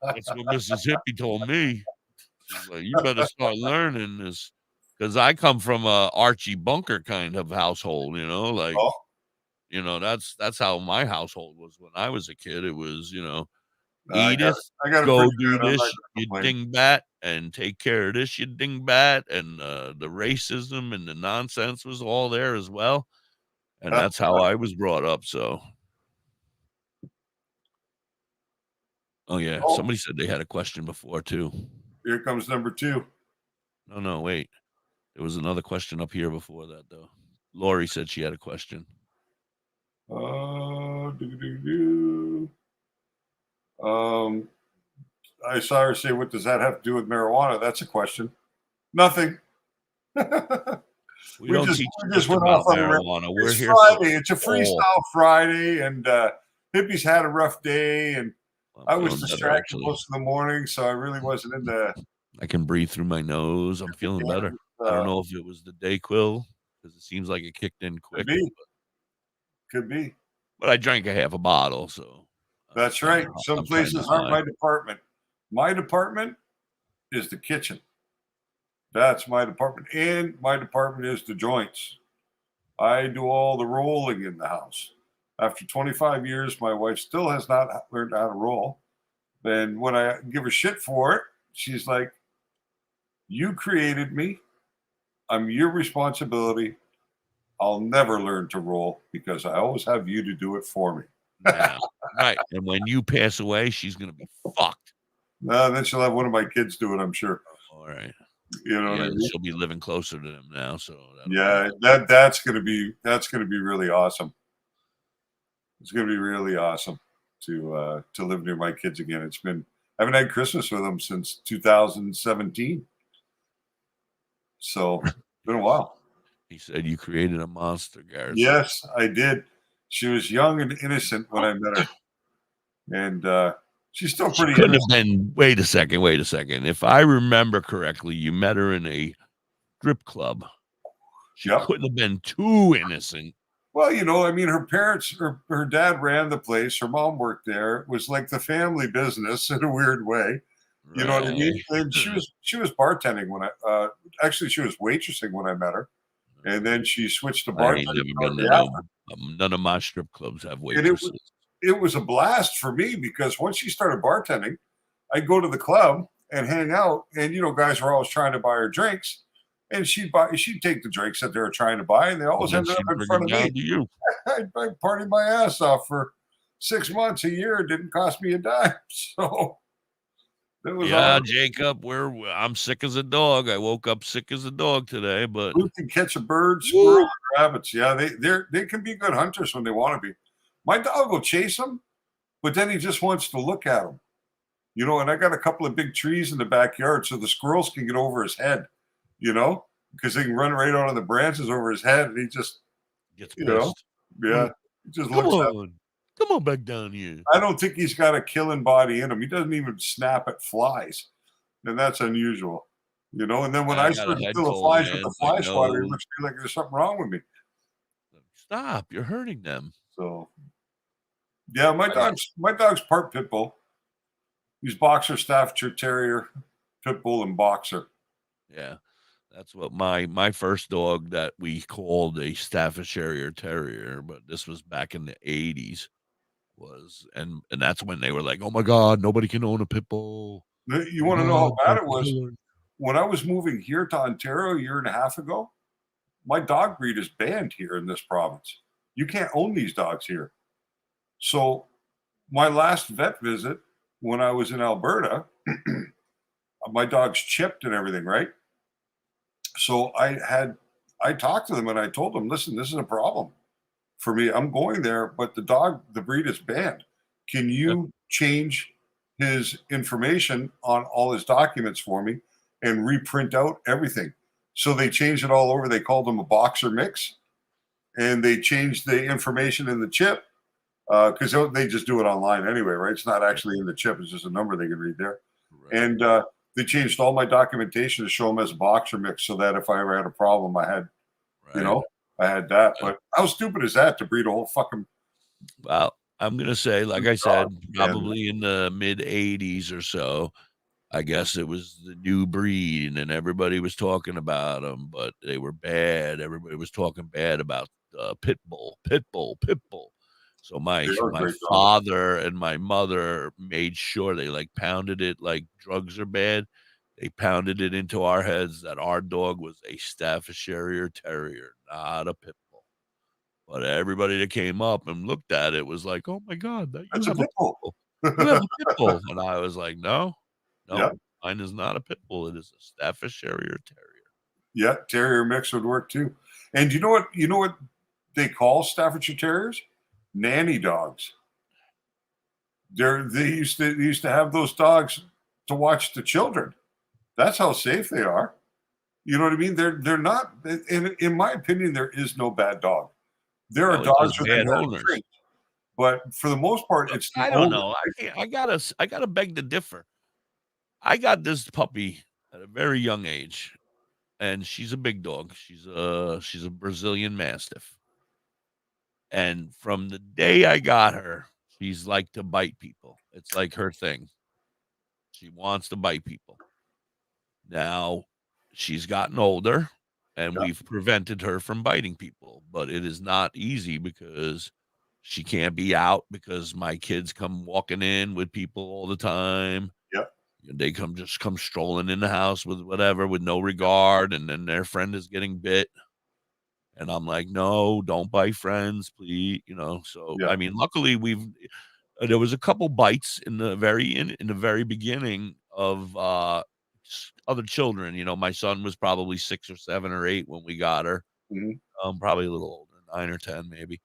That's what Mrs. Hippie told me. She's like, you better start learning this, because I come from a Archie Bunker kind of household. That's how my household was when I was a kid. It was, Edith, go do this, you dingbat, and take care of this, you dingbat, and the racism and the nonsense was all there as well. And that's how I was brought up, so. Oh, yeah. Somebody said they had a question before, too. Here comes number 2. No, wait. There was another question up here before that, though. Lori said she had a question. I saw her say, what does that have to do with marijuana? That's a question. Nothing. We just went off on marijuana. It's Friday. It's a freestyle Friday, and Hippie's had a rough day, and I'm I was feeling better, distracted actually. most of the morning, so I really wasn't in the. I can breathe through my nose. I'm feeling better. I don't know if it was the Dayquil because it seems like it kicked in quick. Could be. But I drank a half a bottle, so That's right. Some I'm places kinda aren't my department. My department is the kitchen. That's my department, and my department is the joints. I do all the rolling in the house. After 25 years, my wife still has not learned how to roll. And when I give her shit for it, she's like, "You created me. I'm your responsibility. I'll never learn to roll because I always have you to do it for me." Yeah, right. And when you pass away, she's gonna be fucked. Then she'll have one of my kids do it, I'm sure. All right. You know what I Yeah, mean? she'll be living closer to them now, so Yeah, that's gonna be really awesome. It's gonna be really awesome to live near my kids again. I haven't had Christmas with them since 2017. So it's been a while. He said you created a monster, Garrett. Yes, I did. She was young and innocent when I met her. And she's still She pretty couldn't have innocent. been wait a second. If I remember correctly, you met her in a strip club. She Yep. couldn't have been too innocent. Well, I mean, her parents, her dad ran the place. Her mom worked there. It was like the family business in a weird way. You know what I mean? And she was bartending when actually she was waitressing when I met her, and then she switched to I ain't bartending. never been to none of my strip clubs have And waitresses. it was a blast for me because once she started bartending, I'd go to the club and hang out, and guys were always trying to buy her drinks, and she'd take the drinks that they were trying to buy, and they always ended up in front of me. To you. I partied my ass off for 6 months, a year. It didn't cost me a dime. So it was awesome. Jacob, I'm sick as a dog. I woke up sick as a dog today, but Who can catch a bird, squirrel, and rabbits? Yeah, they can be good hunters when they want to be. My dog will chase them, but then he just wants to look at them. And I got a couple of big trees in the backyard, so the squirrels can get over his head, because they can run right out of the branches over his head, and he just gets pissed. Yeah, he just Come looks on. Come on back down here. I don't think he's got a killing body in him. He doesn't even snap at flies, and that's unusual. And then when I start to kill the flies with the fly swatter, it looks like there's something wrong with me. Stop! You're hurting them. So, yeah, my dog's part pit bull. He's boxer, Staffordshire Terrier, pit bull, and boxer. Yeah, that's what my first dog that we called a Staffordshire Terrier, but this was back in the 80s. Was and that's when they were like, "Oh my God, nobody can own a pit bull." You want to know how bad it was? When I was moving here to Ontario a year and a half ago, my dog breed is banned here in this province. You can't own these dogs here. So my last vet visit when I was in Alberta, my dog's chipped and everything, right? So I talked to them and I told them, listen, this is a problem for me. I'm going there, but the breed is banned. Can you change his information on all his documents for me and reprint out everything? So they changed it all over. They called him a boxer mix, and they changed the information in the chip because they just do it online anyway, right? It's not actually in the chip. It's just a number they can read there. Right. And they changed all my documentation to show him as a boxer mix so that if I ever had a problem, I had, I had that. But how stupid is that to breed a whole fucking... Well, I'm going to say, like I said, probably in the mid 80s or so, I guess it was the new breed and everybody was talking about them, but they were bad. Everybody was talking bad about pit bull. So my father and my mother made sure they pounded it like drugs are bad. They pounded it into our heads that our dog was a Staffordshire Terrier, not a pit bull. But everybody that came up and looked at it was like, "Oh my God, that's a pit bull. You have a pit bull." And I was like, "No, mine is not a pit bull. It is a Staffordshire Terrier." Yeah, terrier mix would work too. And you know what they call Staffordshire Terriers? Nanny dogs. They used to have those dogs to watch the children. That's how safe they are. You know what I mean? They're not. In my opinion, there is no bad dog. There are dogs with bad owners. But for the most part, it's the I don't older. know. I gotta beg to differ. I got this puppy at a very young age, and she's a big dog. She's a Brazilian Mastiff. And from the day I got her, she's like to bite people. It's like her thing. She wants to bite people. Now, she's gotten older, and Yeah. we've prevented her from biting people, but it is not easy because she can't be out because my kids come walking in with people all the time. Yeah. They come strolling in the house with whatever, with no regard, and then their friend is getting bit. And I'm like, no, don't bite friends, please. So Yeah. I mean, luckily there was a couple bites in the very beginning of other children. My son was probably 6 or 7 or 8 when we got her. Mhm. Probably a little older, 9 or 10 maybe.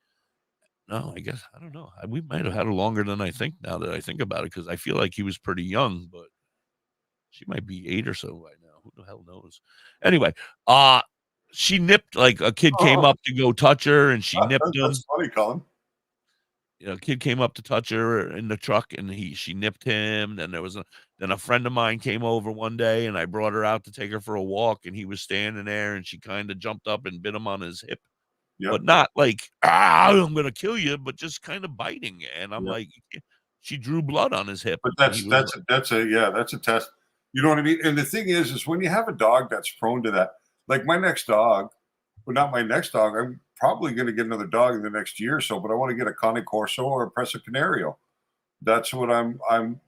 No, I guess I don't know. We might have had her longer than I think now that I think about it, because I feel like he was pretty young, but she might be 8 or so right now. Who the hell knows? Anyway, uh, she nipped, like, a kid came Oh, up to go touch her, and she nipped that's him. funny, Colin. Kid came up to touch her in the truck, and she nipped him. Then a friend of mine came over one day, and I brought her out to take her for a walk, and he was standing there, and she kinda jumped up and bit him on his hip, Yep. but not like, "Ah, I'm gonna kill you," but just kinda biting, and I'm Yeah. like, she drew blood on his hip, But and he was that's a test. You know what I mean? And the thing is when you have a dog that's prone to that, like my next dog, well, not my next dog. I'm probably going to get another dog in the next year or so, but I want to get a Cane Corso or a Presa Canario. That's what I'm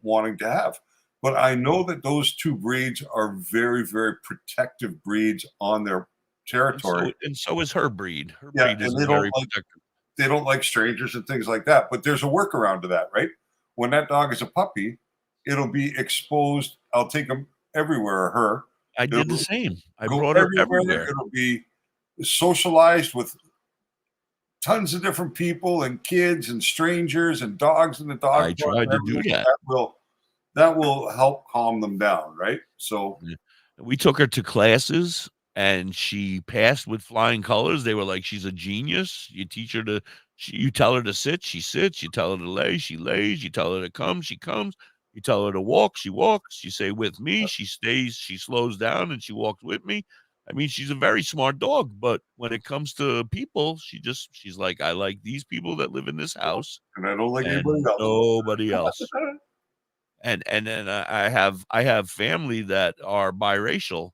wanting to have. But I know that those two breeds are very, very protective breeds on their territory. and so is her breed. Her Yeah, breed is and they don't very like protective. strangers and things like that. But there's a workaround to that, right? When that dog is a puppy, it'll be exposed. I'll take him everywhere, or her. I It'll did the same. I go brought her everywhere. everywhere. It'll be socialized with tons of different people and kids and strangers and dogs in the dog I park tried and to do everything. that. That will help calm them down, right? So Yeah. We took her to classes, and she passed with flying colors. They were like, "She's a genius." You tell her to sit, she sits. You tell her to lay, she lays. You tell her to come, she comes. You tell her to walk, she walks. You say, "With me," she stays, she slows down, and she walks with me. I mean, she's a very smart dog, but when it comes to people, she's like, "I like these people that live in this house and I don't like anybody and else. nobody else." And then I have family that are biracial,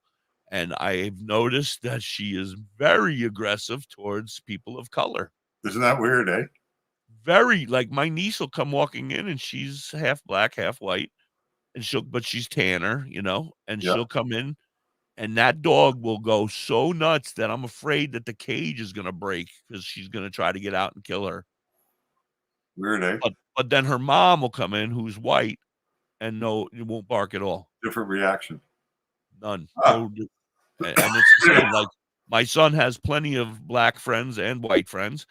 and I've noticed that she is very aggressive towards people of color. Isn't that weird, eh? Very, like, my niece will come walking in, and she's half black, half white, and she's tanner, and Yeah, she'll come in, and that dog will go so nuts that I'm afraid that the cage is gonna break because she's gonna try to get out and kill her. weird, eh? But then her mom will come in, who's white, and no, it won't bark at all. Different reaction. None. Ah, No. And it's the same, like, my son has plenty of black friends and white friends.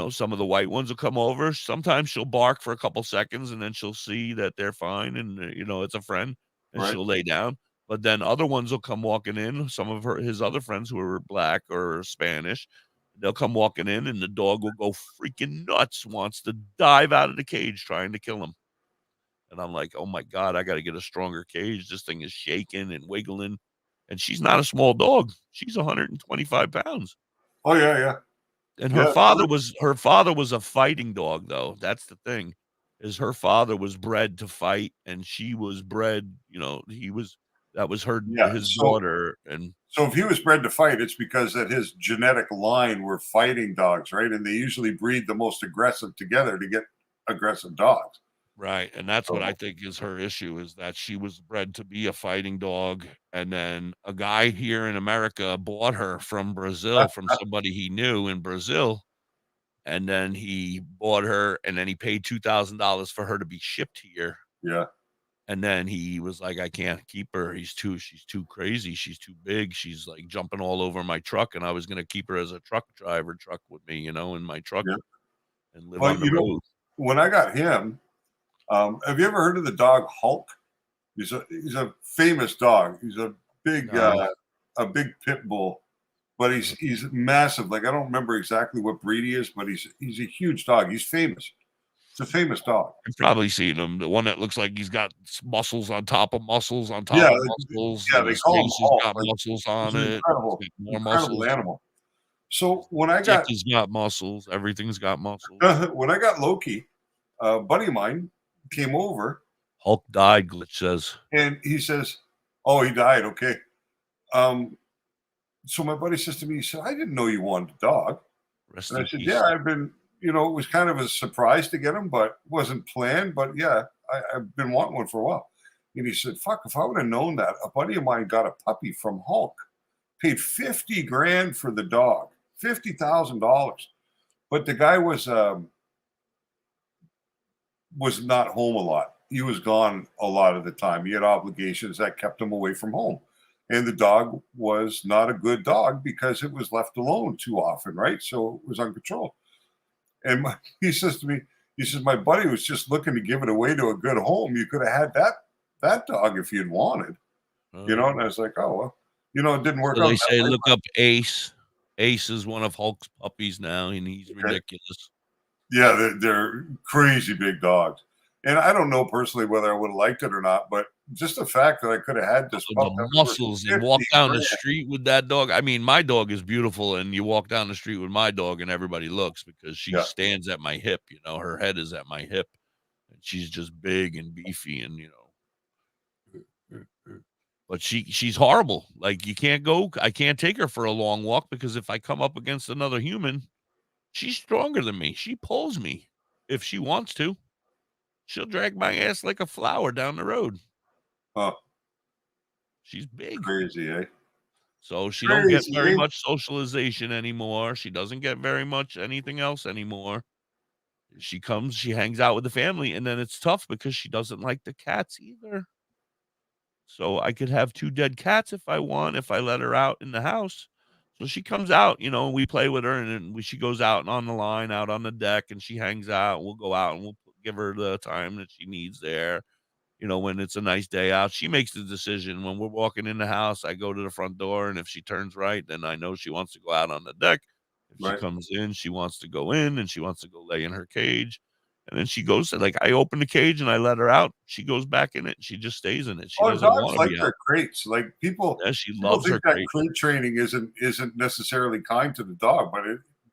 Some of the white ones will come over. Sometimes she'll bark for a couple seconds, and then she'll see that they're fine, and, it's a friend, and right. she'll lay down. But then other ones will come walking in, some of his other friends who are black or Spanish, they'll come walking in, and the dog will go freaking nuts, wants to dive out of the cage trying to kill him. And I'm like, "Oh my god, I gotta get a stronger cage. This thing is shaking and wiggling." And she's not a small dog. She's 125 pounds. Oh yeah, yeah, And her yeah. father was a fighting dog, though. That's the thing, is her father was bred to fight, and she was bred, that was Yeah. his So daughter, and if he was bred to fight, it's because that his genetic line were fighting dogs, right? And they usually breed the most aggressive together to get aggressive dogs. right, and that's what I So think is her issue, is that she was bred to be a fighting dog, and then a guy here in America bought her from Brazil, from somebody he knew in Brazil, and then he bought her, and then he paid $2,000 for her to be shipped here, yeah, and then he was like, "I can't keep her. She's too crazy. She's too big. She's, like, jumping all over my truck," and I was gonna keep her as a truck with me, in my truck, yeah. and live Well, on the road. when I got him, have you ever heard of the dog Hulk? He's a famous dog. He's No. a big pit bull, but he's massive. Like I don't remember exactly what breed he is, but he's a huge dog. He's famous. It's a famous dog. I've probably seen him. The one that looks like he's got muscles on top of muscles on top Yeah, of muscles, yeah, and they his call him face has Hulk. got Like, muscles he's on an it. It's got more incredible muscles. animal. So when I Dick got has got muscles. Everything's got muscles. when I got Loki, a buddy of mine came over Hulk died, Glitch says. and he says, "Oh, he died. Okay." So my buddy says to me, he said, "I didn't know you wanted a dog." Rest And I in said, peace. "Yeah, I've been. You know, it was kind of a surprise to get him, but wasn't planned. But yeah, I've been wanting one for a while." And he said, "Fuck, if I would have known that, a buddy of mine got a puppy from Hulk, paid 50 grand for the dog, $50,000, but the guy was not home a lot. He was gone a lot of the time. He had obligations that kept him away from home. And the dog was not a good dog because it was left alone too often, right? So it was uncontrolled. And he says to me, he says, my buddy was just looking to give it away to a good home. You could have had that dog if you'd wanted, you know? And I was like, oh, well, you know, it didn't work So out they that say way. look up Ace. Ace is one of Hulk's puppies now, and he's ridiculous. Yeah, they're crazy big dogs. And I don't know personally whether I would have liked it or not, but just the fact that I could have had this pup The that was worth muscles and walk 50 down the grand. street with that dog. I mean, my dog is beautiful, and you walk down the street with my dog, and everybody looks because she Yeah. stands at my hip. You know, her head is at my hip, and she's just big and beefy, and you know. But she's horrible. Like you can't go. I can't take her for a long walk because if I come up against another human, she's stronger than me. She pulls me if she wants to. She'll drag my ass like a flower down the road. Huh, She's big. crazy, eh? So she don't get Crazy, very eh? much socialization anymore. She doesn't get very much anything else anymore. She comes, she hangs out with the family, and then it's tough because she doesn't like the cats either. So I could have 2 dead cats if I want, if I let her out in the house. So she comes out, you know, we play with her, and then she goes out and on the line, out on the deck, and she hangs out. We'll go out and we'll give her the time that she needs there. You know, when it's a nice day out, she makes the decision. When we're walking in the house, I go to the front door, and if she turns right, then I know she wants to go out on the deck. If she Right. comes in, she wants to go in, and she wants to go lay in her cage. And then she goes to, like, I open the cage and I let her out. She goes back in it. And she just stays in it. She Oh, doesn't dogs want to like be out. their crates. Like people Yeah, she loves think her that crate. crate training isn't necessarily kind to the dog, but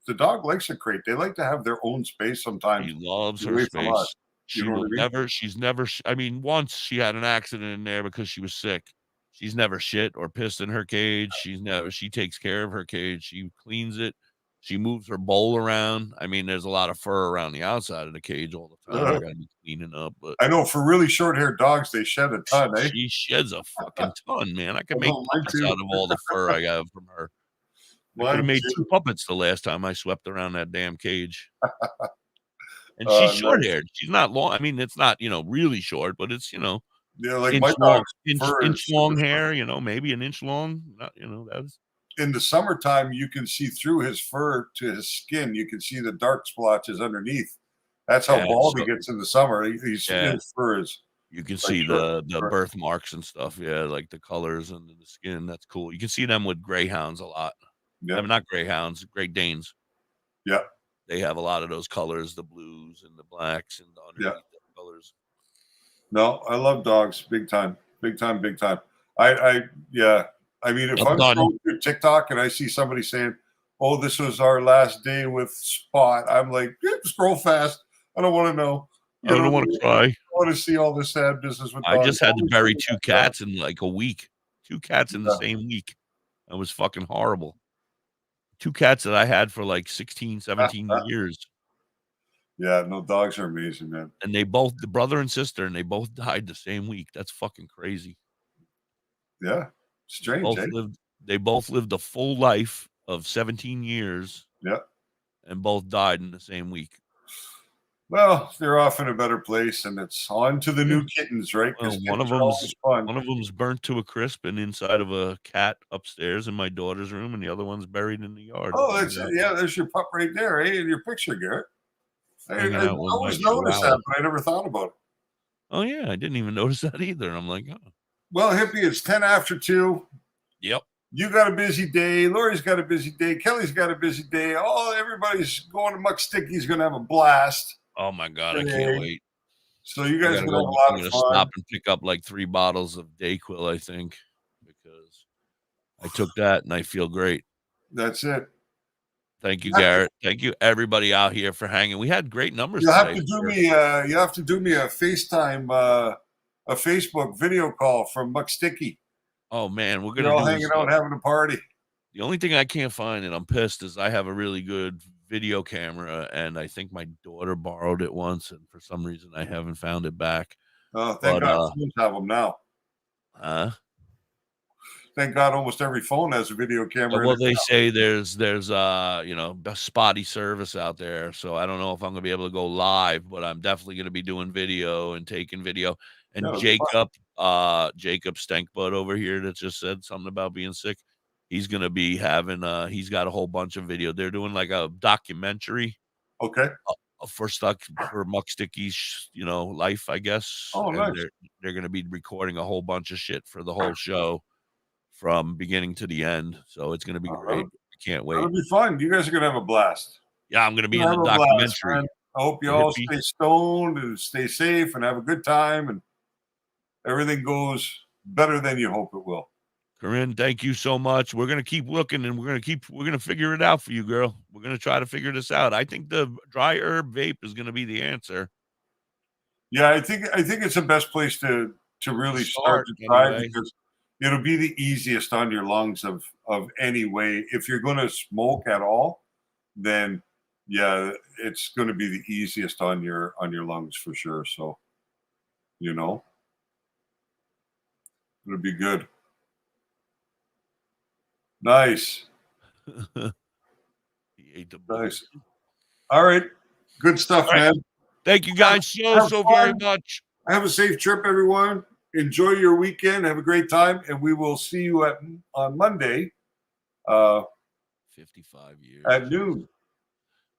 the dog likes a crate. They like to have their own space sometimes She loves her away from us. space. You She know will what I mean? never she's never sh I mean, once she had an accident in there because she was sick. She's never shit or pissed in her cage. She takes care of her cage. She cleans it. She moves her bowl around. I mean, there's a lot of fur around the outside of the cage all the time. I gotta be cleaning up, but I know for really short-haired dogs, they shed a ton, eh? she sheds a fucking ton, man. I could I make know, mine puppets too. out of all the fur I have from her. I could have Mine made 2 too. puppets the last time I swept around that damn cage. And she's short Nice. haired. She's not long. I mean, it's not, you know, really short, but it's, you know, Yeah, like my dog's fur is inch long super short. hair, you know, maybe an inch long. Not, you know, that's In the summertime, you can see through his fur to his skin. You can see the dark splotches underneath. That's how yeah. bald he So gets in the summer. yeah, His fur is you can like see short. the birthmarks and stuff. Yeah, like the colors and the skin. That's cool. You can see them with greyhounds a lot. I Yeah, mean, not greyhounds, Great Danes. yeah, They have a lot of those colors, the blues and the blacks and the yeah. underneath the colors. No, I love dogs, big time, big time, big time. Yeah. I mean, if Well I'm done. scrolling through TikTok and I see somebody saying, "Oh, this was our last day with Spot," I'm like, scroll fast. I don't want to know. I don't want to cry. I want to see all the sad business with I dogs. just had to Always bury doing 2 that job. cats in like a week. 2 cats in the Yeah. same week. That was fucking horrible. 2 cats that I had for like 16, 17 years. Yeah, no, dogs are amazing, man. And they both, the brother and sister, and they both died the same week. That's fucking crazy. Yeah, strange, eh? They both lived a full life of 17 years Yeah. and both died in the same week. Well, they're off in a better place, and it's on to the Yeah. new kittens, right? Well, Because one of kittens are always fun. them's burnt to a crisp and inside of a cat upstairs in my daughter's room, and the other one's buried in the yard. Oh, there's your pup right there, eh? In your picture, Garrett. Hanging I out with my always noticed chihuahua. that, but I never thought about it. Oh yeah, I didn't even notice that either. I'm like, oh. Well, Hippie, it's 10 after 2. Yep. You got a busy day. Lori's got a busy day. Kelly's got a busy day. Oh, everybody's going to Muck Sticky's going to have a blast. Oh my God, I can't today. wait. So you I guys are gotta gonna go. have a lot I'm of gonna fun. stop and pick up like 3 bottles of Dayquil, I think, because I took that and I feel great. That's it. Thank you, You have to, Garrett. Thank you, everybody out here for hanging. We had great numbers you have today. to do me. You have to do me a FaceTime, a Facebook video call from Muck Sticky. Oh man, we're You're gonna all do hanging is out having a party. the only thing I can't find, and I'm pissed, is I have a really good video camera, and I think my daughter borrowed it once, and for some reason I haven't found it back. Oh, thank But God phones have them now. uh, Thank God almost every phone has a video camera in well, it. they say there's a spotty service out there, so I don't know if I'm gonna be able to go live, but I'm definitely gonna be doing video and taking video. Yeah, And it'll be fun. Jacob Stankbutt over here that just said something about being sick. He's gonna be having he's got a whole bunch of video. They're doing like a documentary Okay. for Muck Sticky's, life, I guess. Oh, And nice. they're gonna be recording a whole bunch of shit for the whole show from beginning to the end. So it's gonna be Oh, great. I can't wait. that'll be fun. You guys are gonna have a blast. Yeah, I'm gonna be You're in gonna the have a blast, documentary. man. I hope you The all hippie. stay stoned and stay safe and have a good time and everything goes better than you hope it will. Corinne, thank you so much. We're gonna keep looking and we're gonna figure it out for you, girl. We're gonna try to figure this out. I think the dry herb vape is gonna be the answer. Yeah, I think it's the best place to really start Start to try anyway. because it'll be the easiest on your lungs of any way. If you're gonna smoke at all, then yeah, it's gonna be the easiest on your lungs for sure. So, you know, it'll be good. Nice. He ate the Nice. booger. All right. Good stuff, All right. man. Thank you guys Have so very fun. much. Have a safe trip, everyone. Enjoy your weekend. Have a great time, and we will see you on Monday 55 years. at noon.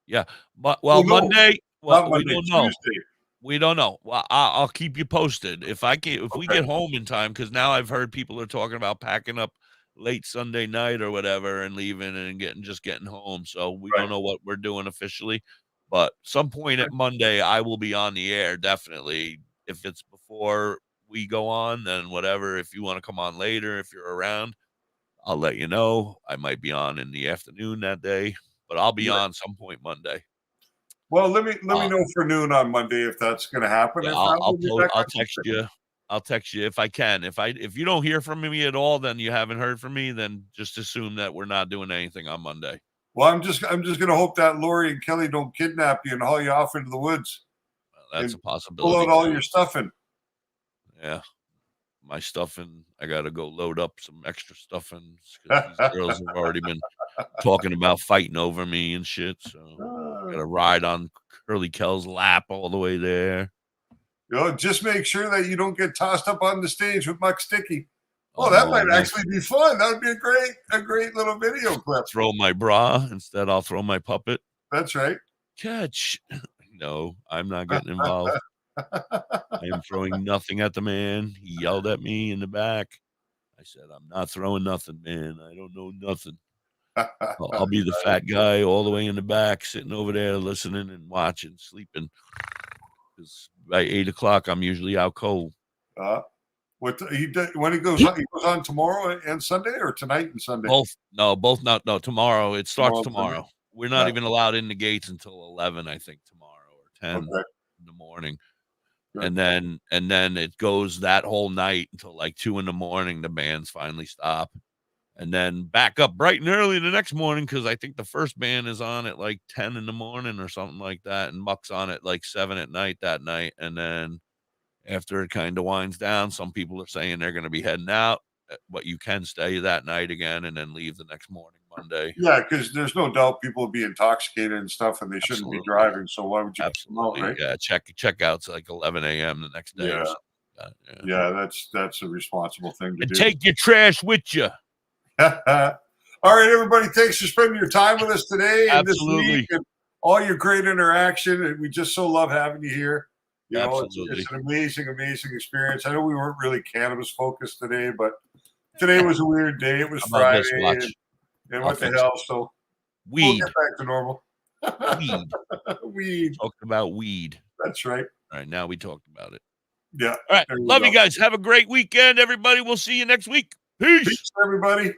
Yeah. Oh, no, Monday, not we Monday, don't know. Tuesday. We don't know. Well, I'll keep you posted if we Okay. get home in time, because now I've heard people are talking about packing up late Sunday night or whatever and leaving and getting home. So we Right. don't know what we're doing officially, but some point at Monday I will be on the air definitely. If it's before we go on, then whatever. If you want to come on later, if you're around, I'll let you know. I might be on in the afternoon that day, but I'll be Right. on some point Monday. Well, let me Uh, know for noon on Monday if that's going to happen. Yeah, If not, we'll be back I'll on text Tuesday. you. I'll text you if I can. If you don't hear from me at all, then you haven't heard from me. Then just assume that we're not doing anything on Monday. Well, I'm just going to hope that Lori and Kelly don't kidnap you and haul you off into the woods Well, that's and a pull possibility out all too. your stuffing. Yeah, my stuffing. I got to go load up some extra stuffing because these girls have already been talking about fighting over me and shit. So I got to ride on Curly Kel's lap all the way there. Just make sure that you don't get tossed up on the stage with Muck Sticky. Oh, that no, might no. actually be fun. That would be a great little video clip. Throw my bra instead. I'll throw my puppet. That's right. Catch. No, I'm not getting involved. I am throwing nothing at the man. He yelled at me in the back. I said, I'm not throwing nothing, man. I don't know nothing. I'll be the fat guy all the way in the back, sitting over there listening and watching, sleeping. Because by 8 o'clock, I'm usually out cold. When he goes on tomorrow and Sunday, or tonight and Sunday? Both not. No, tomorrow. It starts Tomorrow, tomorrow. We're not Yeah. even allowed in the gates until 11, I think, tomorrow or 10 Okay. in the morning. Good. And then it goes that whole night until like 2 in the morning. The bands finally stop, and then back up bright and early the next morning because I think the first band is on at like 10 in the morning or something like that, and Muck's on at like 7 at night that night. And then after it kind of winds down, some people are saying they're going to be heading out, but you can stay that night again and then leave the next morning, Monday. Yeah, because there's no doubt people will be intoxicated and stuff, and they shouldn't be driving. So why would you? Absolutely, right? yeah. Checkouts like 11 a.m. the next day. Yeah. Or something like that. Yeah, that's a responsible thing to And do. take your trash with you. All right, everybody. Thanks for spending your time with us today and this Absolutely. week, and all your great interaction. And we just so love having you here. You know, Absolutely. it's an amazing experience. I know we weren't really cannabis focused today, but today was a weird day. It was How about Friday, this? Watch. and I'll what the fix hell? So we'll weed. get back to normal. Weed. Weed. Talked about weed. That's right. All right, now we talked about it. Yeah. All right, There you love go. you guys. Have a great weekend, everybody. We'll see you next week. Peace. Peace, everybody.